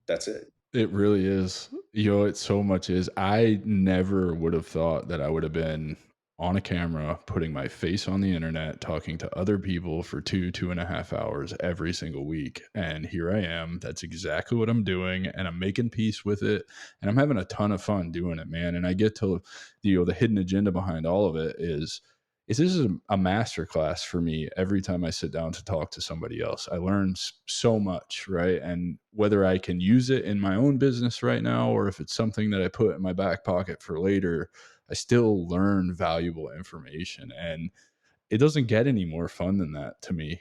That's it. It really is. It so much is. I never would have thought that I would have been on a camera, putting my face on the internet, talking to other people for 2.5 hours every single week. And here I am. That's exactly what I'm doing. And I'm making peace with it. And I'm having a ton of fun doing it, man. And I get to, the hidden agenda behind all of it is this is a master class for me every time I sit down to talk to somebody else. I learn so much, right? And whether I can use it in my own business right now or if it's something that I put in my back pocket for later, I still learn valuable information. And it doesn't get any more fun than that to me.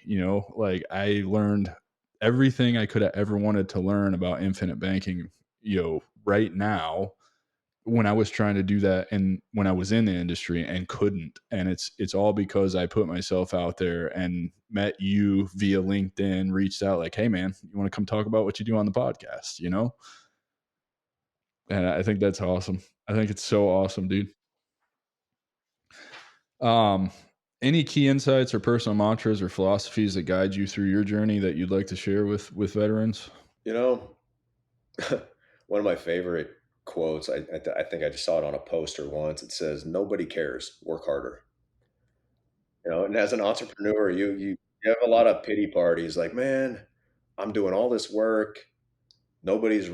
Like I learned everything I could have ever wanted to learn about infinite banking, right now when I was trying to do that and when I was in the industry and couldn't. And it's all because I put myself out there and met you via LinkedIn, reached out like, "Hey man, you want to come talk about what you do on the podcast?" And I think that's awesome. I think it's so awesome, dude. Um any key insights or personal mantras or philosophies that guide you through your journey that you'd like to share with veterans? You know, one of my favorite quotes. I think I just saw it on a poster once. It says, "Nobody cares. Work harder." And as an entrepreneur, you have a lot of pity parties. Like, man, I'm doing all this work. Nobody's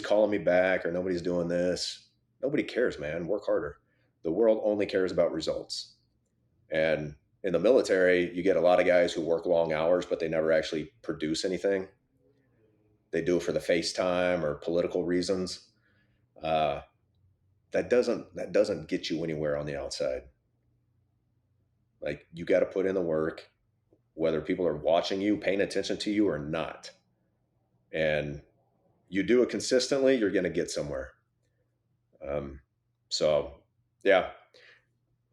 calling me back, or nobody's doing this. Nobody cares, man. Work harder. The world only cares about results. And in the military, you get a lot of guys who work long hours, but they never actually produce anything. They do it for the FaceTime or political reasons. Uh, that doesn't get you anywhere on the outside. Like, you got to put in the work, whether people are watching you, paying attention to you or not. And you do it consistently, you're going to get somewhere. Um, so, yeah,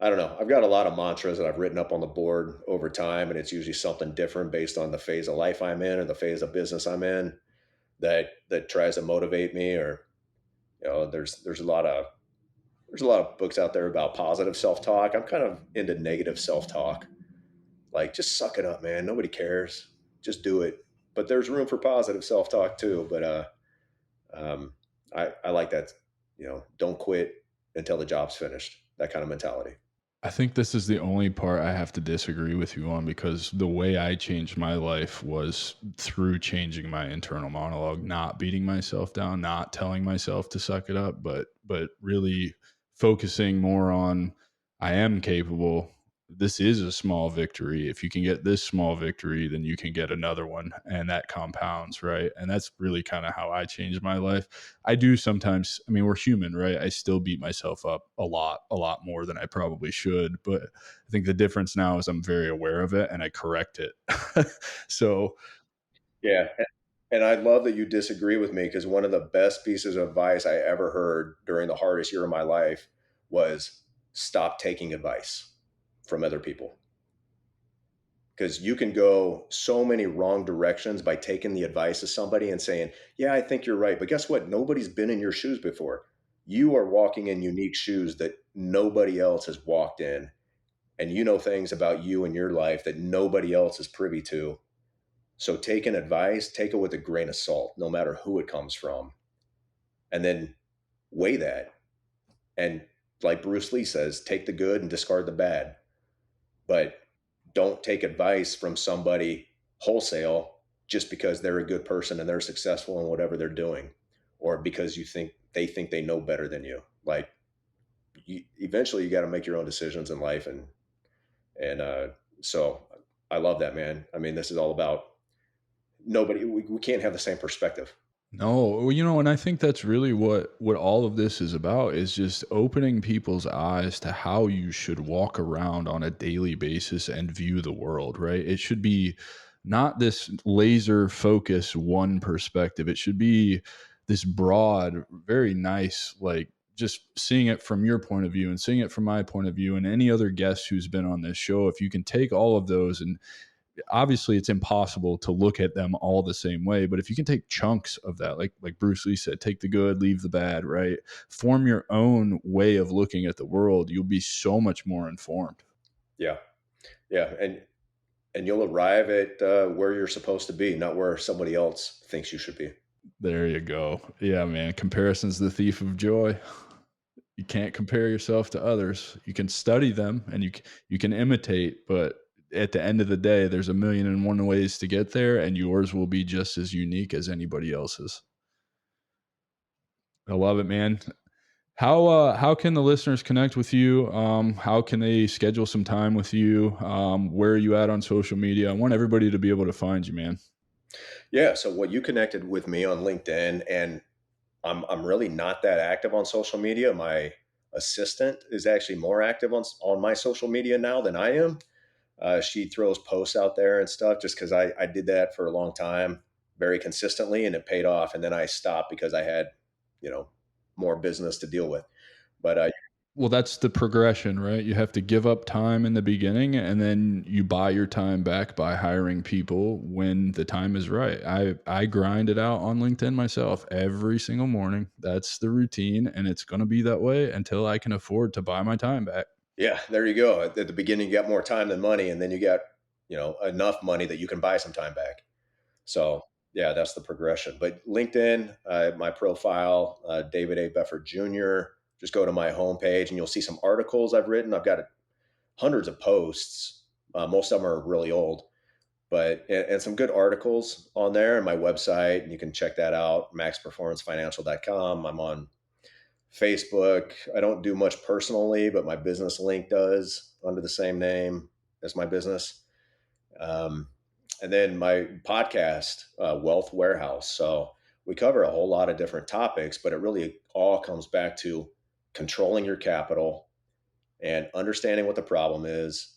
I don't know. I've got a lot of mantras that I've written up on the board over time, and it's usually something different based on the phase of life I'm in or the phase of business I'm in that tries to motivate me. Or there's a lot of books out there about positive self talk. I'm kind of into negative self talk. Like, just suck it up, man. Nobody cares. Just do it. But there's room for positive self talk too. But um, I like that. Don't quit until the job's finished. That kind of mentality. I think this is the only part I have to disagree with you on because the way I changed my life was through changing my internal monologue, not beating myself down, not telling myself to suck it up, but really focusing more on I am capable. This is a small victory. If you can get this small victory, then you can get another one and that compounds, right? And that's really kind of how I changed my life. I do sometimes, I mean, we're human, right? I still beat myself up a lot more than I probably should. But I think the difference now is I'm very aware of it and I correct it. So, Yeah. And I love that you disagree with me, because one of the best pieces of advice I ever heard during the hardest year of my life was stop taking advice from other people, because you can go so many wrong directions by taking the advice of somebody and saying, "Yeah, I think you're right." But guess what? Nobody's been in your shoes before. You are walking in unique shoes that nobody else has walked in. And you know things about you and your life that nobody else is privy to. So taking advice, take it with a grain of salt, no matter who it comes from. And then weigh that. And like Bruce Lee says, take the good and discard the bad. But don't take advice from somebody wholesale just because they're a good person and they're successful in whatever they're doing, or because you think they know better than you. Like, eventually you got to make your own decisions in life. And so I love that, man. I mean, this is all about we can't have the same perspective. No, well, and I think that's really what all of this is about, is just opening people's eyes to how you should walk around on a daily basis and view the world, right? It should be not this laser focus one perspective. It should be this broad, very nice, like just seeing it from your point of view and seeing it from my point of view and any other guest who's been on this show. If you can take all of those, and obviously it's impossible to look at them all the same way, but if you can take chunks of that, like Bruce Lee said, take the good, leave the bad, right? Form your own way of looking at the world, you'll be so much more informed. Yeah, yeah, and you'll arrive at where you're supposed to be, not where somebody else thinks you should be. There you go. Yeah, man, comparison's the thief of joy. You can't compare yourself to others. You can study them and you can imitate, but at the end of the day, there's a million and one ways to get there, and yours will be just as unique as anybody else's. I love it, man. How can the listeners connect with you? How can they schedule some time with you? Where are you at on social media? I want everybody to be able to find you, man. Yeah. So what, you connected with me on LinkedIn, and I'm really not that active on social media. My assistant is actually more active on my social media now than I am. She throws posts out there and stuff, just because I did that for a long time, very consistently, and it paid off. And then I stopped because I had, you know, more business to deal with. But Well, that's the progression, right? You have to give up time in the beginning, and then you buy your time back by hiring people when the time is right. I grind it out on LinkedIn myself every single morning. That's the routine, and it's going to be that way until I can afford to buy my time back. yeah, there you go. At the beginning, you got more time than money, and then you got, enough money that you can buy some time back. So yeah, that's the progression. But LinkedIn, my profile, David A. Befort Jr. Just go to my homepage and you'll see some articles I've written. I've got hundreds of posts. Most of them are really old, but and some good articles on there. And my website, and you can check that out, maxperformancefinancial.com. I'm on Facebook. I don't do much personally, but my business link does, under the same name as my business. Um, and then my podcast, Wealth Warehouse. So we cover a whole lot of different topics, but it really all comes back to controlling your capital and understanding what the problem is,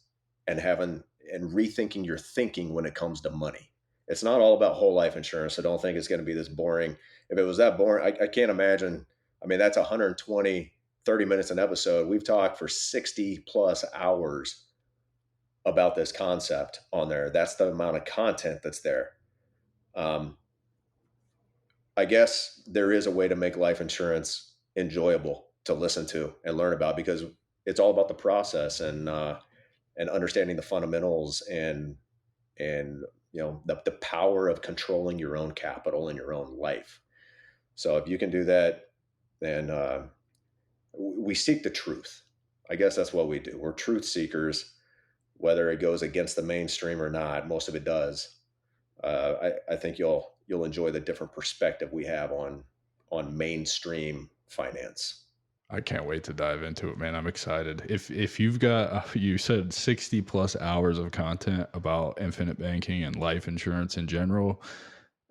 and rethinking your thinking when it comes to money. It's not all about whole life insurance. So don't think it's going to be this boring. If it was that boring, I can't imagine. I mean, that's 120, 30 minutes an episode. We've talked for 60 plus hours about this concept on there. That's the amount of content that's there. Um, I guess there is a way to make life insurance enjoyable to listen to and learn about, because it's all about the process, and understanding the fundamentals, and the power of controlling your own capital in your own life. So if you can do that, then we seek the truth. I guess that's what we do. We're truth seekers, whether it goes against the mainstream or not. Most of it does. I think you'll enjoy the different perspective we have on mainstream finance. I can't wait to dive into it, man. I'm excited. If you've got you said 60 plus hours of content about infinite banking and life insurance in general,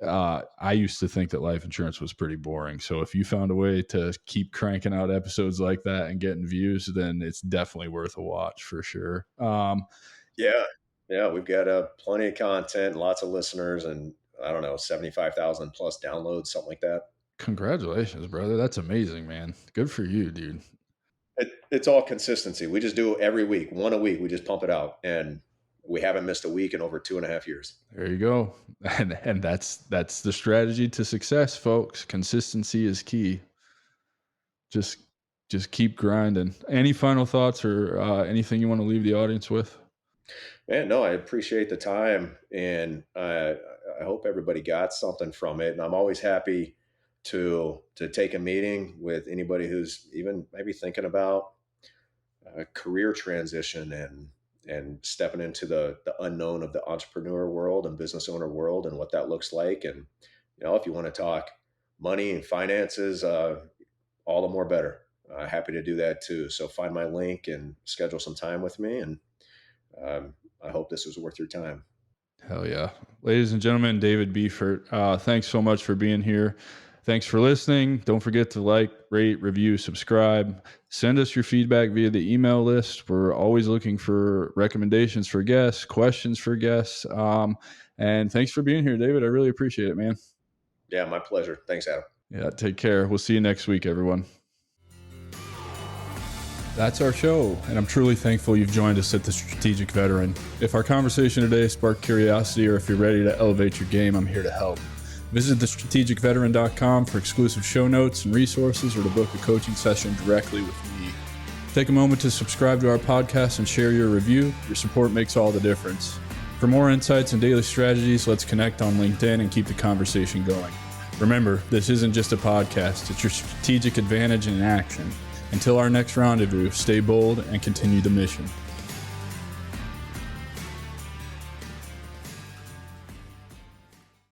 I used to think that life insurance was pretty boring. So if you found a way to keep cranking out episodes like that and getting views, then it's definitely worth a watch for sure. Yeah, yeah, we've got plenty of content, lots of listeners, and I don't know, 75,000 plus downloads, something like that. Congratulations, brother. That's amazing, man. Good for you, dude. It's all consistency. We just do every week, one a week. We just pump it out, and we haven't missed a week in over 2.5 years. There you go. And that's the strategy to success, folks. Consistency is key. Just keep grinding. Any final thoughts or anything you want to leave the audience with? Man, no, I appreciate the time, and I hope everybody got something from it. And I'm always happy to take a meeting with anybody who's even maybe thinking about a career transition and stepping into the unknown of the entrepreneur world and business owner world and what that looks like. And if you want to talk money and finances, all the more better. Happy to do that too. So find my link and schedule some time with me, and I hope this was worth your time. Hell yeah. Ladies and gentlemen, David Befort, thanks so much for being here. Thanks for listening. Don't forget to like, rate, review, subscribe. Send us your feedback via the email list. We're always looking for recommendations for guests, questions for guests. And thanks for being here, David. I really appreciate it, man. Yeah, my pleasure. Thanks, Adam. Yeah, take care. We'll see you next week, everyone. That's our show, and I'm truly thankful you've joined us at The Strategic Veteran. If our conversation today sparked curiosity, or if you're ready to elevate your game, I'm here to help. Visit thestrategicveteran.com for exclusive show notes and resources, or to book a coaching session directly with me. Take a moment to subscribe to our podcast and share your review. Your support makes all the difference. For more insights and daily strategies, let's connect on LinkedIn and keep the conversation going. Remember, this isn't just a podcast, it's your strategic advantage in action. Until our next rendezvous, stay bold and continue the mission.